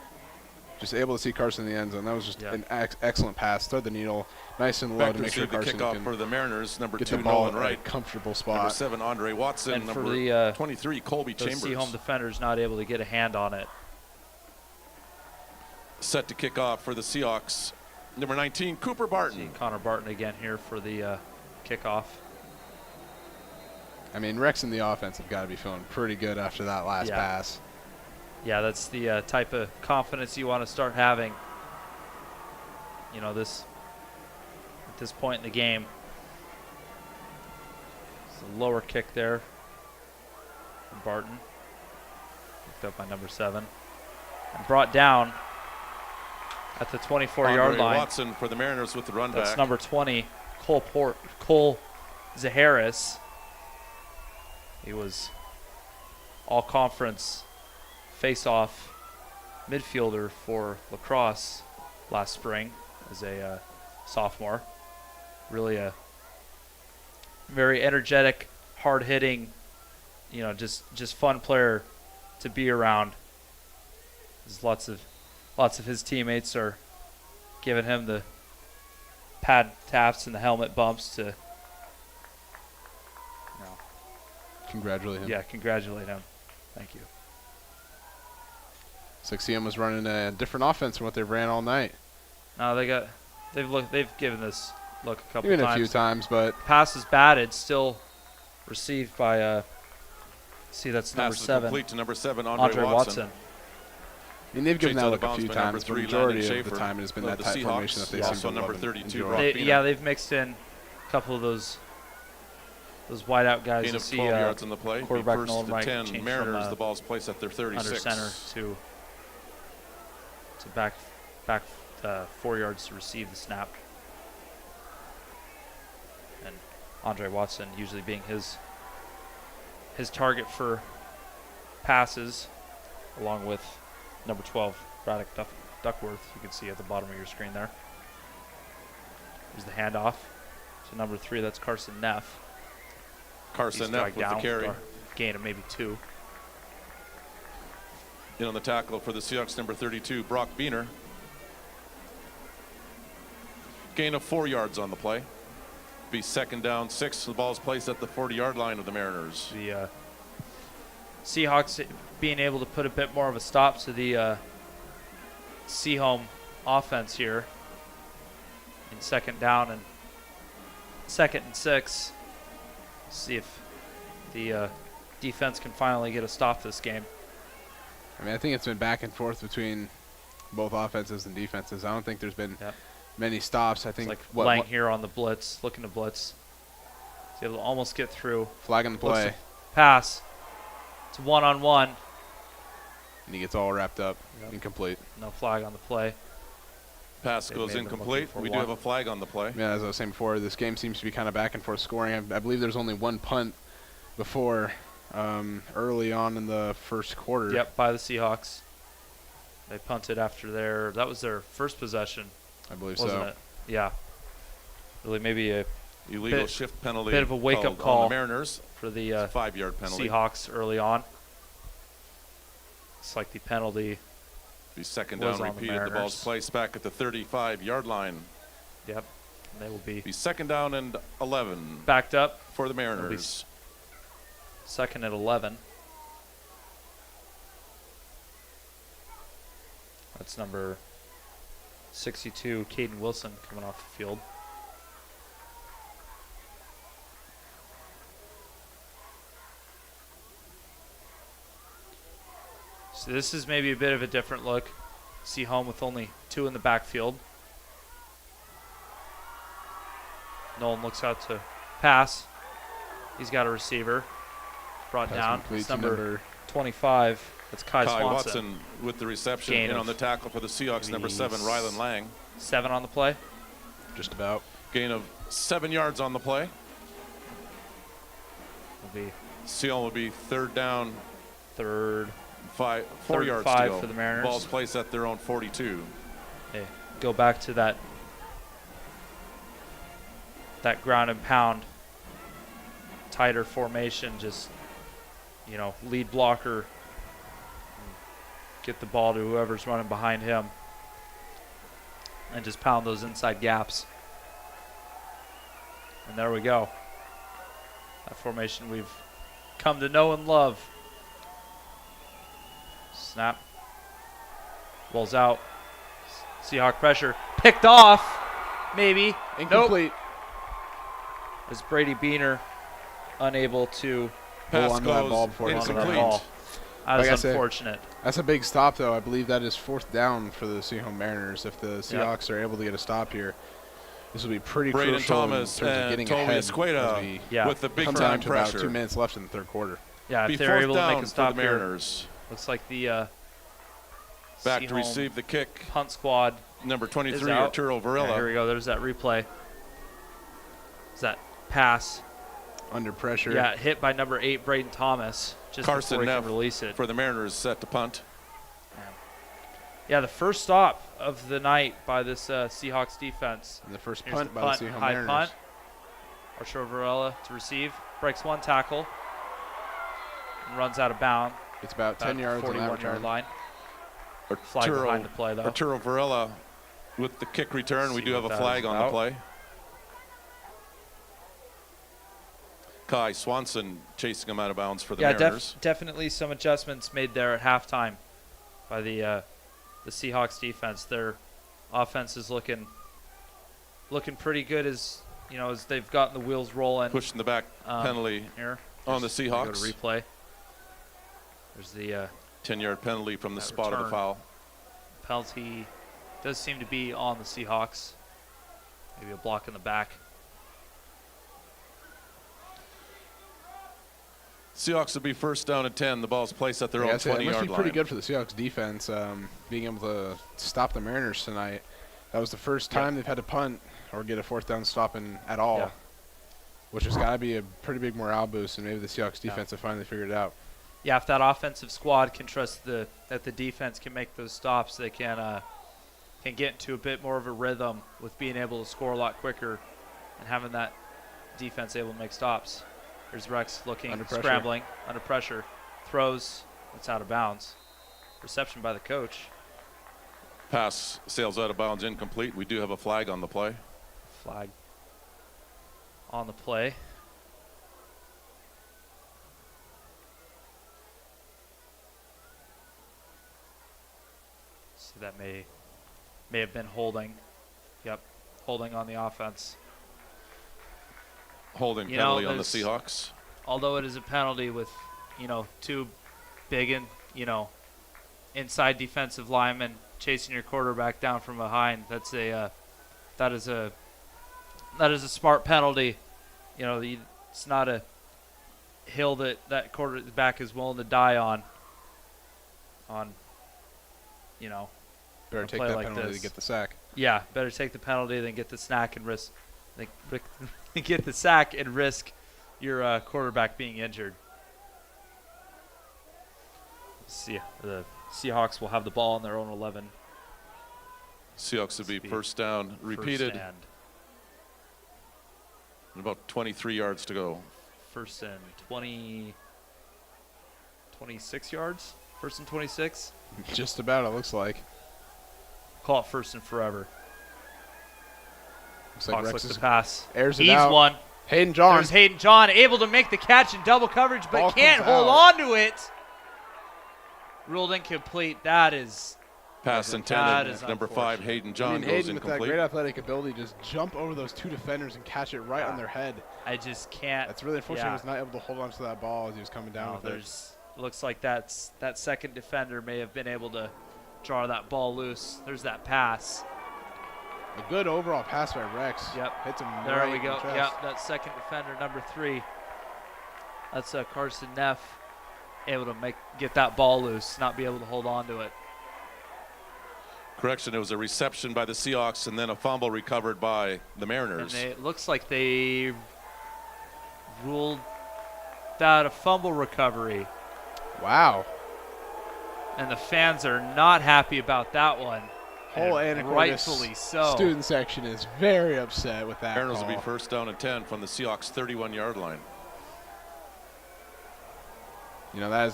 Just able to see Carson in the end zone. That was just an excellent pass. Thread the needle, nice and low Back to to make sure receive the Carson kickoff can for the Mariners, number get 2, the ball Nolan in Wright. a comfortable spot. Number 7, Andre Watson. And for number the 23, Colby those Chambers. Sehome defenders not able to get a hand on it. Set to kick off for the Seahawks, number 19, Cooper Barton. See Connor Barton again here for the kickoff. I mean, Rex and the offense have got to be feeling pretty good after that last pass. Yeah, that's the type of confidence you want to start having. You know, at this point in the game. It's a lower kick there from Barton. Picked up by number 7. And brought down at the 24-yard Andre line. Watson for the Mariners with the run That's back. number 20, Cole Zaharis. He was all-conference face-off midfielder for lacrosse last spring as a sophomore. Really a very energetic, hard-hitting, you know, just fun player to be around. There's lots of his teammates are giving him the pad taps and the helmet bumps to Congratulate him. Yeah, congratulate him. Thank you. 6CM was running a different offense from what they've ran all night. No, they've given this look a couple Even times. a few times, but Pass is batted, still received by see that's Pass number is 7. complete to number 7, Andre Watson. I mean, they've given Chased that out look of a bounds few by number times, but 3, majority Landon of the Schaefer time it has been of that the type Seahawks. formation that they seem Also to number love 32, and Brock enjoy. Beaner. They've mixed in a couple of those wideout guys. Gain You of see 12 yards on the play. quarterback First Nolan to Wright 10, changed Mariners, from the ball's placed at their 36. under center to back 4 yards to receive the snap. And Andre Watson usually being his target for passes, along with number 12 Braddock Duckworth. You can see at the bottom of your screen there. Here's the handoff to number 3. That's Carson Neff. Carson He's Neff dragged with the down, carry. Gain of maybe 2. In on the tackle for the Seahawks, number 32, Brock Beaner. Gain of 4 yards on the play. Be second down 6. The ball's placed at the 40-yard line of the Mariners. The Seahawks being able to put a bit more of a stop to the Sehome offense here in second down and 2nd and 6. See if the defense can finally get a stop this game. I mean, I think it's been back and forth between both offenses and defenses. I don't think there's been many stops. I It's think like Lang here on the blitz, looking to blitz. He's able to almost get through. Flag on the play. Pass. It's one-on-one. And he gets all wrapped up. Yep. Incomplete. No flag on the play. Pass goes incomplete. We do have a flag on the play. Yeah, as I was saying before, this game seems to be kind of back and forth scoring. I believe there's only one punt before early on in the first quarter. Yep, by the Seahawks. They punted after that was their first possession. I believe wasn't so. It? Yeah. Really maybe a illegal shift penalty. Bit of a wake-up call on the Mariners for the 5-yard penalty. Seahawks early on. It's like the penalty. Be second down repeated. The ball's placed back at the 35-yard line. Yep. And they will be second down and 11. Backed up for the Mariners. Second and 11. That's number 62, Caden Wilson, coming off the field. So this is maybe a bit of a different look. Sehome with only 2 in the backfield. Nolan looks out to pass. He's got a receiver. Brought down. It's number 25. That's Kai Watson with the reception. Gain in on the tackle for the Seahawks, number 7, Rylan Lang. 7 on the play. Just about. Gain of 7 yards on the play. Sehome will be third down. 4 yards 5 for the Mariners. Ball's placed at their own 42. Okay, go back to that ground and pound, tighter formation. Just lead blocker. Get the ball to whoever's running behind him, and just pound those inside gaps. And there we go. That formation we've come to know and love. Snap. Ball's out. Seahawk pressure. Picked off. Maybe. Incomplete. Nope. As Brady Beaner unable to pass on that ball before incomplete. That was unfortunate. That's a big stop, though. I believe that is 4th down for the Sehome Mariners. If the Seahawks are able to get a stop here, this will be pretty crucial Thomas in terms of getting ahead with the big time pressure. About 2 minutes left in the third quarter. Yeah, if they're able to make a stop for the Mariners. Here, looks like the back Sehome to receive the kick. Punt squad. Number 23, Arturo Varela. Yeah, here we go. There's that replay. Is that pass? Under pressure. Yeah, hit by number 8, Braden Thomas. Just Carson before he Neff can release it. For the Mariners set to punt. Yeah, the first stop of the night by this Seahawks defense. And the first Here's punt the by the Sehome high Mariners. punt. Arturo Varela to receive. Breaks 1 tackle. And runs out of bounds. It's about 10 yards on that 41-yard line. Flag behind the play, though. Arturo Varela with the kick return. We do have a flag on the play. Kai Swanson chasing him out of bounds for the Mariners. Definitely some adjustments made there at halftime by the Seahawks defense. Their offense is looking pretty good as they've gotten the wheels rolling. Pushing the back penalty here on the Seahawks. Go to replay. There's the 10-yard penalty from the spot of the foul. Penalty does seem to be on the Seahawks. Maybe a block in the back. Seahawks will be first down at 10. The ball's placed at their own 20-yard line. It must be pretty good for the Seahawks defense being able to stop the Mariners tonight. That was the first time they've had to punt or get a 4th down stop at all, which has got to be a pretty big morale boost, and maybe the Seahawks defense have finally figured it out. Yeah, if that offensive squad can trust that the defense can make those stops, they can get into a bit more of a rhythm with being able to score a lot quicker and having that defense able to make stops. Here's Rex looking, scrambling, under pressure. Throws. It's out of bounds. Reception by the coach. Pass sails out of bounds, incomplete. We do have a flag on the play. Flag on the play. So that may have been holding. Yep, holding on the offense. Holding penalty on the Seahawks. Although it is a penalty with, 2 big and, inside defensive linemen chasing your quarterback down from behind, that's a that is a smart penalty. You know, it's not a hill that quarterback is willing to die on. You know, better take play that like penalty this. to get the sack. Yeah, better take the penalty than get the snack and risk. Get the sack and risk your quarterback being injured. See, the Seahawks will have the ball on their own 11. Seahawks would be first down repeated. First and about 23 yards to go. First and 26 yards. First and 26. Just about, it looks like. Call it first and forever. Looks like Hawks Rex look is to pass. airs it He's out. one. Hayden John. There's Hayden John, able to make the catch in double coverage, but Ball can't comes hold out. on to it. Ruled incomplete. That is Pass that intended. is Number 5, Hayden John, I mean, goes Hayden with that incomplete. great athletic ability just jump over those two defenders and catch it right on their head. I just can't. That's really unfortunate. Yeah. He was not able to hold on to that ball as he was coming down with it. There's looks like that second defender may have been able to draw that ball loose. There's that pass. A good overall pass by Rex. Yep. Hits him There right we in go. the chest. Yep, that second defender, number 3. That's Carson Neff, able to get that ball loose, not be able to hold on to it. Correction, it was a reception by the Seahawks and then a fumble recovered by the Mariners. And it looks like they ruled that a fumble recovery. Wow. And the fans are not happy about that one. Whole and Anacortes rightfully so. Student section is very upset with that Mariners call. will be first down and 10 from the Seahawks 31-yard line. You know, that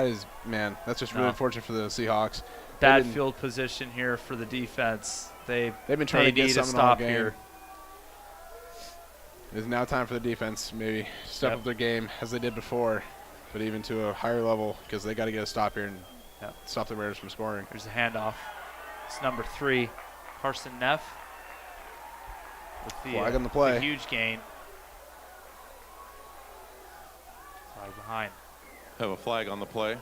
is, man, that's just really unfortunate for the Seahawks. Bad field position here for the defense. They've been trying to get need something to all stop game. here. It is now time for the defense maybe step up their game as they did before, but even to a higher level because they got to get a stop here and stop the Raiders from scoring. There's a handoff. It's number 3, Carson Neff. With the, Flag on the play. the huge gain. Flag behind. Have a flag on the play.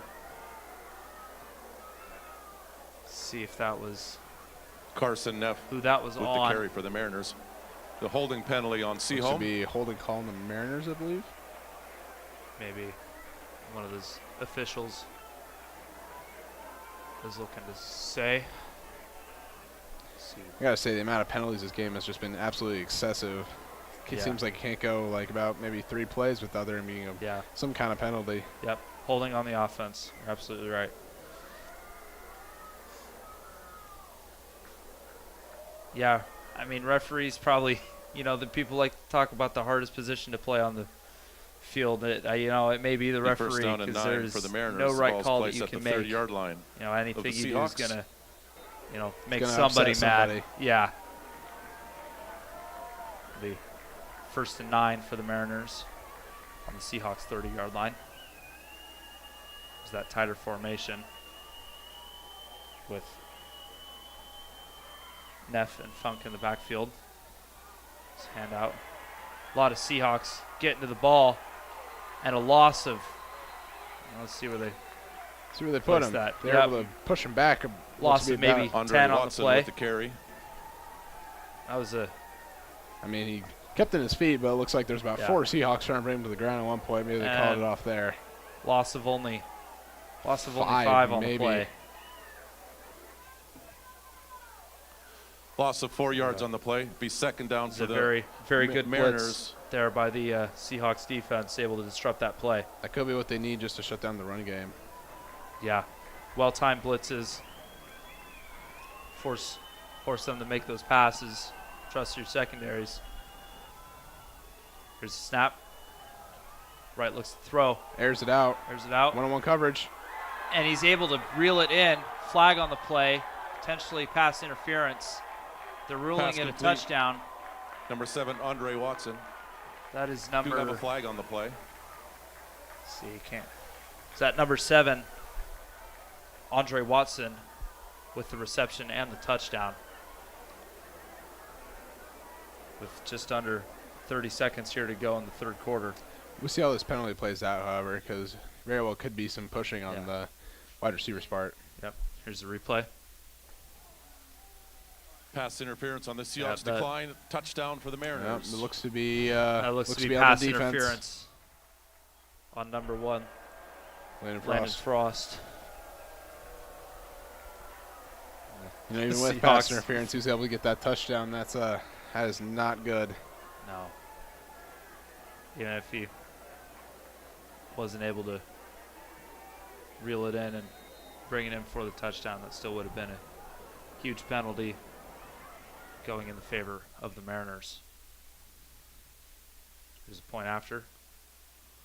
See if that was Carson Neff who that was with on. the carry for the Mariners. The holding penalty on Looks to Sehome. be a holding call on the Mariners, I believe. Maybe one of those officials is looking to say. I gotta say the amount of penalties this game has just been absolutely excessive. It Yeah. seems like it can't go like about maybe 3 plays without there being some kind of penalty. Yep, holding on the offense. You're absolutely right. Yeah, I mean, referees probably, you know, the people like to talk about the hardest position to play on the field. You know, it may be the referee First down and because 9 there's for the Mariners. no The right ball's call that placed you at can the make. 30-yard line. You know, anything the you do is Seahawks. gonna, you know, make gonna somebody upset mad. somebody. Yeah. The first and 9 for the Mariners on the Seahawks 30-yard line. There's that tighter formation with Neff and Funk in the backfield. Let's hand out. A lot of Seahawks getting to the ball, and a loss of. Let's see where they. See where they put place him. that. They're Yep. able to push him back. Loss of maybe Andre 10 on the Watson play. with the carry. That was a. I mean, he kept in his feet, but it looks like there's about 4 Seahawks trying to bring him to the ground at one point. Maybe they called it off there. Loss of only 5 5 on maybe. the play. Loss of 4 yards on the play. Be second down It's for a the very, very good Mariners. blitz there by the Seahawks defense, able to disrupt that play. That could be what they need just to shut down the run game. Yeah, well-timed blitzes force them to make those passes. Trust your secondaries. Here's a snap. Right looks to throw. Airs it out. Airs it out. One-on-one coverage. And he's able to reel it in. Flag on the play. Potentially pass interference. They're ruling Pass it a complete. touchdown. Number 7, Andre Watson. That is Do number. have a flag on the play. See, you can't. Is that number 7, Andre Watson, with the reception and the touchdown. With just under 30 seconds here to go in the third quarter. We'll see how this penalty plays out, however, because very well could be some pushing on the wide receiver's part. Yep. Here's the replay. Pass interference on the Seahawks decline. Touchdown for the Mariners. It looks to be that looks to be on pass the defense. interference on number 1. Landon Frost. You know, even with pass interference, he was able to get that touchdown. That is not good. No. Even if he wasn't able to reel it in and bring it in for the touchdown, that still would have been a huge penalty going in the favor of the Mariners. There's a point after.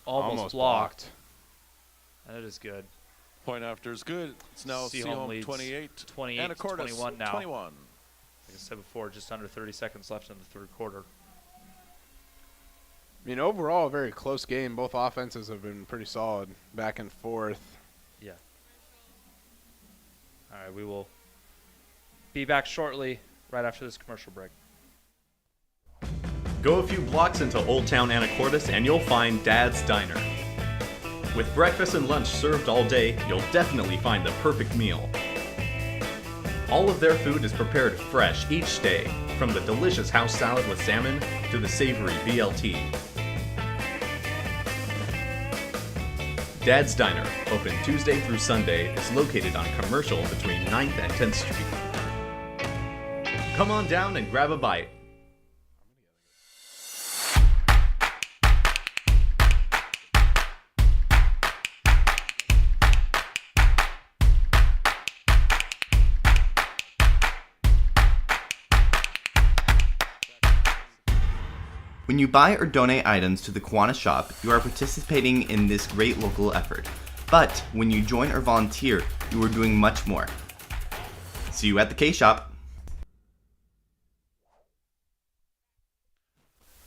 Almost blocked. That is good. Point after is good. It's now Sehome leads 28 to 21 now. 21. Like I said before, just under 30 seconds left in the third quarter. I mean, overall, a very close game. Both offenses have been pretty solid, back and forth. Yeah. All right, we will be back shortly, right after this commercial break. Go a few blocks into Old Town Anacortes and you'll find Dad's Diner. With breakfast and lunch served all day, you'll definitely find the perfect meal. All of their food is prepared fresh each day, from the delicious house salad with salmon to the savory BLT. Dad's Diner, open Tuesday through Sunday, is located on Commercial between 9th and 10th Street. Come on down and grab a bite. When you buy or donate items to the Kiwanis shop, you are participating in this great local effort. But when you join or volunteer, you are doing much more. See you at the K-Shop.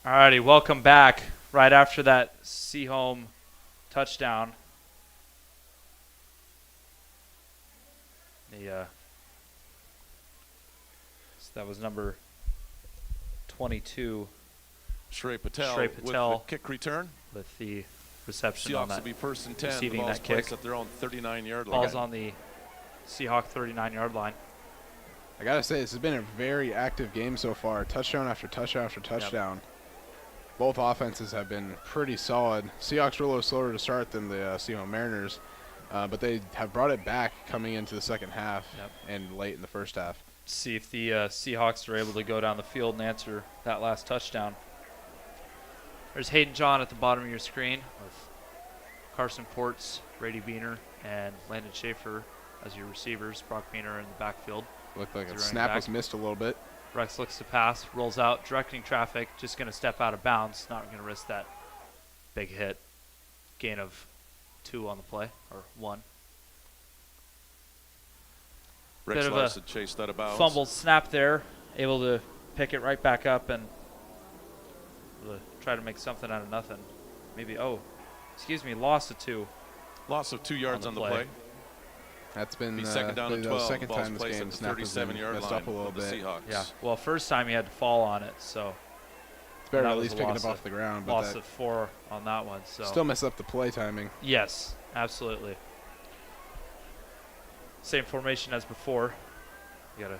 Alrighty, welcome back. Right after that Sehome touchdown. So that was number 22. Shrey Patel with the kick return. With the reception Seahawks on that. Will be first and 10. Receiving the ball's that kick. placed at their own 39-yard line. Ball's on the Seahawk 39-yard line. I gotta say, this has been a very active game so far. Touchdown after touchdown after touchdown. Yep. Both offenses have been pretty solid. Seahawks were a little slower to start than the Sehome Mariners, but they have brought it back coming into the second half and late in the first half. See if the Seahawks are able to go down the field and answer that last touchdown. There's Hayden John at the bottom of your screen with Carson Ports, Brady Beaner, and Landon Schaefer as your receivers. Brock Beaner in the backfield. Looked like a snap was missed a little bit. Rex looks to pass, rolls out, directing traffic, just going to step out of bounds, not going to risk that big hit. Gain of 2 on the play, or 1. Rex Bit of Larson chased that about. Fumbled snap there, able to pick it right back up and try to make something out of nothing. Maybe, loss of 2. Loss of 2 yards on the play. That's been second down and 12. Second time this game snap has been messed up a little bit. Seahawks. Yeah, well, first time he had to fall on it, so it's better at least picking it off the ground. But loss of 4 on that one. So still messed up the play timing. Yes, absolutely. Same formation as before. You got a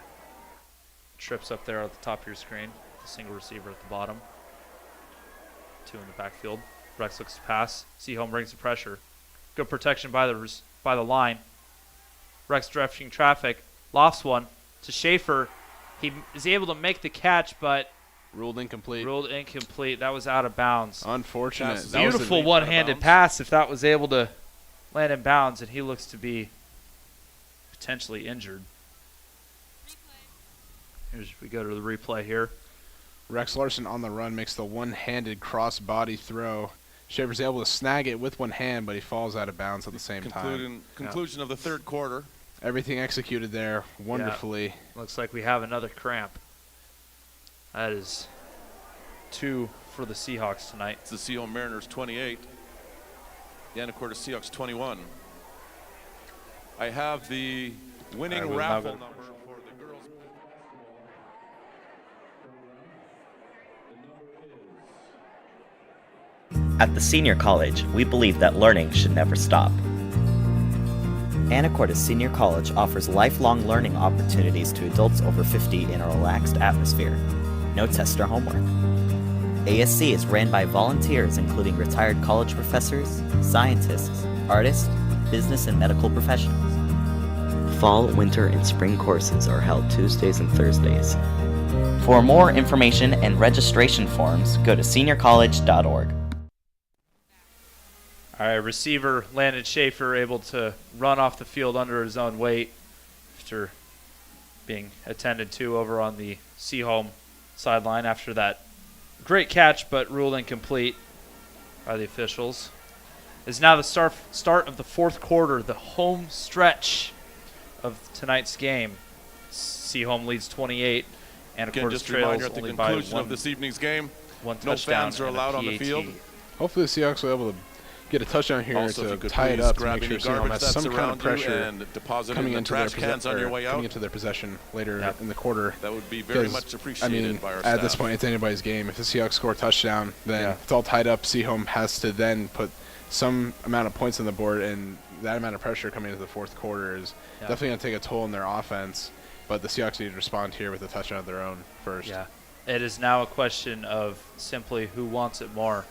trips up there at the top of your screen. The single receiver at the bottom. 2 in the backfield. Rex looks to pass. Sehome brings the pressure. Good protection by the line. Rex directing traffic. Lofts one to Schaefer. He is able to make the catch, but ruled incomplete. That was out of bounds. Unfortunate. Beautiful one-handed pass if that was able to land in bounds, and he looks to be potentially injured. We go to the replay here. Rex Larson on the run makes the one-handed cross-body throw. Schaefer's able to snag it with one hand, but he falls out of bounds at the same time. Conclusion of the third quarter. Everything executed there wonderfully. Yeah. Looks like we have another cramp. That is 2 for the Seahawks tonight. It's the Sehome Mariners 28. The Anacortes Seahawks 21. I have the winning raffle number for the girls. At the Senior College, we believe that learning should never stop. Anacortes Senior College offers lifelong learning opportunities to adults over 50 in a relaxed atmosphere. No test or homework. ASC is ran by volunteers including retired college professors, scientists, artists, business and medical professionals. Fall, winter, and spring courses are held Tuesdays and Thursdays. For more information and registration forms, go to seniorcollege.org. All right, receiver Landon Schaefer able to run off the field under his own weight after being attended to over on the Sehome sideline after that great catch but ruled incomplete by the officials. Is now the start of the fourth quarter, the home stretch of tonight's game. Sehome leads 28, and Again, just a reminder at the conclusion of this evening's game, no fans are allowed on the field. Hopefully the Seahawks will be able to get a touchdown here also, to tie it up to make any sure Sehome has some kind of pressure and deposit coming in the into trash cans on your way out. coming into their possession later in the quarter. That would be very much appreciated by our staff. At this point, it's anybody's game. If the Seahawks score a touchdown, then it's all tied up. Sehome has to then put some amount of points on the board, and that amount of pressure coming into the fourth quarter is definitely going to take a toll on their offense. But the Seahawks need to respond here with a touchdown of their own first. Yeah, it is now a question of simply who wants it more.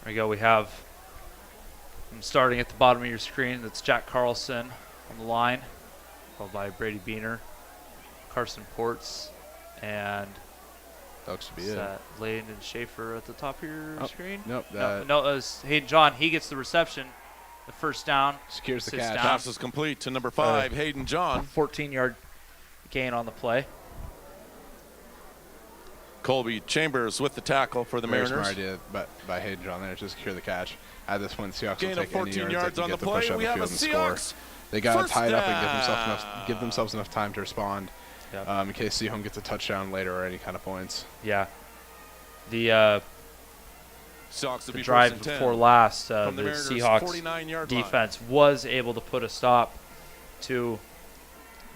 There we go. We have, starting at the bottom of your screen, that's Jack Carlson on the line, followed by Brady Beaner, Carson Ports, and that looks to be it. Landon Schaefer at the top of your screen? Nope. No, it was Hayden John. He gets the reception. The first down. Secures the catch. Pass is complete to number 5, Hayden John. 14-yard gain on the play. Colby Chambers with the tackle for the Mariners. Smart idea by Hayden John there to secure the catch. At this point, the Seahawks Gain will of take 14 any yards they on can the get to push play. up We the have field a and score. Seahawks They got to tie it up down. and give themselves enough time to respond in case Sehome gets a touchdown later or any kind of points. Yeah. The drive before last, the Seahawks defense was able to put a stop to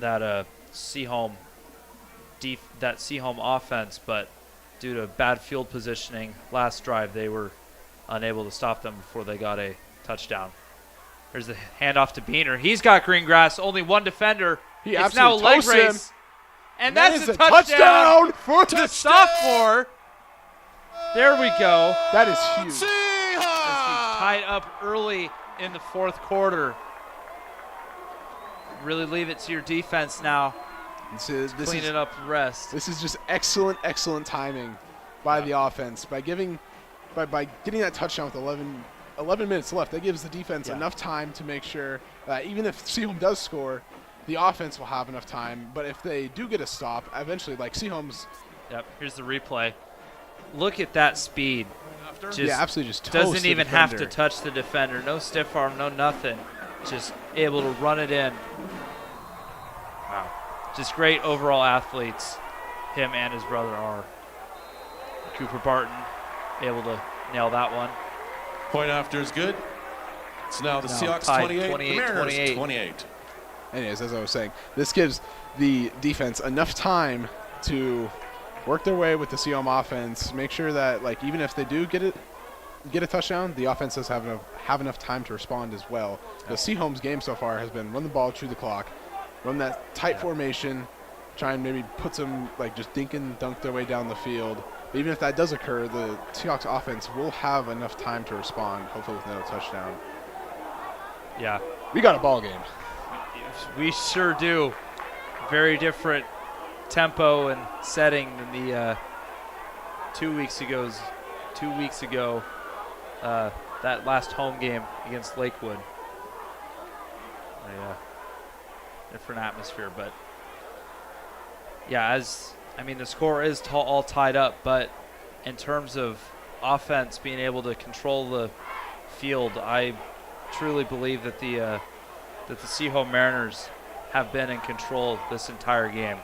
that Sehome offense, but due to bad field positioning last drive, they were unable to stop them before they got a touchdown. There's the handoff to Beaner. He's got green grass, only one defender. It's now a leg race. And that's a touchdown for the sophomore. There we go. That is huge. Seahawks tied up early in the fourth quarter. Really leave it to your defense now. Clean it up the rest. This is just excellent timing by the offense. By getting that touchdown with 11 minutes left, that gives the defense enough time to make sure that even if Sehome does score, the offense will have enough time. But if they do get a stop, eventually, like Sehome's. Yep, here's the replay. Look at that speed. Absolutely just toast doesn't even the have to touch the defender. No stiff arm, no nothing. Just able to run it in. Wow. Just great overall athletes. Him and his brother are. Cooper Barton able to nail that one. Point after is good. It's now the Seahawks 28, the Mariners 28. Anyways, as I was saying, this gives the defense enough time to work their way with the Sehome offense, make sure that even if they do get a touchdown, the offense does have enough time to respond as well. The Sehome's game so far has been run the ball, chew the clock, run that tight formation, try and maybe put some just dink and dunk their way down the field. But even if that does occur, the Seahawks offense will have enough time to respond, hopefully with no touchdown. Yeah. We got a ball game. We sure do. Very different tempo and setting than the 2 weeks ago, that last home game against Lakewood. Different atmosphere, but the score is all tied up, but in terms of offense being able to control the field, I truly believe that the Sehome Mariners have been in control this entire game.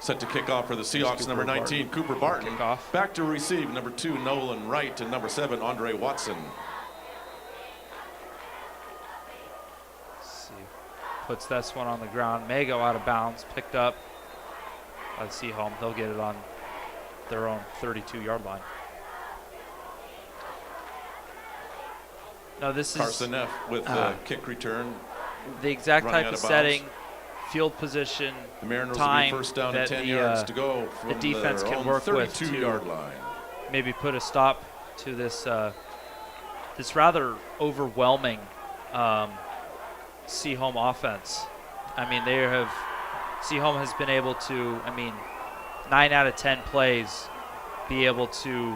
Set to kick off for the Seahawks, number 19, Cooper Barton. Back to receive, number 2, Nolan Wright, and number 7, Andre Watson. Let's see. Puts this one on the ground. May go out of bounds. Picked up by Sehome. They'll get it on their own 32-yard line. No, this Carson is Neff with the kick return. The exact running type out of bounds. setting, field position, The Mariners time will be first down that and 10 the, yards to go the from defense their can own work with 32-yard to line. maybe put a stop to this this rather overwhelming Sehome offense. I mean, Sehome has been able to, 9 out of 10 plays be able to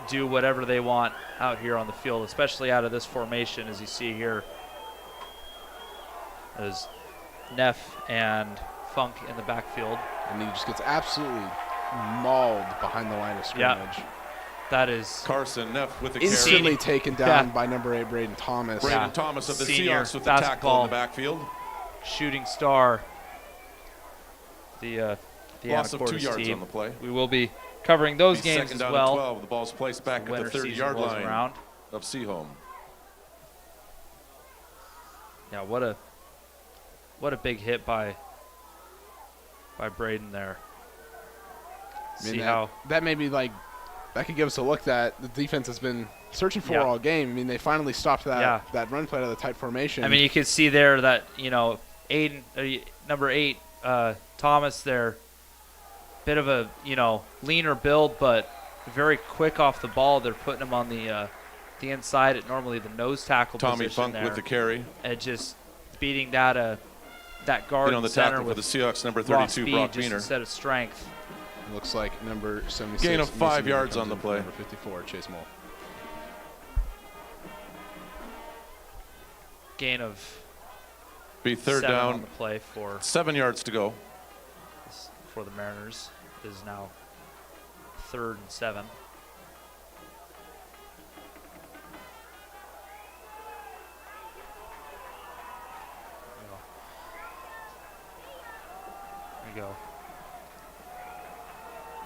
do whatever they want out here on the field, especially out of this formation, as you see here. As Neff and Funk in the backfield. And he just gets absolutely mauled behind the line of scrimmage. That is Carson Neff with the instantly carry. taken down by number 8, Braden Thomas. Braden Thomas of the Senior Seahawks with the tackle basketball in the backfield. shooting star. The Loss of 2 Anacortes yards team. on the play. We will be covering those games Second as down well. and 12. The ball's placed back at the 30-yard line around. of Sehome. Yeah, what a big hit by Braden there. See how that maybe that could give us a look that the defense has been searching for all game. I mean, they finally stopped that run play out of the tight formation. I mean, you could see there that number 8 Thomas there, bit of a leaner build, but very quick off the ball. They're putting him on the inside at normally the nose tackle Tommy position Funk there, with the carry. and just beating that guard on the center tackle for with the Seahawks, number raw 32, speed, Brock just Wiener. instead of strength. Looks like number 76. Gain of 5 Mason yards comes on the in for play. Number 54, Chase Mole. Gain of Be third 7 down. on the play for 7 yards to go. the Mariners is now 3rd and 7. There we go.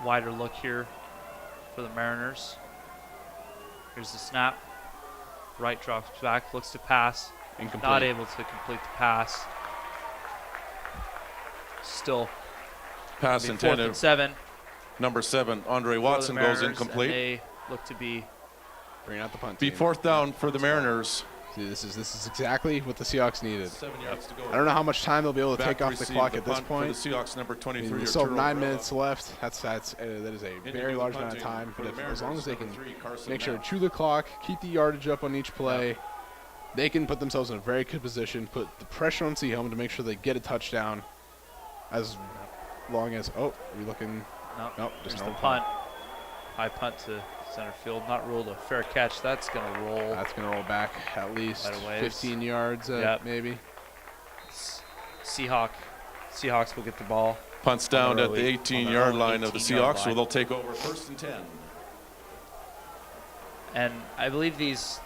Wider look here for the Mariners. Here's the snap. Right drops back, looks to pass. Incomplete. Not able to complete the pass. Still Pass be 4th intended. and 7. Number 7, Andre Watson, for the goes Mariners, incomplete. and they look to be bringing out the punt. Be team. 4th down for the Mariners. See, this is exactly what the Seahawks needed. 7 yards to go. I don't know how much time they'll be able to Back take to off the receive clock the at this punt point. For the Seahawks, number 23. We or still have 9 turnover. minutes left. That is a very Into large the amount of punting time. for But the as long as they Mariners, can number 3, Carson make sure to Neff. chew the clock, keep the yardage up on each play, they can put themselves in a very good position, put the pressure on Sehome to make sure they get a touchdown. As long as are you looking? Nope, just there's no the punt. High punt to center field, not ruled a fair catch. That's going to roll. That's going to roll back at least Right away. 15 yards, maybe. Seahawks will get the ball. Punts down at the early- 18-yard on line of the 18-yard Seahawks, so line. they'll take over 1st and 10. And I believe these,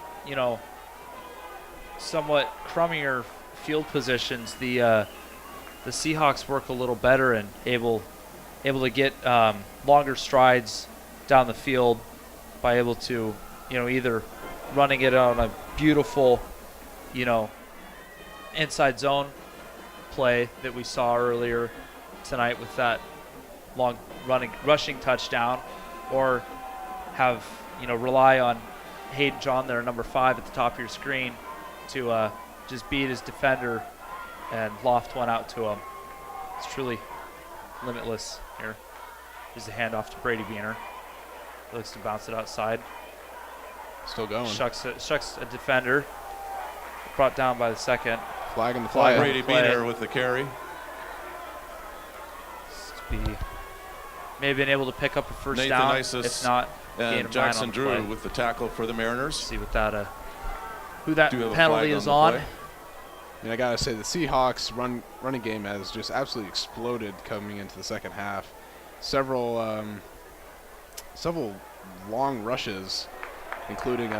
somewhat crummier field positions, the Seahawks work a little better and able to get longer strides down the field by able to, either running it on a beautiful, inside zone play that we saw earlier tonight with that long rushing touchdown, or have, rely on Hayden John there, number 5 at the top of your screen, to just beat his defender and loft one out to him. It's truly limitless here. Here's the handoff to Brady Wiener. Looks to bounce it outside. Still going. Shucks a defender. Brought down by the second. Flag on the fly. Brady Wiener with the carry. May have been able to pick up a first Nathan down. Isis If not, gain and of 9 Jackson on the Drew play. with the tackle for the Mariners. See what that who that Do have a penalty flag is on on. the play. I mean, I gotta say the Seahawks running game has just absolutely exploded coming into the second half. Several long rushes, including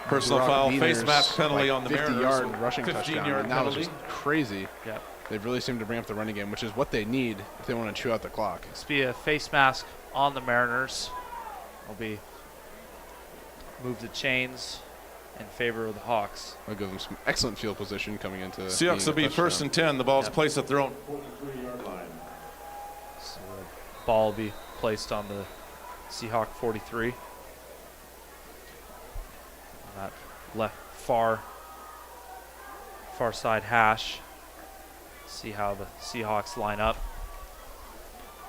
Personal foul, face mask penalty on the 50-yard Mariners. rushing 15-yard touchdown. And that was penalty. just crazy. Yep. They've really seemed to bring up the running game, which is what they need if they want to chew out the clock. This be a face mask on the Mariners. Will be move the chains in favor of the Hawks. That'll give them some excellent field position coming into. Seahawks will be 1st and 10. The ball's placed at their own 43-yard line. So the ball will be placed on the Seahawk 43. That left far side hash. See how the Seahawks line up.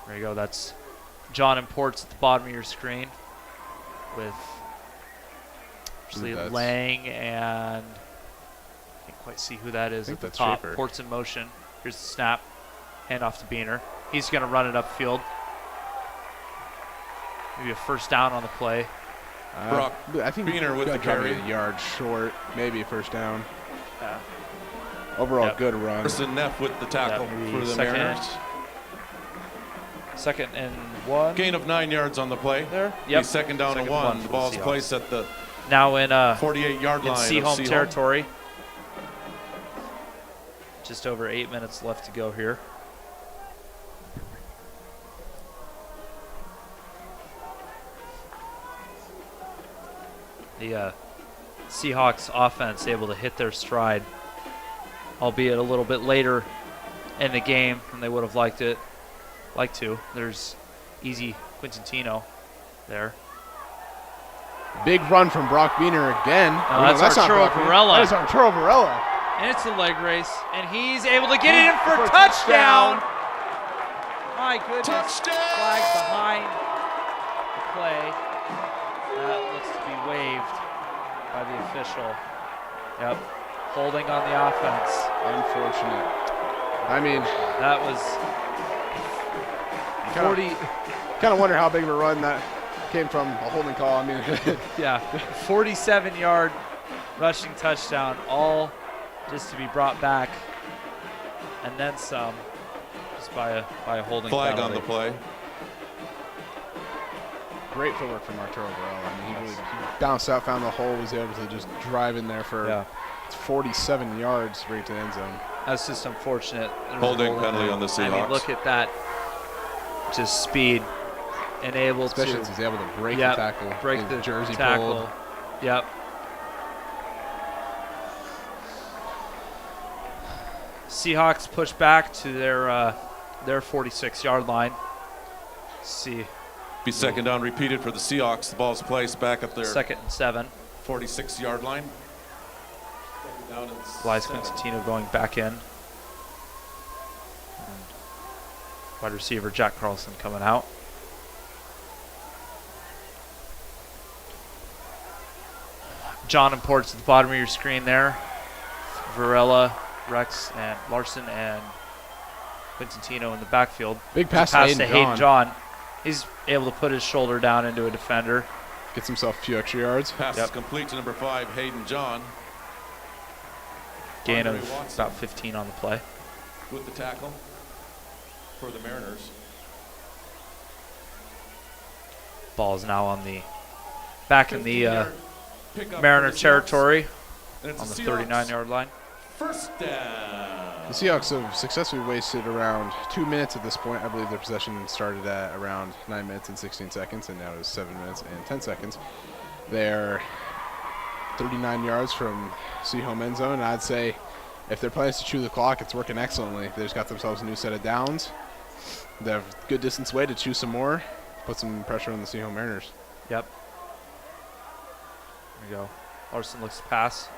There you go. That's John Imports at the bottom of your screen with Lang and I can't quite see who that is at the top. Schaefer. Ports in motion. Here's the snap. Hand off to Beener. He's going to run it upfield. Maybe a first down on the play. I think Beener with the carry. A yard short, maybe a first down. Yeah. Overall, good run. Person Neff with the tackle for the Mariners. Second and 1. Gain of 9 yards on the play. There. Yep. Second down and 1. The ball's placed at the now in 48-yard line. Sehome territory. Just over 8 minutes left to go here. The Seahawks offense able to hit their stride, albeit a little bit later in the game than they would have liked to. There's easy Quintantino there. Big run from Brock Beener again. That's Arturo Varela. That is Arturo Varela. And it's a leg race, and he's able to get it in for a touchdown. My goodness. Touchdown. Flag behind the play. That looks to be waived by the official. Yep. Holding on the offense. Unfortunate. I mean, that was 40. Kind of wonder how big of a run that came from a holding call. I mean, yeah, 47-yard rushing touchdown, all just to be brought back, and then some, just by a holding flag penalty. on the play. Great footwork from Arturo Varela. I mean, he bounced out, found the hole, was able to just drive in there for 47 yards right to the end zone. That's just unfortunate. Holding penalty on the Seahawks. I mean, look at that, just speed, and able especially to. Especially he's able to break the tackle. Break the jersey tackle. pulled. Yep. Seahawks push back to their 46-yard line. See. Be second down repeated for the Seahawks. The ball's placed back at their 2nd and 7. 46-yard line. Blythe Quintantino going back in. And wide receiver Jack Carlson coming out. John Imports at the bottom of your screen there. Varela, Rex, and Larson and Quintantino in the backfield. Big pass to Hayden John. He's able to put his shoulder down into a defender. Gets himself a few extra yards. Pass is complete to number 5, Hayden John. Gain of about 15 on the play. With the tackle for the Mariners. Ball is now on the back in the Mariner territory on the 39-yard line. First down. The Seahawks have successfully wasted around 2 minutes at this point. I believe their possession started at around 9 minutes and 16 seconds, and now it is 7 minutes and 10 seconds. They're 39 yards from Sehome end zone, and I'd say if their plan is to chew the clock, it's working excellently. They just got themselves a new set of downs. They have a good distance away to chew some more, put some pressure on the Sehome Mariners. Yep. There we go. Larson looks to pass.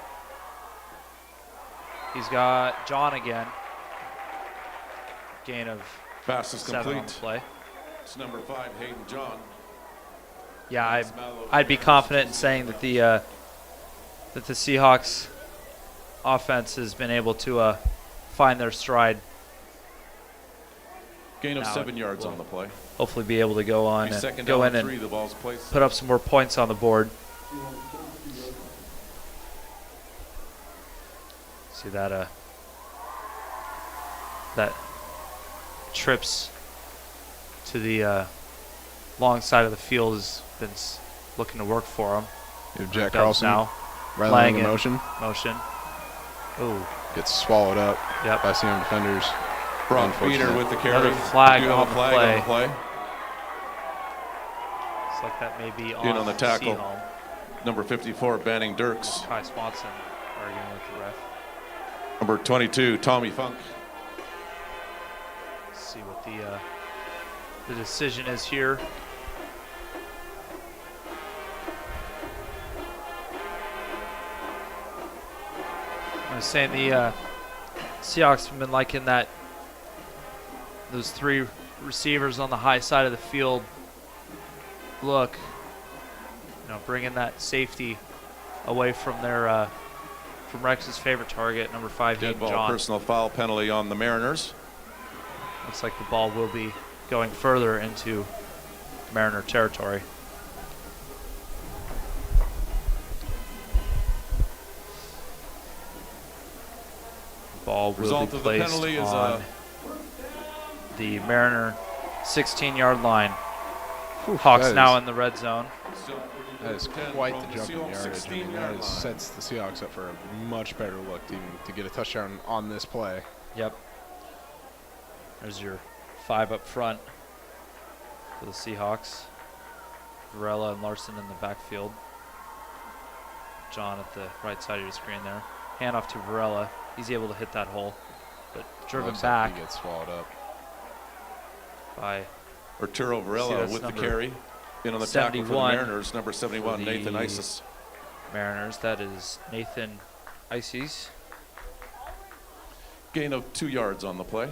He's got John again. Gain of pass is 7 complete. on the play. It's number 5, Hayden John. Yeah, I'd be confident in saying that the Seahawks offense has been able to find their stride. Gain of 7 yards on the play. Hopefully be able to go on and go in and the ball's placed. put up some more points on the board. See that that trips to the long side of the field has been looking to work for him. You have Jack Carlson now right in motion. Ooh. Gets swallowed up by Sehome defenders. Brock Beener with the carry. Another flag, on the play. Looks like that may be on the tackle. Sehome. Number 54, Banning Dirks. Kai Swanson arguing with the ref. Number 22, Tommy Funk. Let's see what the decision is here. was saying the Seahawks have been liking those 3 receivers on the high side of the field look, bringing that safety away from their from Rex's favorite target, number 5, Dead ball John. personal foul penalty on the Mariners. Looks like the ball will be going further into Mariner territory. Ball will Result be of the placed penalty is on the Mariner 16-yard line. Hawks now in the red zone. That is quite the jump in yardage. I mean, that sets the Seahawks up for a much better look to get a touchdown on this play. Yep. There's your 5 up front for the Seahawks. Varela and Larson in the backfield. John at the right side of your screen there. Handoff to Varela. He's able to hit that hole, but driven back. He gets swallowed up by Arturo Varela with the carry. In on the tackle for the Mariners, number 71, Nathan Isis. Mariners, that is Nathan Isis. Gain of 2 yards on the play.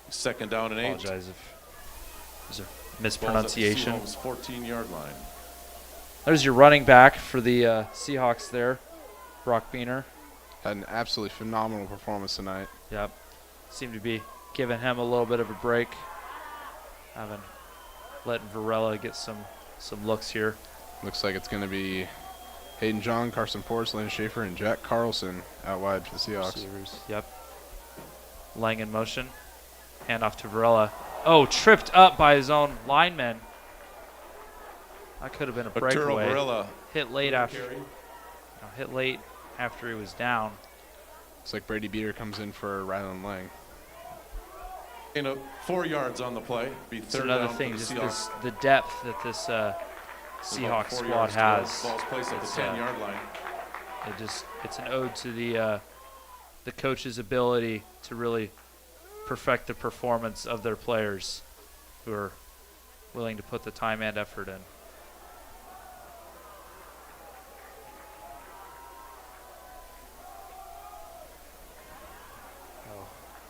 2nd down and 8. Apologize if there's a mispronunciation. Sehome's 14-yard line. There's your running back for the Seahawks there, Brock Beener. Had an absolutely phenomenal performance tonight. Yep. Seemed to be giving him a little bit of a break. Letting Varela get some looks here. Looks like it's going to be Hayden John, Carson Ports, Landon Schaefer, and Jack Carlson out wide for the Seahawks. Receivers. Yep. Lang in motion. Handoff to Varela. Oh, tripped up by his own lineman. That could have been a breakaway. Varela hit late after. Hit late after he was down. Looks like Brady Beater comes in for Rylan Lang. 4 yards on the play. Be It's another thing, just the depth that this Seahawks squad has. Ball's placed at the 10-yard line. It's an ode to the coach's ability to really perfect the performance of their players who are willing to put the time and effort in.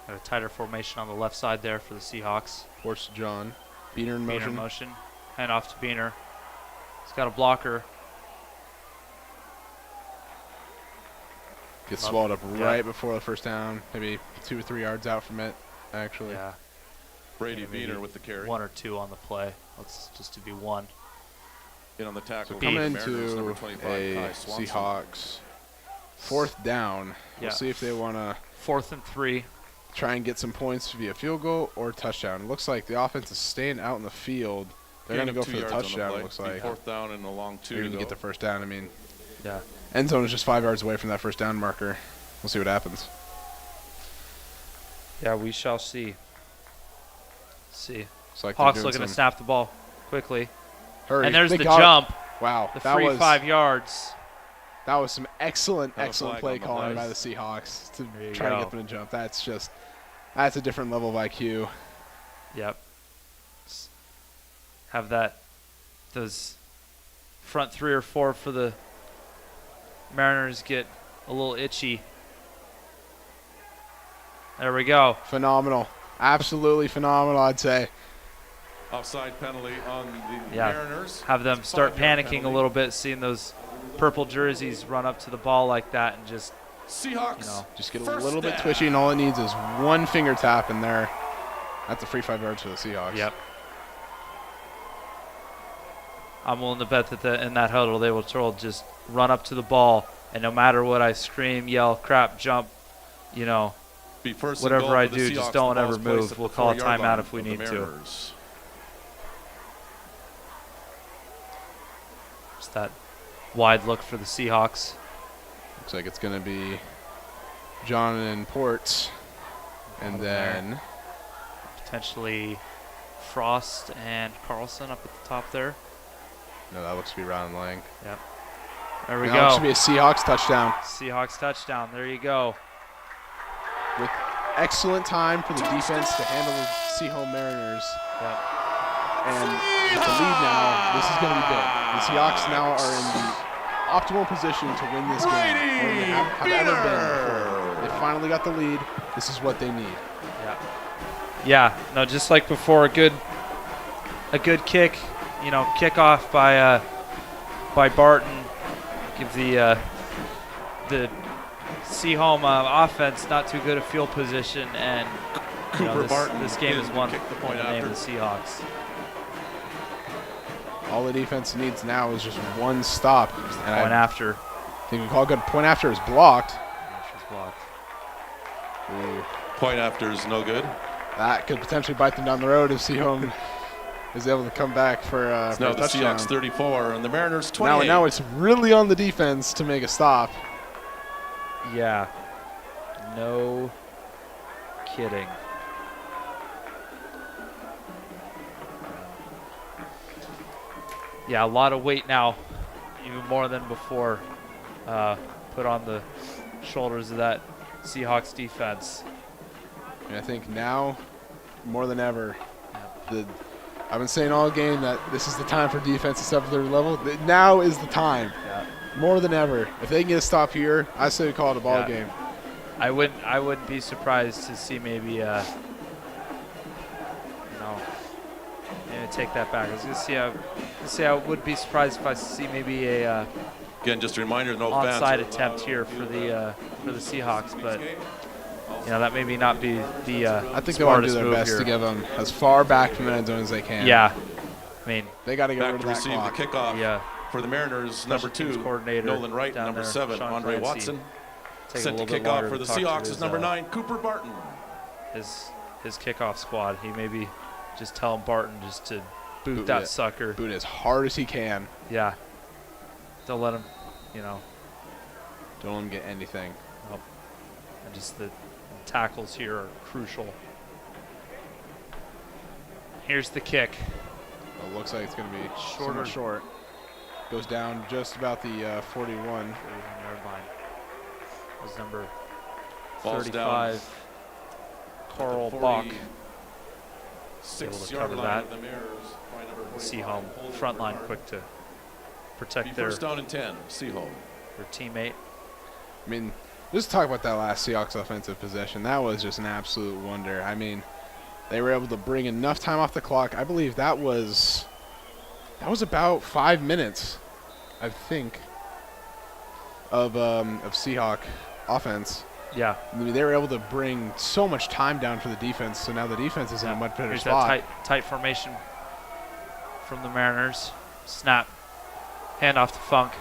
Got a tighter formation on the left side there for the Seahawks. Force John. Beener in motion. Beener in motion. Hand off to Beener. He's got a blocker. Gets swallowed up right before the first down. Maybe 2 or 3 yards out from it, actually. Yeah. Brady Beener with the carry. 1 or 2 on the play. Let's just to be 1. In on the tackle. So coming into a Seahawks 4th down. We'll see if they want to 4th and 3. Try and get some points via field goal or touchdown. It looks like the offense is staying out in the field. They're going to go for the touchdown, looks like. 4th down and a long 2. They're going to get the first down. I mean, yeah. End zone is just 5 yards away from that first down marker. We'll see what happens. Yeah, we shall see. See. Like Hawks looking to snap the ball quickly. Hurry. And there's the jump. Wow. The free 5 yards. That was some excellent play calling by the Seahawks to try to get them to jump. That's a different level of IQ. Yep. Have those front 3 or 4 for the Mariners get a little itchy. There we go. Phenomenal. Absolutely phenomenal, I'd say. Offside penalty on the Mariners. Have them start panicking a little bit, seeing those purple jerseys run up to the ball like that and just Seahawks. Just get a little bit twitchy, and all it needs is 1 finger tap in there. That's a free 5 yards for the Seahawks. Yep. I'm willing to bet that in that huddle they will just run up to the ball, and no matter what I scream, yell, crap, jump, whatever I do, just don't ever move. We'll call a timeout if we need to. Just that wide look for the Seahawks. Looks like it's going to be John and Ports, and then potentially Frost and Carlson up at the top there. No, that looks to be Rylan Lang. Yep. There we go. That looks to be a Seahawks touchdown. Seahawks touchdown. There you go. With excellent time for the defense to handle the Sehome Mariners. Yep. And with the lead now, this is going to be big. The Seahawks now are in the optimal position to win this game. More than they have ever been before. They finally got the lead. This is what they need. Yeah, no, just like before, a good kick, kickoff by Barton. Give the Sehome offense not too good a field position, and this game is won in the name of the Seahawks. All the defense needs now is just one stop. And Point after. I think we call a good point after is blocked. Point after is no good. That could potentially bite them down the road if Sehome is able to come back for a Now the touchdown. Seahawks 34 and the Mariners 28. Now it's really on the defense to make a stop. Yeah. No kidding. Yeah, a lot of weight now, even more than before, put on the shoulders of that Seahawks defense. And I think now, more than ever, I've been saying all game that this is the time for defense to step up their level. Now is the time. Yeah. More than ever. If they can get a stop here, I say we call it a ball game. I wouldn't be surprised to see maybe take that back. I was gonna see I would be surprised if I see maybe a again, just a reminder, no onside attempt here for the Seahawks, but that maybe not be the I think they want to do their best here to get them as far back from the end zone as they can. Yeah, I mean they got to get rid back of to that receive clock. the kickoff. Yeah. For the Mariners, number 2, coordinator Nolan Wright, down number there, 7, Sean Andre Clancy. Watson. Take Sent a to little bit kickoff longer for to the talk to Seahawks his, is number 9, Cooper Barton. His kickoff squad. He maybe just tell Barton just to boot that sucker. Boot as hard as he can. Yeah. Don't let him, Don't let him get anything. Nope. And just the tackles here are crucial. Here's the kick. It looks like it's going to be Shorter. short. Goes down just about the 41. Never mind. It was number Falls 35, down Carl at the Bach. 46 Able to yard cover line that. of the Mariners by number 45, Sehome holding front line Bernard. quick to Be protect their first down and 10, Sehome. teammate. I mean, just talk about that last Seahawks offensive possession. That was just an absolute wonder. I mean, they were able to bring enough time off the clock. I believe that was about 5 minutes, I think, of Seahawk offense. Yeah. I mean, they were able to bring so much time down for the defense, so now the defense is in a much better Here's spot. that tight formation from the Mariners. Snap. Hand off to Funk.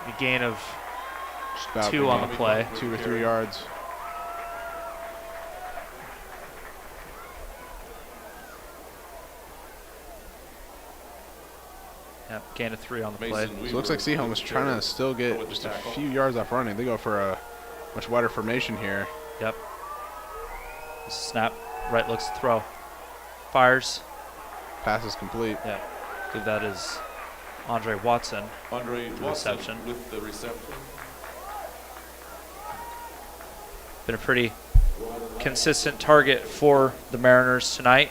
A gain of Just about 2 on the play. 2 or 3 yards. Yep, gain of 3 on the play. So it looks like Sehome is trying to still get just a few yards off running. They go for a much wider formation here. Yep. Snap. Right looks to throw. Fires. Pass is complete. Yeah. I believe that is Andre Watson. Andre The Watson reception. with the reception. Been a pretty consistent target for the Mariners tonight.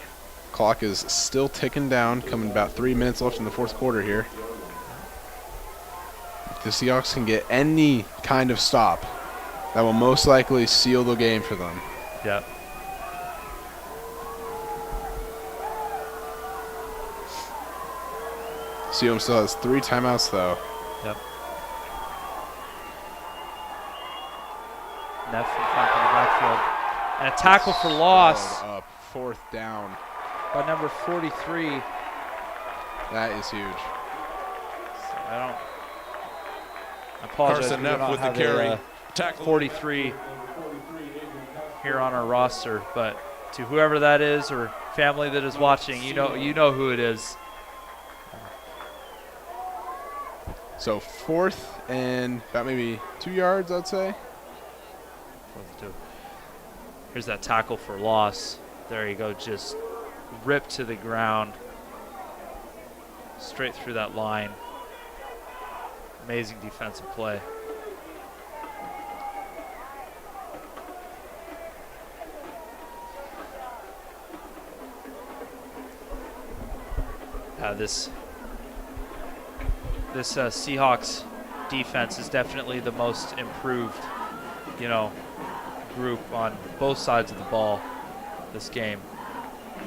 Clock is still ticking down, coming about 3 minutes left in the fourth quarter here. If the Seahawks can get any kind of stop, that will most likely seal the game for them. Yep. Sehome still has 3 timeouts, though. Yep. Neff in front in the backfield. And a tackle for loss Followed up, 4th down. by number 43. That is huge. I apologize. Carson we do Neff not with the have carry. a, Tackle. 43 here on our roster, but to whoever that is or family that is watching, you know who it is. So 4th and about maybe 2 yards, I'd say. Here's that tackle for loss. There you go, just ripped to the ground. Straight through that line. Amazing defensive play. this Seahawks defense is definitely the most improved, group on both sides of the ball this game.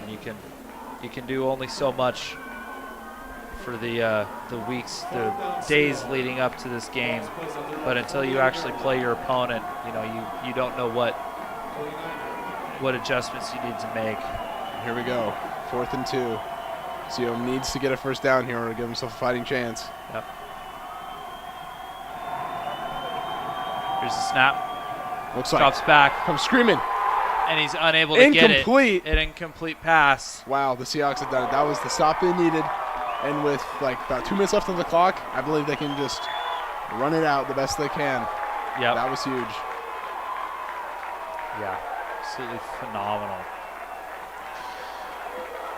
And you can do only so much for the weeks, the days leading up to this game, but until you actually play your opponent, you don't know what adjustments you need to make. Here we go, 4th and 2. Sehome needs to get a first down here to give himself a fighting chance. Yep. Here's the snap. Looks like drops back. Comes screaming. And he's unable to get it. Incomplete. An incomplete pass. Wow, the Seahawks have done it. That was the stop they needed. And with like about 2 minutes left on the clock, I believe they can just run it out the best they can. Yeah. That was huge. Yeah, absolutely phenomenal.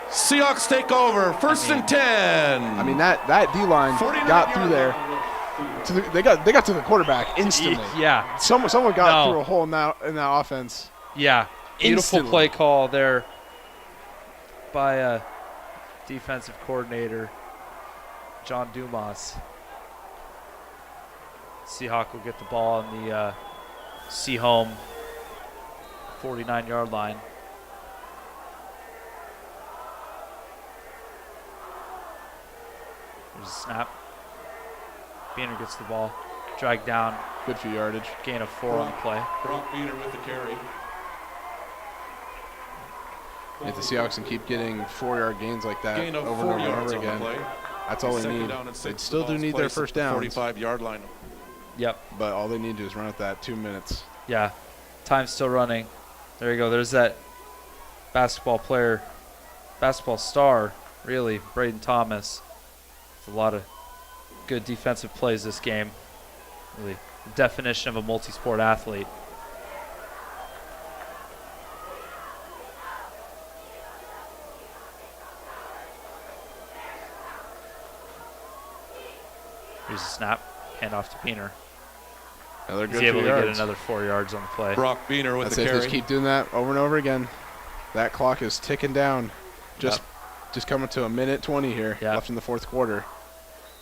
Seahawks take over, 1st and 10. I mean, that D-line got through there. They got to the quarterback instantly. Yeah. Someone got through a hole in that offense. Yeah. Beautiful Instantly. play call there by defensive coordinator John Dumas. Seahawk will get the ball on the Sehome 49-yard line. There's a snap. Beener gets the ball, dragged down. Good for yardage. Gain of 4 on the play. Brock Beener with the carry. If the Seahawks can keep getting 4-yard gains like that Gain of over 4 and yards over on the again, play. that's all they Second need. down and They 6. still do need their first down. 45-yard line. Yep. But all they need to do is run at that 2 minutes. Yeah. Time's still running. There you go. There's that basketball star, really, Braden Thomas. With a lot of good defensive plays this game. Really, the definition of a multi-sport athlete. Here's a snap. Hand off to Beener. Another He's good able to yards. get another 4 yards on the play. Brock Beener with That's the it. carry. Just keep doing that over and over again. That clock is ticking down. Just coming to a minute 20 here left in the 4th quarter.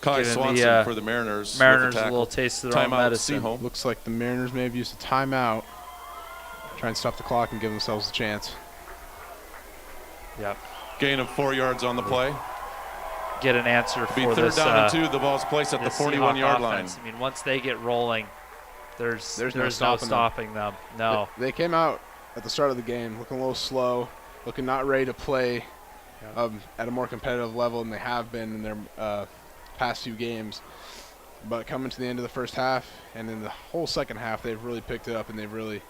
Kai Giving Swanson for the Mariners. Mariners a little taste of their own medicine. Sehome. Looks like the Mariners may have used a timeout. Try and stop the clock and give themselves a chance. Yep. Gain of 4 yards on the play. Get an answer Be for 3rd this. down and 2. The ball's placed at the 41-yard line. I mean, once they get rolling, there's no stopping stopping them. No. They came out at the start of the game looking a little slow, looking not ready to play at a more competitive level than they have been in their past few games. But coming to the end of the first half and in the whole second half, they've really picked it up and they've really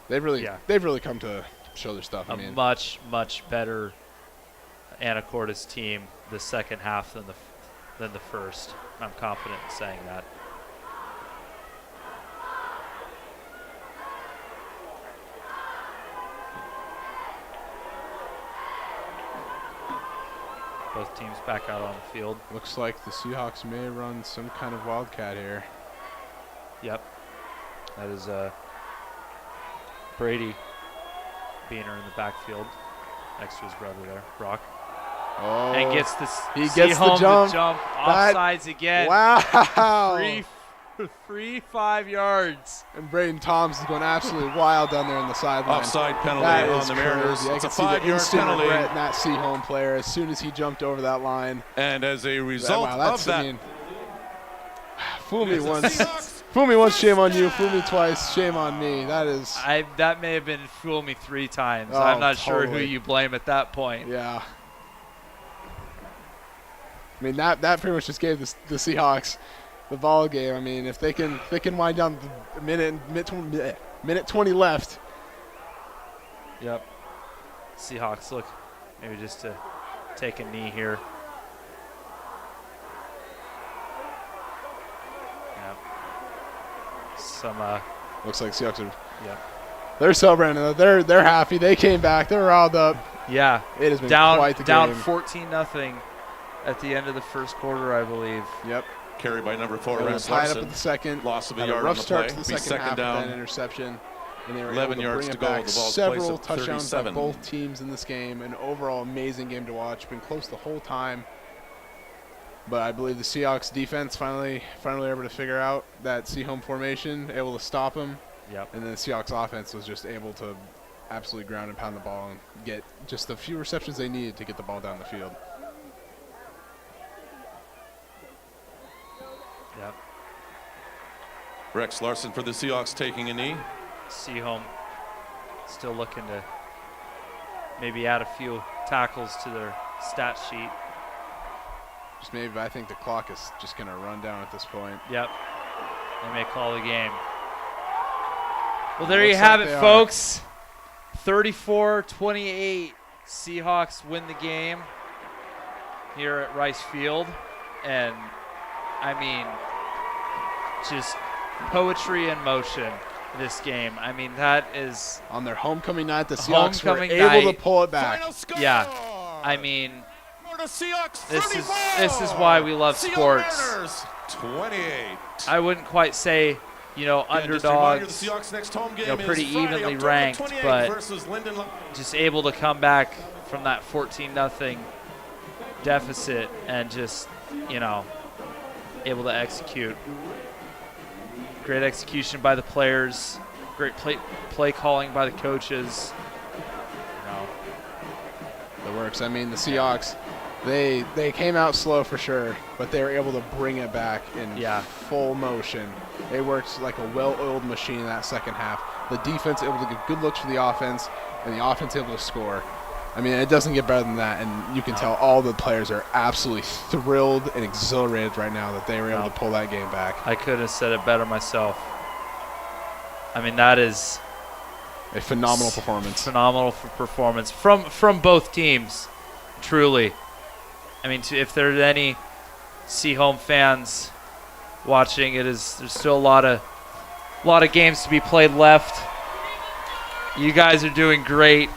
come to show their stuff. A much better Anacortes team the second half than the first. I'm confident in saying that. Both teams back out on the field. Looks like the Seahawks may run some kind of wildcat here. Yep. That is Brady Beener in the backfield next to his brother there, Brock. Oh, and gets this. He gets the jump. Offsides again. Wow. Free 5 yards. And Braden Thomas is going absolutely wild down there on the sideline. Offside penalty on the Mariners. It's a 5-yard penalty. Regret in that Sehome player as soon as he jumped over that line. And as a result of that. Fool me once, shame on you. Fool me twice, shame on me. That may have been fool me 3 times. Oh, I'm not totally. sure who you blame at that point. Yeah. I mean, that pretty much just gave the Seahawks the ball game. I mean, if they can wind down the minute 20 left. Yep. Seahawks look maybe just to take a knee here. Yep. Looks like Seahawks are. Yep. They're celebrating. They're happy. They came back. They're riled up. Yeah. It has been down quite the down game. 14-0 at the end of the first quarter, I believe. Yep. Carry by number 4, Rance tied Larson. up at the second. Loss of a Had yard a rough on the start play. to the Be second half down. with that interception. And they were 11 able to yards bring to it go. back. The ball's Several placed at touchdowns by 37. both teams in this game. An overall amazing game to watch. Been close the whole time. But I believe the Seahawks defense finally able to figure out that Sehome formation, able to stop them. Yep. And then the Seahawks offense was just able to absolutely ground and pound the ball and get just the few receptions they needed to get the ball down the field. Yep. Rex Larson for the Seahawks taking a knee. Sehome still looking to maybe add a few tackles to their stat sheet. Just maybe, but I think the clock is just going to run down at this point. Yep. They may call the game. Well, there you have it, folks. 34-28. Seahawks win the game here at Rice Field. And, I mean, just poetry in motion, this game. I mean, that is... On their homecoming night, the Seahawks were able night, to pull it back. Yeah. I mean... This is why we love sports. 28. I wouldn't quite say, underdogs, pretty evenly ranked, but just able to come back from that 14-0 deficit and just, able to execute. Great execution by the players. Great play calling by the coaches. That works. I mean, the Seahawks. They came out slow for sure, but they were able to bring it back in full motion. They worked like a well-oiled machine in that second half. The defense able to get good looks for the offense, and the offense able to score. I mean, it doesn't get better than that, and you can tell all the players are absolutely thrilled and exhilarated right now that they were able to pull that game back. I couldn't have said it better myself. I mean, that is a phenomenal performance. Phenomenal performance from both teams, truly. I mean, if there's any Sehome fans watching, there's still a lot of games to be played left. You guys are doing great.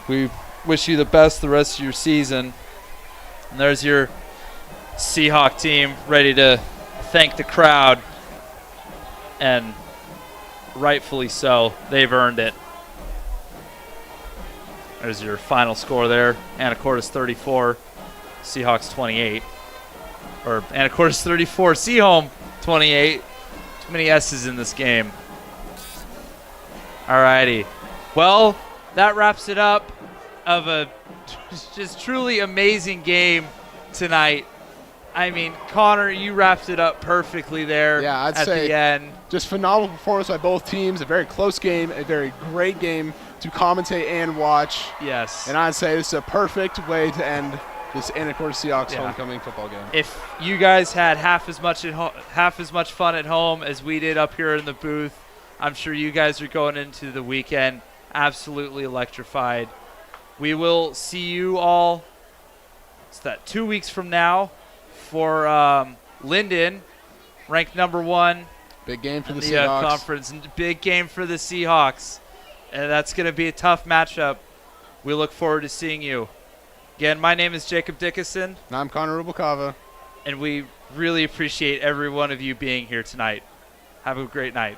We wish you the best the rest of your season. And there's your Seahawk team ready to thank the crowd, and rightfully so. They've earned it. There's your final score there. Anacortes 34. Seahawks 28, or Anacortes 34, Sehome 28. Too many S's in this game. Alrighty. Well, that wraps it up of a just truly amazing game tonight. I mean, Connor, you wrapped it up perfectly there. Yeah, I'd say the end. Just phenomenal performance by both teams. A very close game, a very great game to commentate and watch. Yes. And I'd say this is a perfect way to end this Anacortes Seahawks homecoming football game. If you guys had half as much fun at home as we did up here in the booth, I'm sure you guys are going into the weekend absolutely electrified. We will see you all. It's that 2 weeks from now for Linden, ranked number 1. Big game for the Seahawks. Conference. Big game for the Seahawks. And that's going to be a tough matchup. We look forward to seeing you. Again, my name is Jacob Dickinson. And I'm Connor Rubalcava. And we really appreciate every one of you being here tonight. Have a great night.